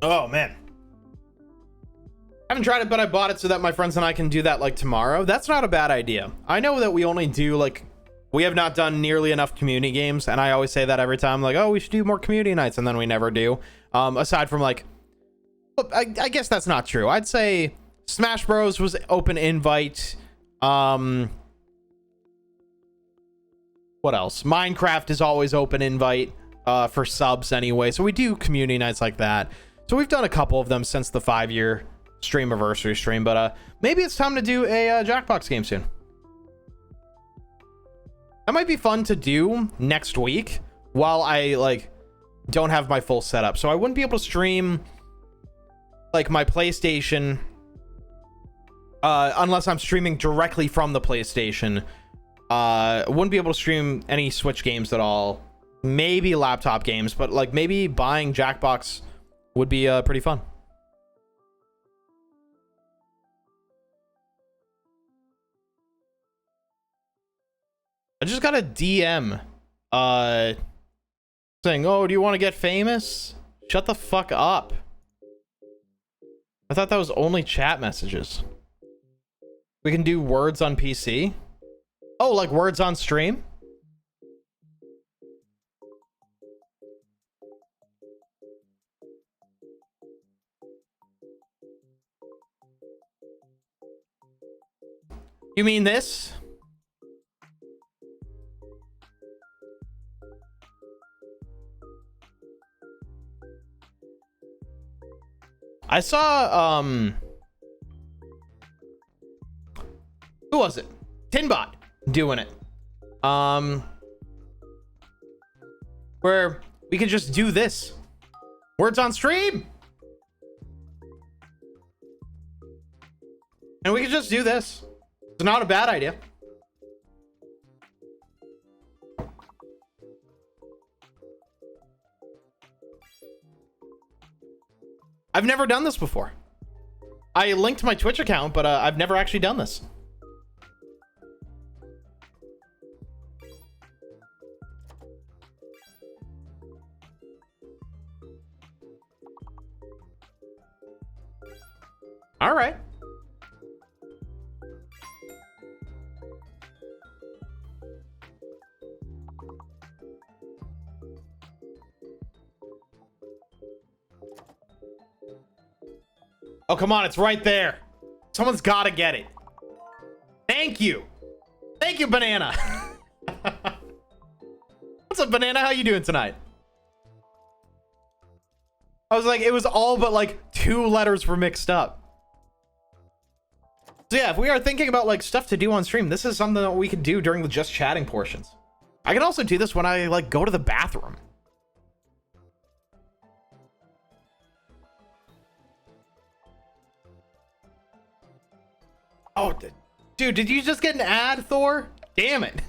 Oh man, I haven't tried it, but I bought it so that my friends and I can do that like tomorrow. That's not a bad idea. I know that we only do like, we have not done nearly enough community games, and I always say that every time, like, oh, we should do more community nights, and then we never do. Aside from like Well, I guess that's not true. I'd say Smash Bros was open invite. What else? Minecraft is always open invite for subs anyway. So we do community nights like that. So we've done a couple of them since the 5-year stream anniversary stream, but maybe it's time to do a Jackbox game soon. That might be fun to do next week while I like don't have my full setup. So I wouldn't be able to stream like my PlayStation unless I'm streaming directly from the PlayStation. Wouldn't be able to stream any Switch games at all. Maybe laptop games, but like maybe buying Jackbox would be pretty fun. I just got a DM saying, "Oh, do you want to get famous?" Shut the fuck up. I thought that was only chat messages. We can do words on PC. Oh, like words on stream? You mean this? I saw, who was it? Tinbot doing it. Where we can just do this. Words on stream. And we can just do this. It's not a bad idea. I've never done this before. I linked my Twitch account, but I've never actually done this. All right. Oh, come on. It's right there. Someone's got to get it. Thank you. Thank you, Banana. What's up, Banana? How you doing tonight? I was like, it was all but like 2 letters were mixed up. So yeah, if we are thinking about like stuff to do on stream, this is something that we can do during the just chatting portions. I can also do this when I like go to the bathroom. Oh, dude, did you just get an ad, Thor? Damn it.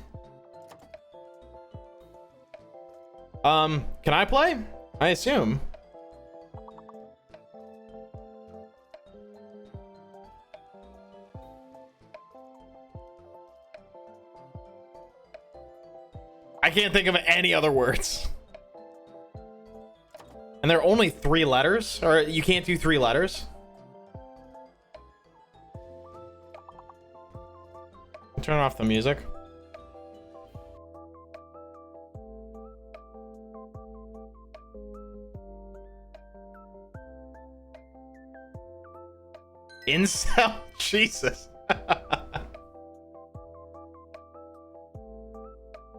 Can I play? I assume. I can't think of any other words. And there are only 3 letters? Or you can't do 3 letters? Turn off the music. Incel? Jesus.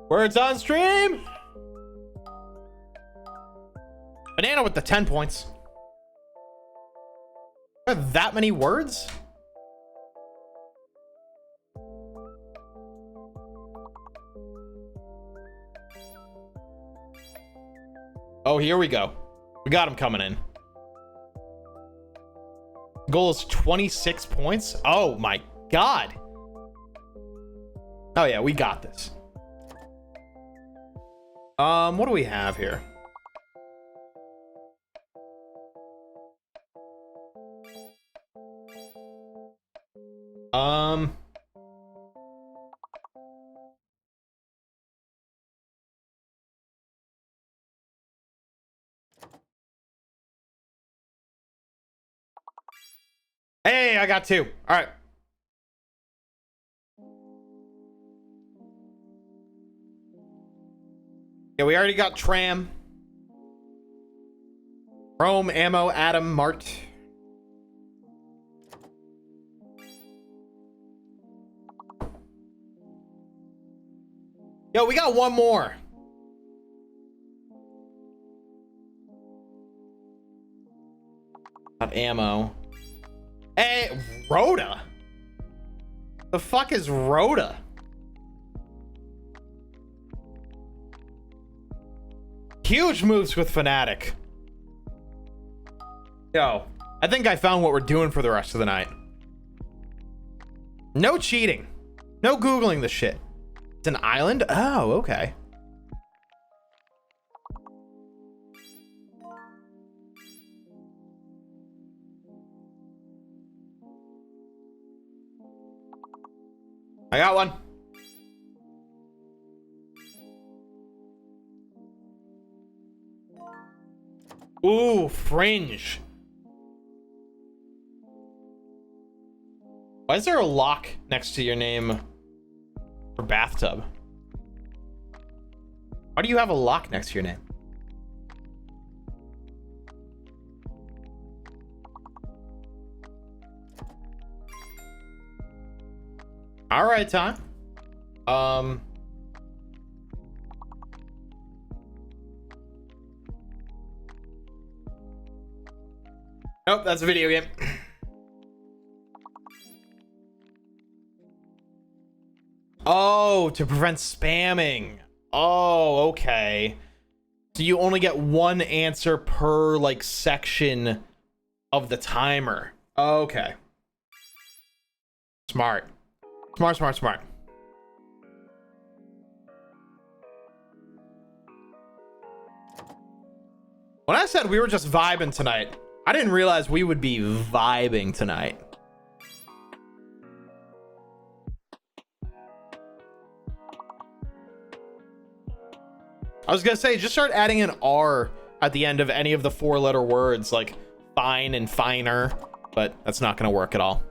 Words on stream. Banana with the 10 points. Are there that many words? Oh, here we go. We got him coming in. Goal is 26 points. Oh my God. Oh yeah, we got this. What do we have here? Hey, I got 2. All right. Yeah, we already got Tram. Rome, Ammo, Adam, Mart. Yo, we got one more. Got ammo. Hey, Rhoda. The fuck is Rhoda? Huge moves with Fnatic. Yo, I think I found what we're doing for the rest of the night. No cheating. No Googling the shit. It's an island? Oh, okay. I got one. Ooh, fringe. Why is there a lock next to your name for bathtub? Why do you have a lock next to your name? All right, time. Nope, that's a video game. Oh, to prevent spamming. Oh, okay. So you only get one answer per like section of the timer. Okay. Smart. Smart, smart, smart. When I said we were just vibing tonight, I didn't realize we would be vibing tonight. I was gonna say, just start adding an R at the end of any of the 4-letter words, like fine and finer, but that's not gonna work at all.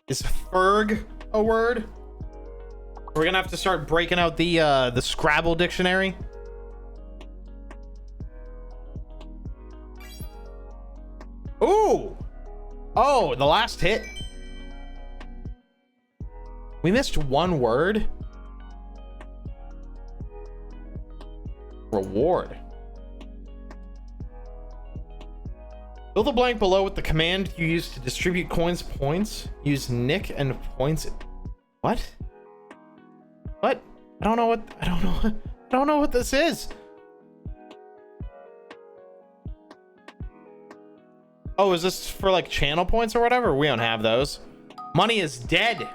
Is Ferg a word? We're gonna have to start breaking out the Scrabble dictionary. Ooh! Oh, the last hit. We missed one word. Reward. Fill the blank below with the command you use to distribute coins points. Use nick and points. What? What? I don't know what this is. Oh, is this for like channel points or whatever? We don't have those. Money is dead.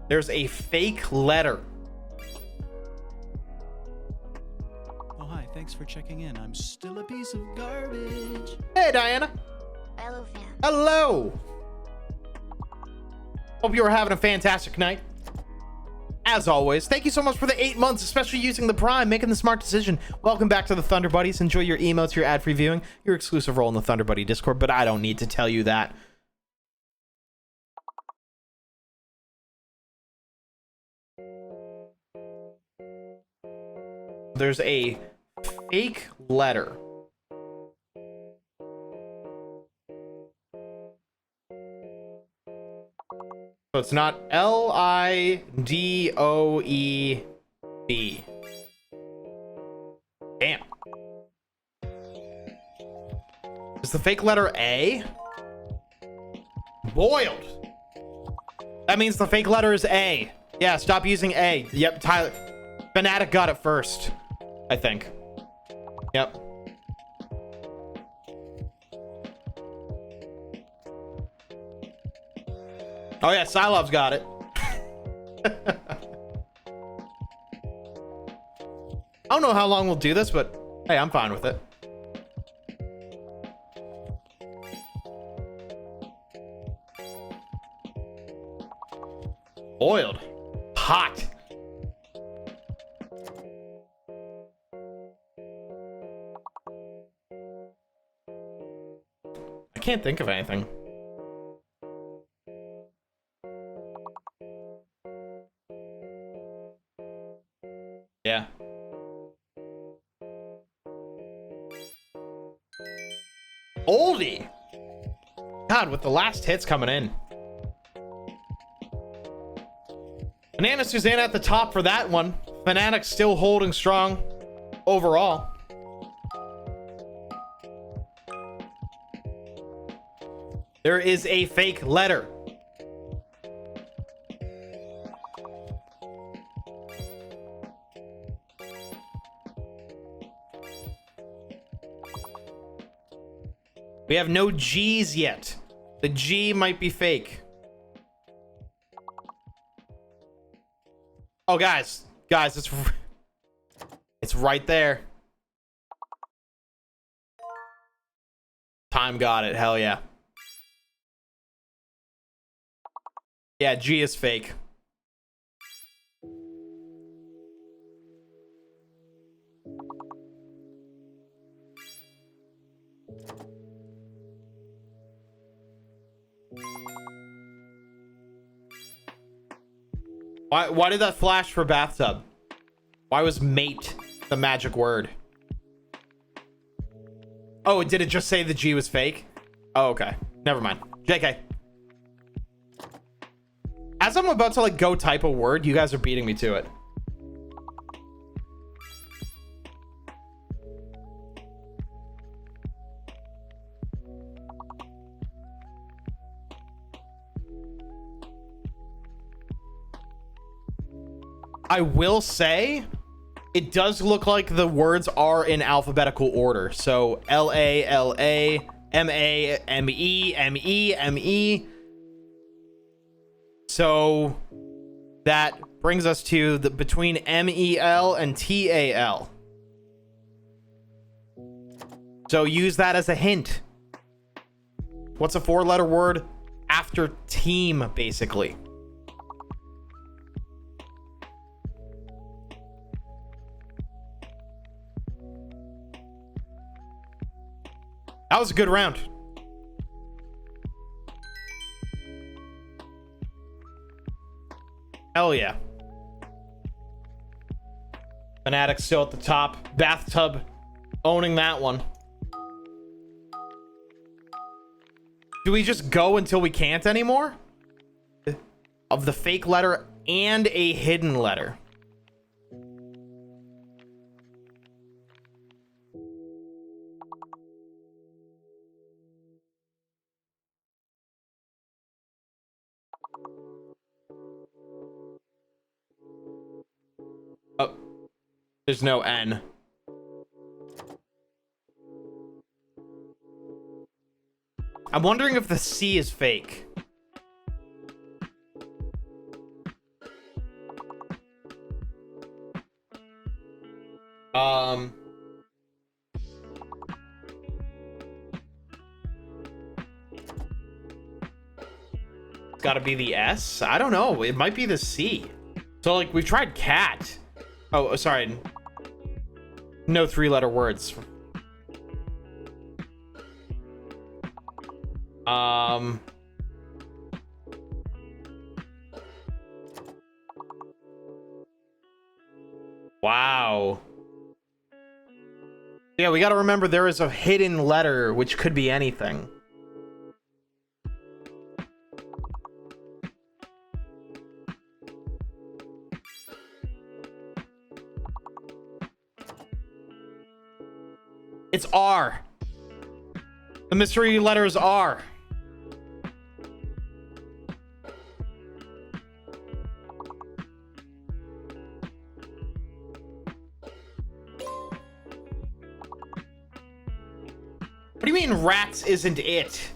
There's a fake letter. Oh, hi. Thanks for checking in. I'm still a piece of garbage. Hey, Diana. Hello, fam. Hello. Hope you are having a fantastic night. As always, thank you so much for the 8 months, especially using the Prime, making the smart decision. Welcome back to the Thunder Buddies. Enjoy your emotes, your ad-free viewing, your exclusive role in the Thunder Buddy Discord, but I don't need to tell you that. There's a fake letter. So it's not L-I-D-O-E-B. Damn. Is the fake letter A? Boiled. That means the fake letter is A. Yeah, stop using A. Yep, Tyler. Fnatic got it first, I think. Yep. Oh yeah, Silov's got it. I don't know how long we'll do this, but hey, I'm fine with it. Oiled. Hot. I can't think of anything. Yeah. Oldie. God, with the last hits coming in. Banana Susanna at the top for that one. Fnatic still holding strong overall. There is a fake letter. We have no G's yet. The G might be fake. Oh, guys, it's right there. Time got it. Hell yeah. Yeah, G is fake. Why did that flash for bathtub? Why was mate the magic word? Oh, did it just say the G was fake? Oh, okay. Never mind. JK. As I'm about to like go type a word, you guys are beating me to it. I will say, it does look like the words are in alphabetical order. So L-A, L-A, M-A, M-E, M-E, M-E. So that brings us to the between M-E-L and T-A-L. So use that as a hint. What's a 4-letter word after team, basically? That was a good round. Hell yeah. Fnatic still at the top. Bathtub owning that one. Do we just go until we can't anymore? Of the fake letter and a hidden letter. Oh, there's no N. I'm wondering if the C is fake. It's gotta be the S? I don't know. It might be the C. So, like, we've tried cat. Oh, sorry. No 3-letter words. Wow. Yeah, we gotta remember there is a hidden letter, which could be anything. It's R. The mystery letter is R. What do you mean rats isn't it?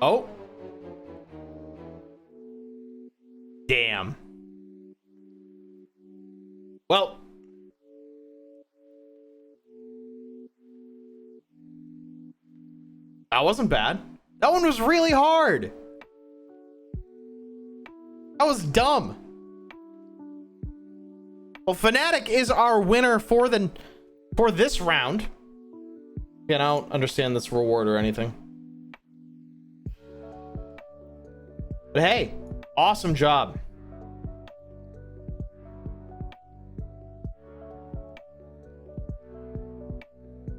Oh. Damn. Well. That wasn't bad. That one was really hard. That was dumb. Well, Fnatic is our winner for the for this round. Again, I don't understand this reward or anything. But hey, awesome job.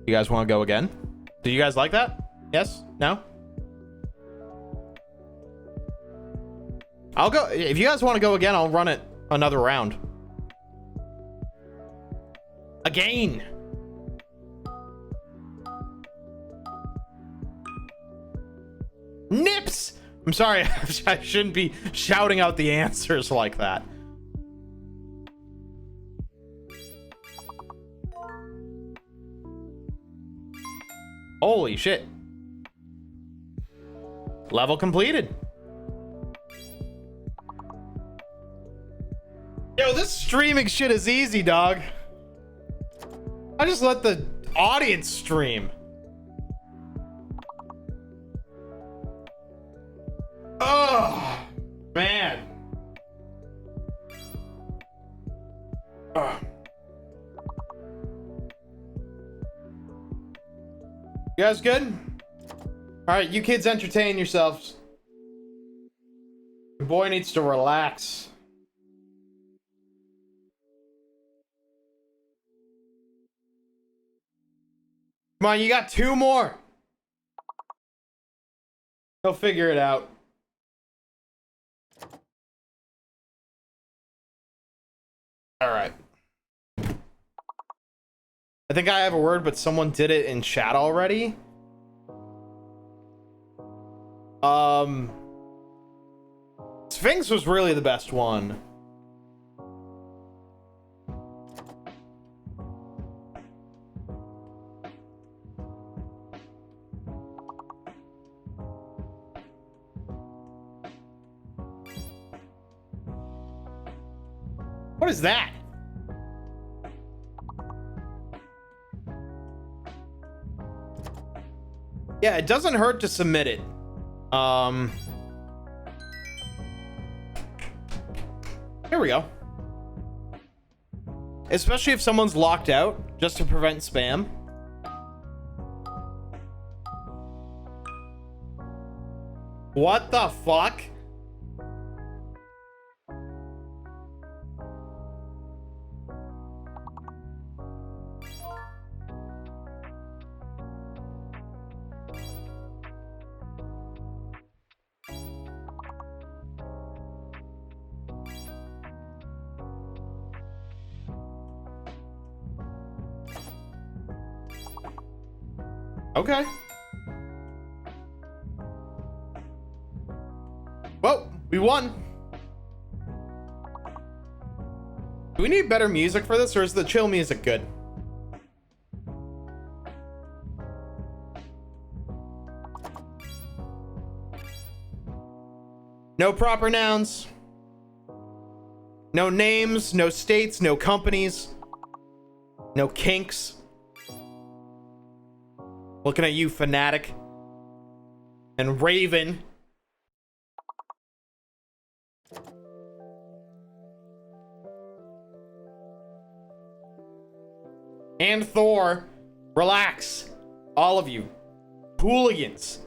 You guys want to go again? Do you guys like that? Yes? No? I'll go. If you guys want to go again, I'll run it another round. Again. Nips! I'm sorry, I shouldn't be shouting out the answers like that. Holy shit. Level completed. Yo, this streaming shit is easy, dog. I just let the audience stream. Oh, man. Oh. You guys good? All right, you kids entertain yourselves. The boy needs to relax. Come on, you got 2 more. He'll figure it out. All right. I think I have a word, but someone did it in chat already. Sphinx was really the best one. What is that? Yeah, it doesn't hurt to submit it. Here we go. Especially if someone's locked out, just to prevent spam. What the fuck? Okay. Well, we won. Do we need better music for this, or is the chill music good? No proper nouns. No names, no states, no companies. No kinks. Looking at you, Fanatic. And Raven. And Thor. Relax. All of you. Hooligans.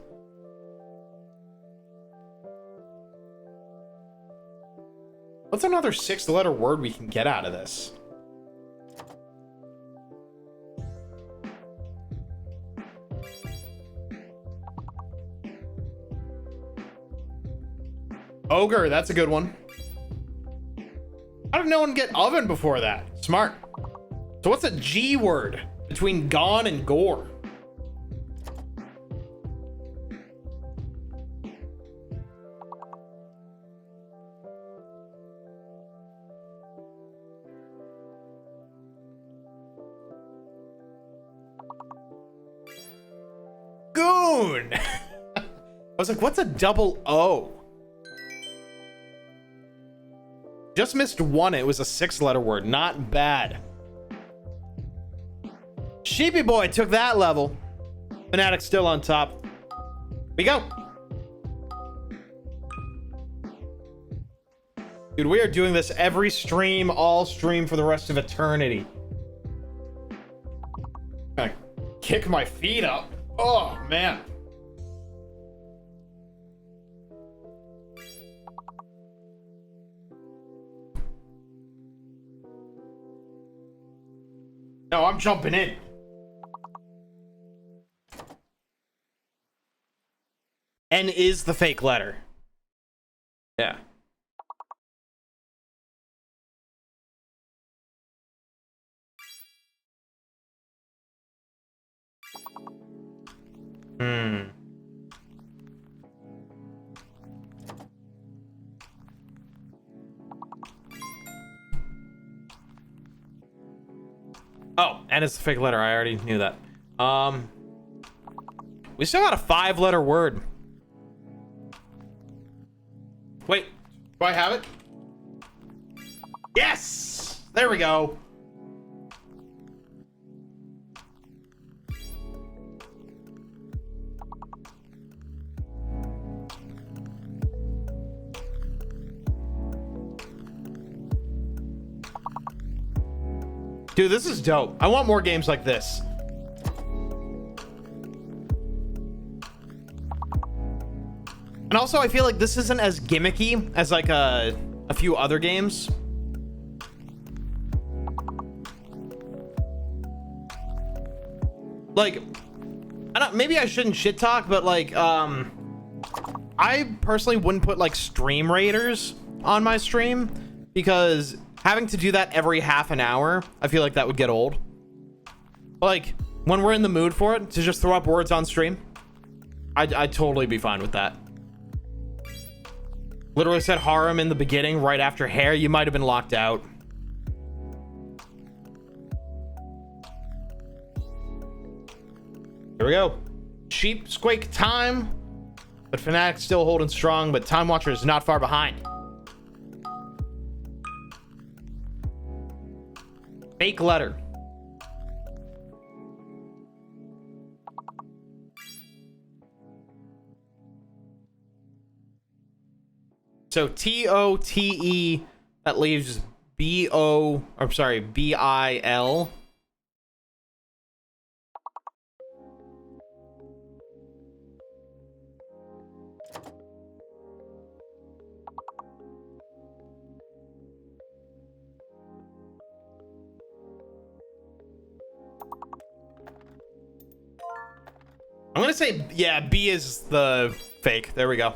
What's another 6-letter word we can get out of this? Ogre, that's a good one. How did no one get oven before that? Smart. So what's a G word between gone and gore? Goon! I was like, what's a double O? Just missed one. It was a 6-letter word. Not bad. Sheepy Boy took that level. Fanatic still on top. We go. Dude, we are doing this every stream, all stream for the rest of eternity. kick my feet up. Oh, man. No, I'm jumping in. N is the fake letter. Yeah. Oh, and it's the fake letter. I already knew that. We still got a 5-letter word. Wait, do I have it? Yes! There we go. Dude, this is dope. I want more games like this. And also, I feel like this isn't as gimmicky as like a few other games. Like, maybe I shouldn't shit talk, but like, I personally wouldn't put like stream raiders on my stream because having to do that every half an hour, I feel like that would get old. Like, when we're in the mood for it, to just throw up words on stream, I'd totally be fine with that. Literally said harem in the beginning, right after hair. You might have been locked out. Here we go. Sheep Squake time. But Fnatic still holding strong, but Time Watcher is not far behind. Fake letter. So T-O-T-E, that leaves B-O, I'm sorry, B-I-L. I'm gonna say, yeah, B is the fake. There we go.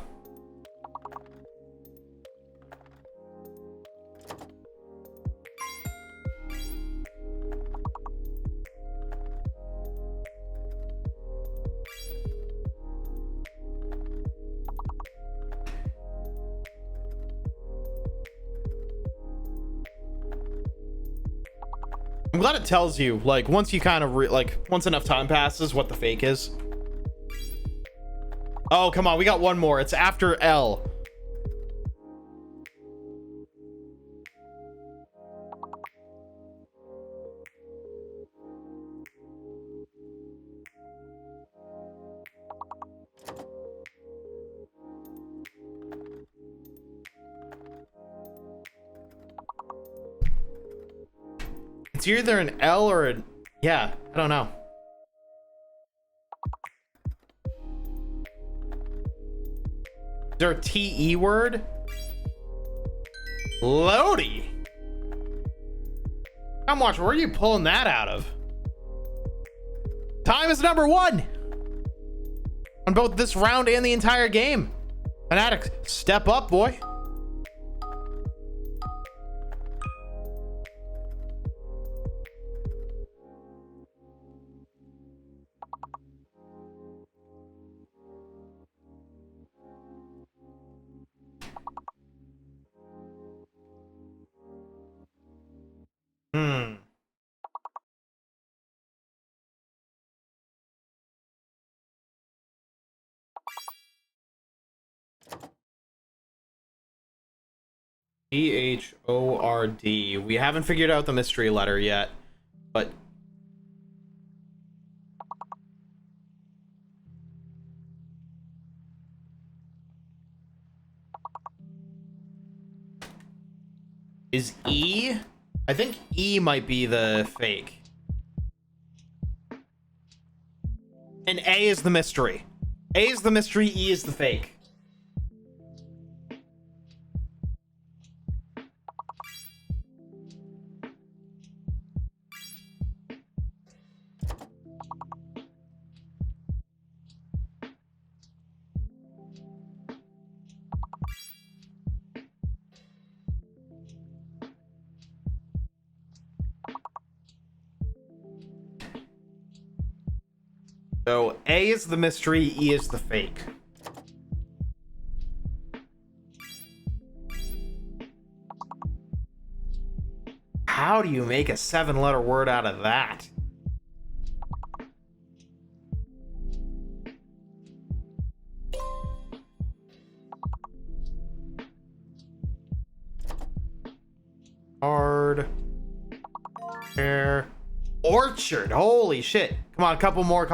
I'm glad it tells you, like, once you kind of, once enough time passes, what the fake is. Oh, come on. We got one more. It's after L. It's either an L or a... Yeah, I don't know. Is there a T-E word? Lodi. Come watch, where are you pulling that out of? Time is number 1 on both this round and the entire game. Fnatic, step up, boy. P-H-O-R-D. We haven't figured out the mystery letter yet, but... Is E? I think E might be the fake. A is the mystery. A is the mystery, E is the fake. So A is the mystery, E is the fake. How do you make a 7-letter word out of that? Hard. Air. Orchard. Holy shit. Come on, couple more.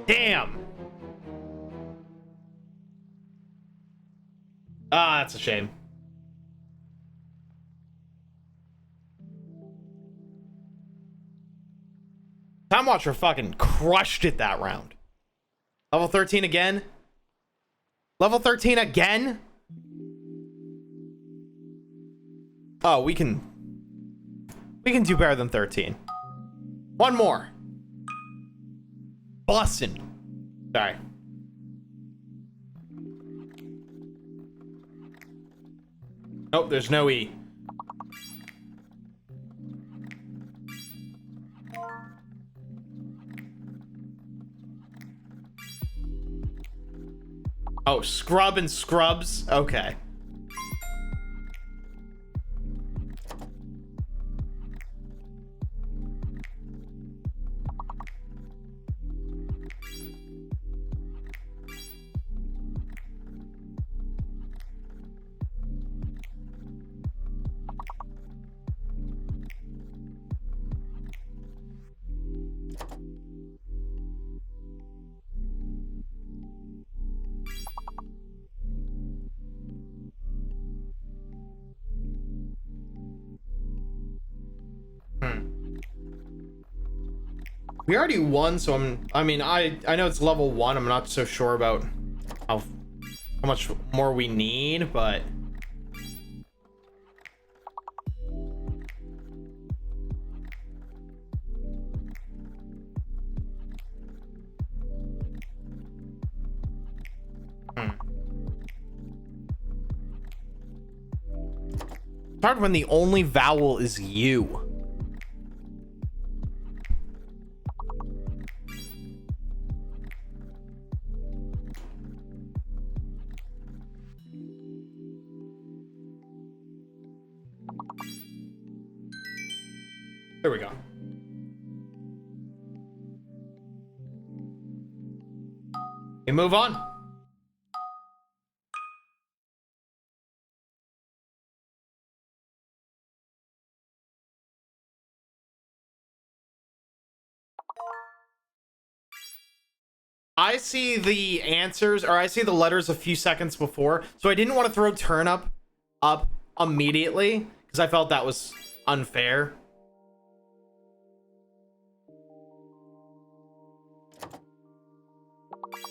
Damn. Ah, that's a shame. Time Watcher fucking crushed it that round. Level 13 again? Level 13 again? Oh, we can do better than 13. One more. Bussin'. Sorry. Nope, there's no E. Oh, scrub and scrubs? Okay. We already won, so I know it's level 1. I'm not so sure about how much more we need, but it's hard when the only vowel is U. There we go. We move on. I see the answers, or I see the letters a few seconds before, so I didn't want to throw turnip up immediately because I felt that was unfair.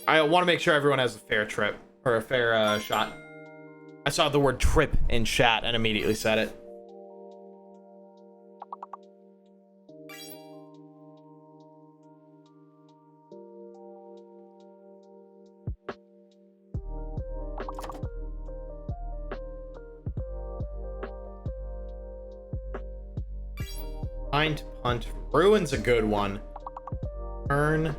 I want to make sure everyone has a fair trip, or a fair shot. I saw the word trip in chat and immediately said it. Find, punt, ruin's a good one. Earn.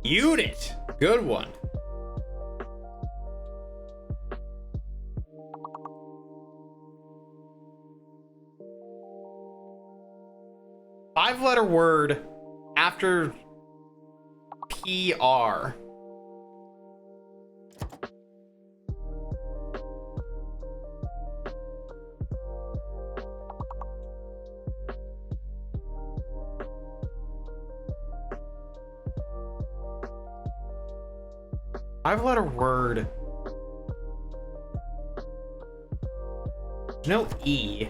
Unit, good one. Five-letter word after PR. 5-letter word. There's no E.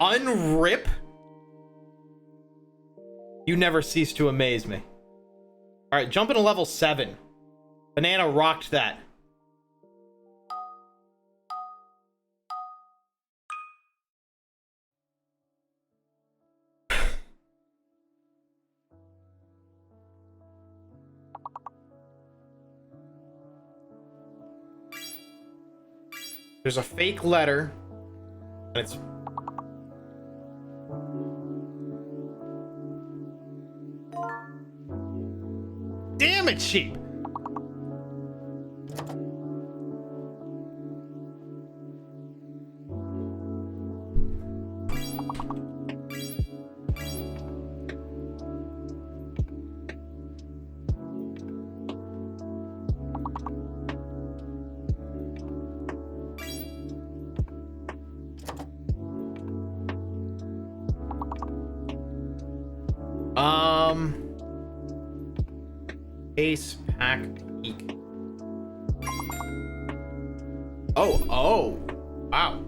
Unrip? You never cease to amaze me. Alright, jump into level 7. Banana rocked that. There's a fake letter. And it's... Damn it, sheep! Ace, pack, peak. Oh, wow.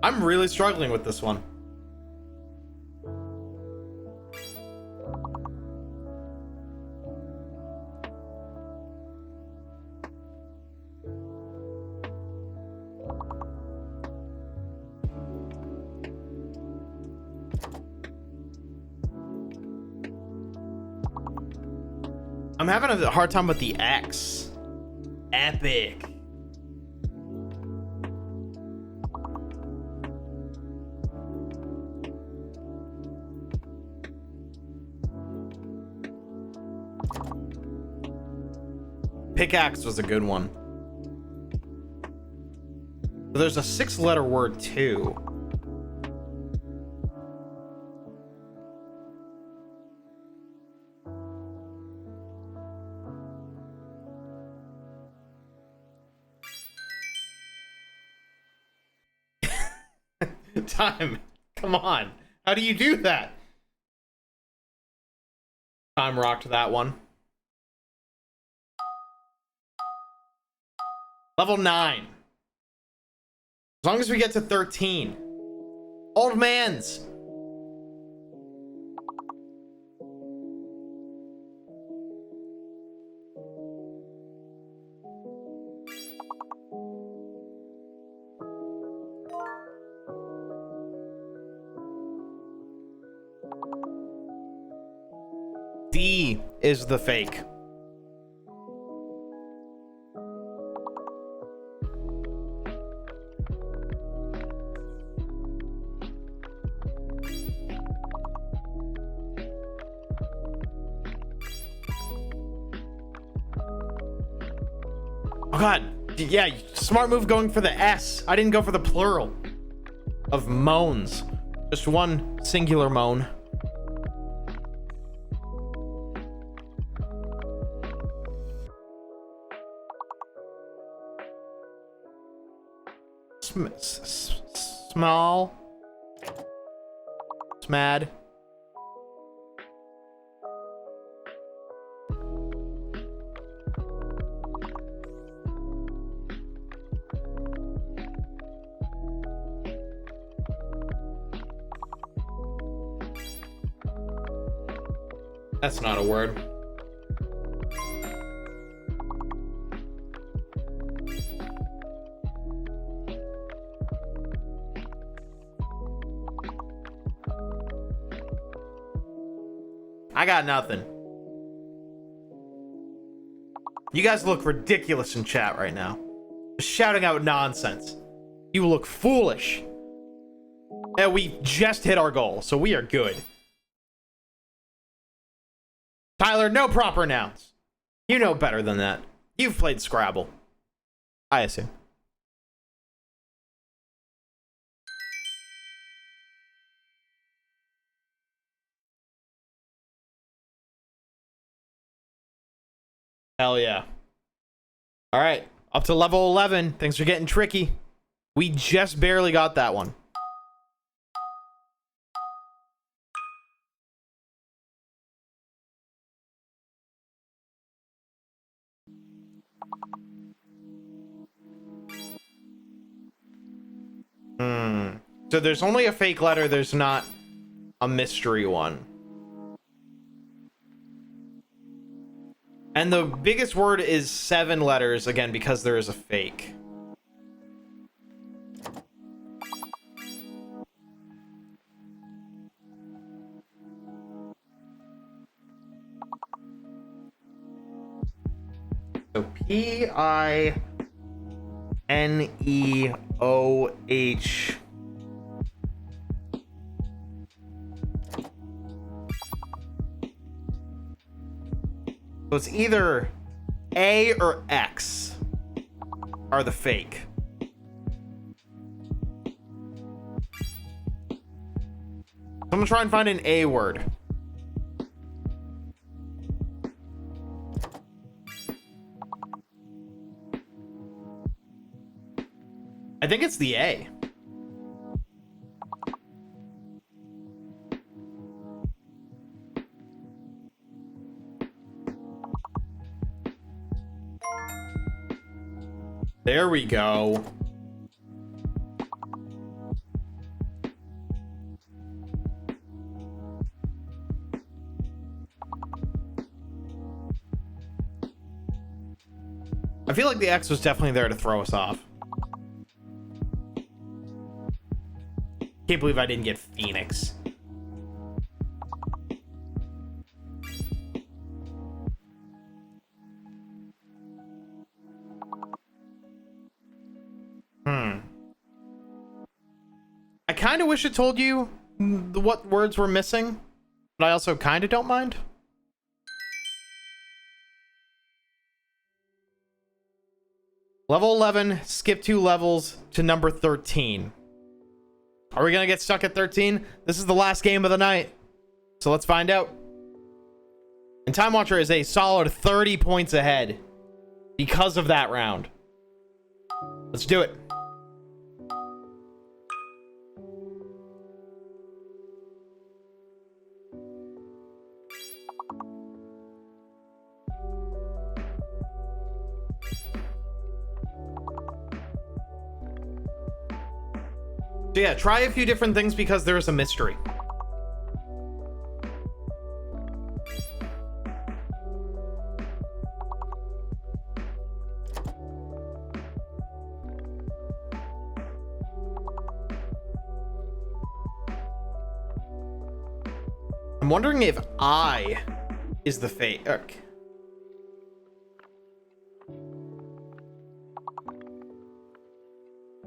I'm really struggling with this one. I'm having a hard time with the X. Epic. Pickaxe was a good one. There's a 6-letter word too. Time. Come on. How do you do that? Time rocked that one. Level 9. As long as we get to 13. Old man's. D is the fake. Oh god, yeah, smart move going for the S. I didn't go for the plural of moans. Just one singular moan. Small. Smad. That's not a word. I got nothing. You guys look ridiculous in chat right now. Just shouting out nonsense. You look foolish. And we just hit our goal, so we are good. Tyler, no proper nouns. You know better than that. You've played Scrabble. I assume. Hell yeah. All right, up to level 11. Things are getting tricky. We just barely got that one. So there's only a fake letter. There's not a mystery one. And the biggest word is 7 letters, again, because there is a fake. So Pineoh. So it's either A or X are the fake. I'm gonna try and find an A word. I think it's the A. There we go. I feel like the X was definitely there to throw us off. Can't believe I didn't get Phoenix. I kind of wish it told you what words were missing, but I also kind of don't mind. Level 11, skip 2 levels to number 13. Are we gonna get stuck at 13? This is the last game of the night, so let's find out. And Time Watcher is a solid 30 points ahead because of that round. Let's do it. So yeah, try a few different things because there is a mystery. I'm wondering if I is the fake. Okay.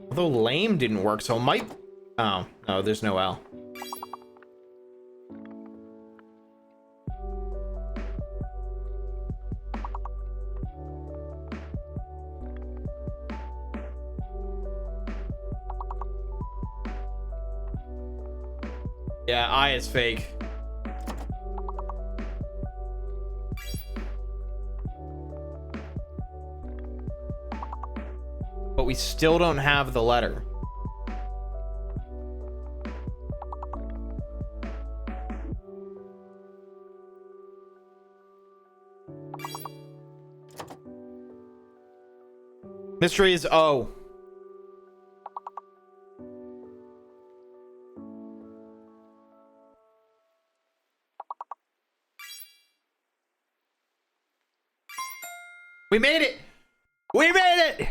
Although lame didn't work, so it might... Oh, no, there's no L. Yeah, I is fake. But we still don't have the letter. Mystery is O. We made it! We made it!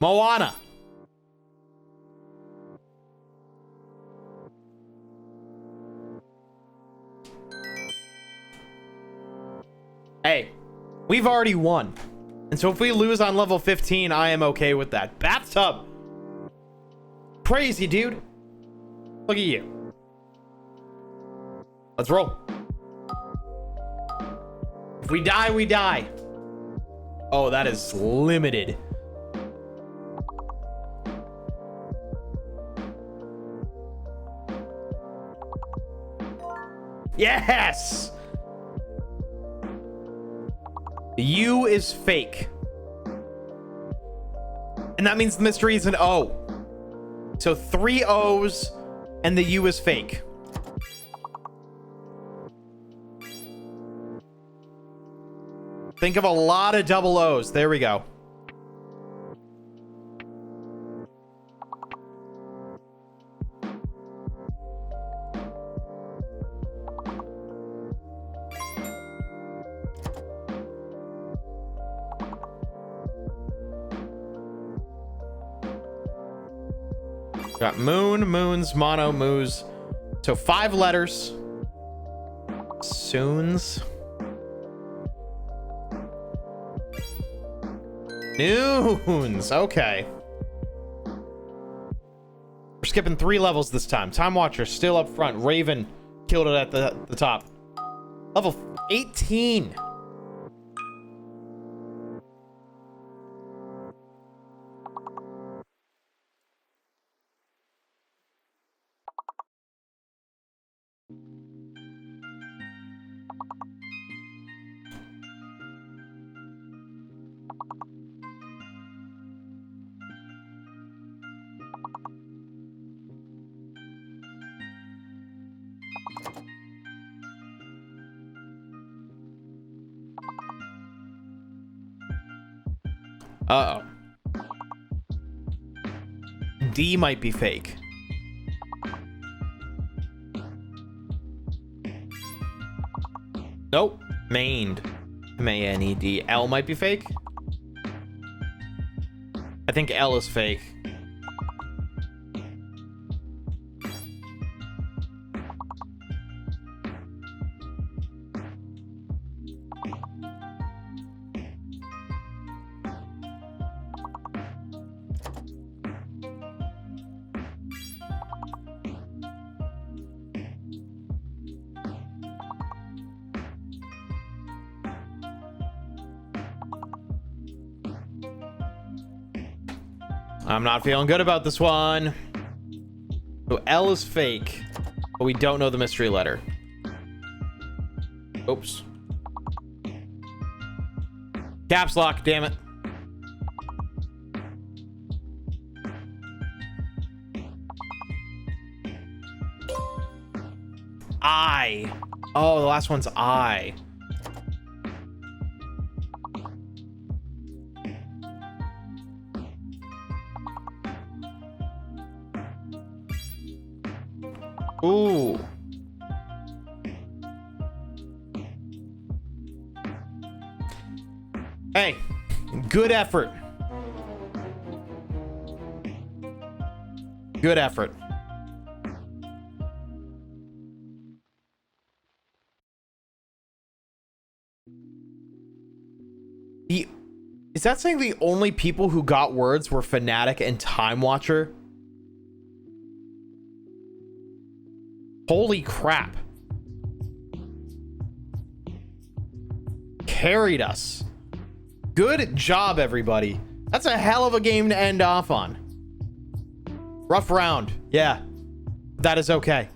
Moana. Hey, we've already won. And so if we lose on level 15, I am okay with that. Bathtub. Crazy, dude. Look at you. Let's roll. If we die, we die. Oh, that is limited. Yes! The U is fake. And that means the mystery is an O. So 3 O's and the U is fake. Think of a lot of double O's. There we go. Got moon, moons, mono, moos. So 5 letters. Soons. Noons. Okay. We're skipping 3 levels this time. Time Watcher still up front. Raven killed it at the top. Level 18. Uh-oh. D might be fake. Nope. Maned. M-A-N-E-D. L might be fake. I think L is fake. I'm not feeling good about this one. So L is fake, but we don't know the mystery letter. Oops. Caps lock, damn it. I. Oh, the last one's I. Ooh. Hey, good effort. Good effort. Is that saying the only people who got words were Fanatic and Time Watcher? Holy crap. Carried us. Good job, everybody. That's a hell of a game to end off on. Rough round. Yeah. That is okay.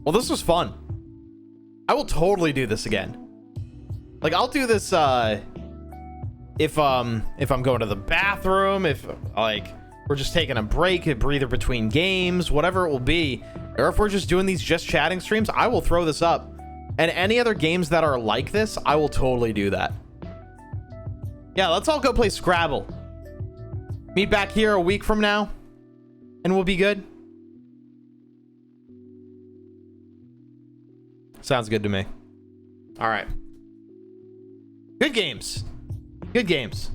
Well, this was fun. I will totally do this again. Like, I'll do this if I'm going to the bathroom, if like we're just taking a break, a breather between games, whatever it will be, or if we're just doing these just chatting streams, I will throw this up. And any other games that are like this, I will totally do that. Yeah, let's all go play Scrabble. Meet back here a week from now, and we'll be good. Sounds good to me. All right. Good games. Good games.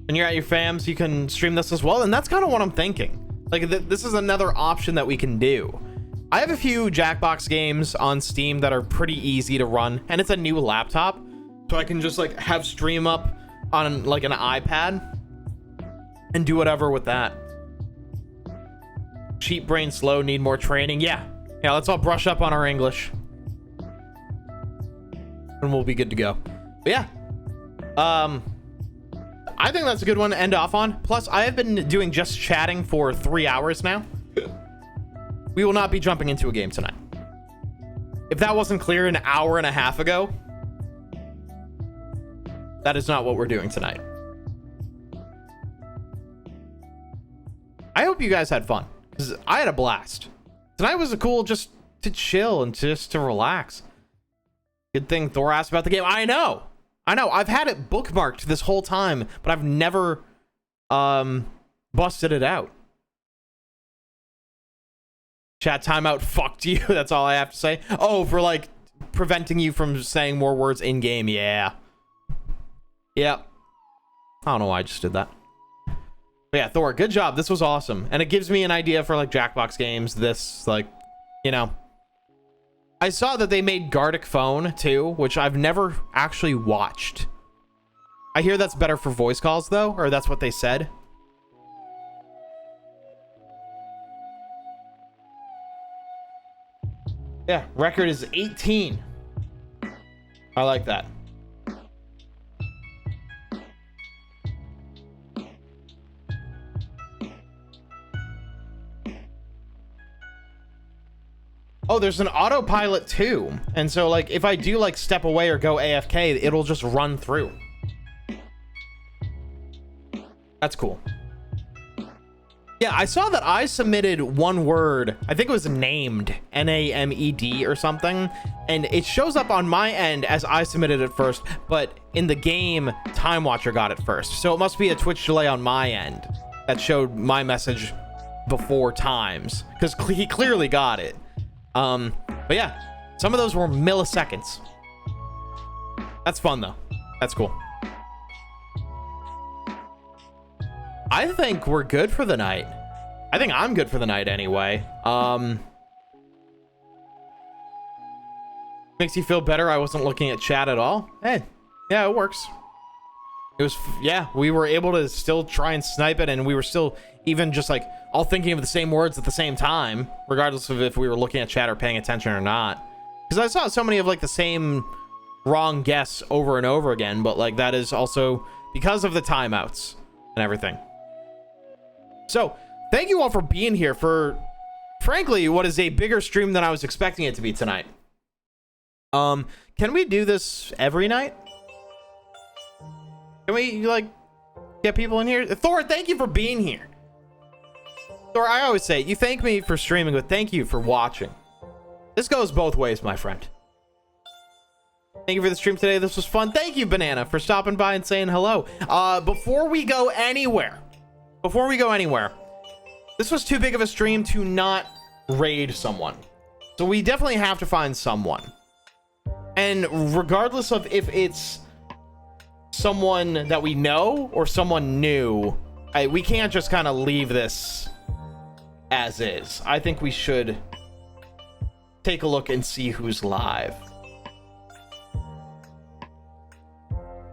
And you're at your fams, you can stream this as well. And that's kind of what I'm thinking. Like, this is another option that we can do. I have a few Jackbox games on Steam that are pretty easy to run. And it's a new laptop. So I can just, like, have stream up on, like, an iPad. And do whatever with that. Cheap brain slow, need more training. Yeah, let's all brush up on our English. And we'll be good to go. But yeah. I think that's a good one to end off on. Plus, I have been doing just chatting for 3 hours now. We will not be jumping into a game tonight. If that wasn't clear an hour and a half ago, that is not what we're doing tonight. I hope you guys had fun, because I had a blast. Tonight was a cool just to chill and just to relax. Good thing Thor asked about the game. I know. I've had it bookmarked this whole time, but I've never busted it out. Chat timeout fucked you. That's all I have to say. Oh, for like preventing you from saying more words in game. Yeah. Yep. I don't know why I just did that. But yeah, Thor, good job. This was awesome. And it gives me an idea for like Jackbox games. This, like, you know. I saw that they made Gartic Phone too, which I've never actually watched. I hear that's better for voice calls though, or that's what they said. Yeah, record is 18. I like that. Oh, there's an autopilot too. And so like if I do like step away or go AFK, it'll just run through. That's cool. Yeah, I saw that I submitted one word. I think it was named, N-A-M-E-D or something. And it shows up on my end as I submitted it first, but in the game, Time Watcher got it first. So it must be a Twitch delay on my end that showed my message before Time's, because he clearly got it. But yeah, some of those were milliseconds. That's fun though. That's cool. I think we're good for the night. I think I'm good for the night anyway. Makes you feel better I wasn't looking at chat at all. Hey, yeah, it works. It was, yeah, we were able to still try and snipe it, and we were still even just like all thinking of the same words at the same time, regardless of if we were looking at chat or paying attention or not. Because I saw so many of like the same wrong guess over and over again, but like that is also because of the timeouts and everything. So thank you all for being here for, frankly, what is a bigger stream than I was expecting it to be tonight. Can we do this every night? Can we like get people in here? Thor, thank you for being here. Thor, I always say you thank me for streaming, but thank you for watching. This goes both ways, my friend. Thank you for the stream today. This was fun. Thank you, Banana, for stopping by and saying hello. Before we go anywhere, this was too big of a stream to not raid someone. So we definitely have to find someone. And regardless of if it's someone that we know or someone new, we can't just kind of leave this as is. I think we should take a look and see who's live.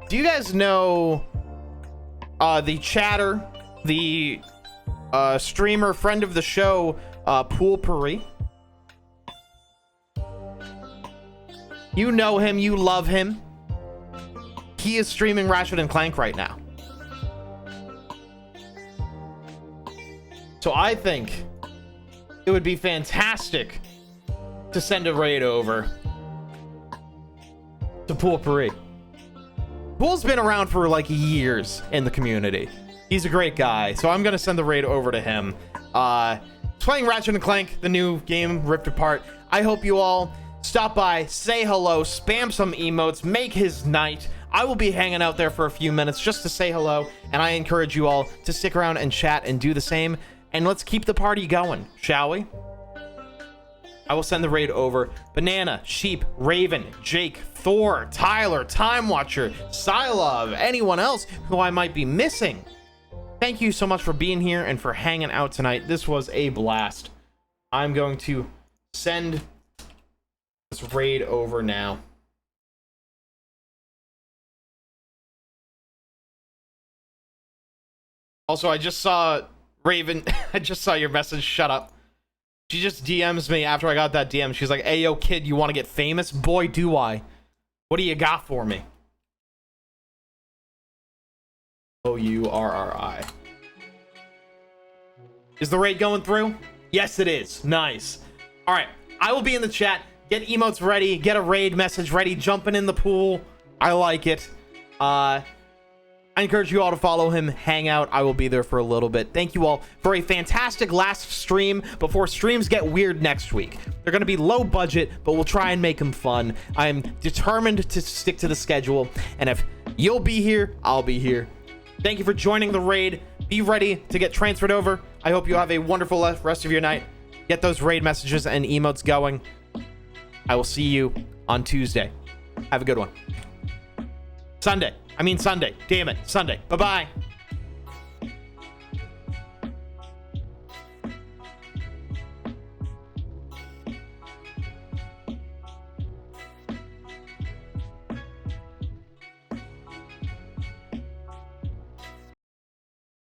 Do you guys know the chatter, the streamer, friend of the show, Pool Puri? You know him, you love him. He is streaming Ratchet and Clank right now. So I think it would be fantastic to send a raid over to Pool Puri. Pool's been around for like years in the community. He's a great guy, so I'm gonna send the raid over to him. Playing Ratchet and Clank, the new game, Ripped Apart. I hope you all stop by, say hello, spam some emotes, make his night. I will be hanging out there for a few minutes just to say hello, and I encourage you all to stick around and chat and do the same. And let's keep the party going, shall we? I will send the raid over. Banana, Sheep, Raven, Jake, Thor, Tyler, Time Watcher, Sylov, anyone else who I might be missing. Thank you so much for being here and for hanging out tonight. This was a blast. I'm going to send this raid over now. Also, I just saw Raven. I just saw your message. Shut up. She just DMs me after I got that DM. She's like, "Hey, yo, kid, you want to get famous? Boy, do I. What do you got for me?" O-U-R-R-I. Is the raid going through? Yes, it is. Nice. All right. I will be in the chat. Get emotes ready. Get a raid message ready. Jumping in the pool. I like it. I encourage you all to follow him, hang out. I will be there for a little bit. Thank you all for a fantastic last stream before streams get weird next week. They're going to be low budget, but we'll try and make them fun. I'm determined to stick to the schedule, and if you'll be here, I'll be here. Thank you for joining the raid. Be ready to get transferred over. I hope you have a wonderful rest of your night. Get those raid messages and emotes going. I will see you on Tuesday. Have a good one. Sunday. Damn it. Sunday. Bye-bye.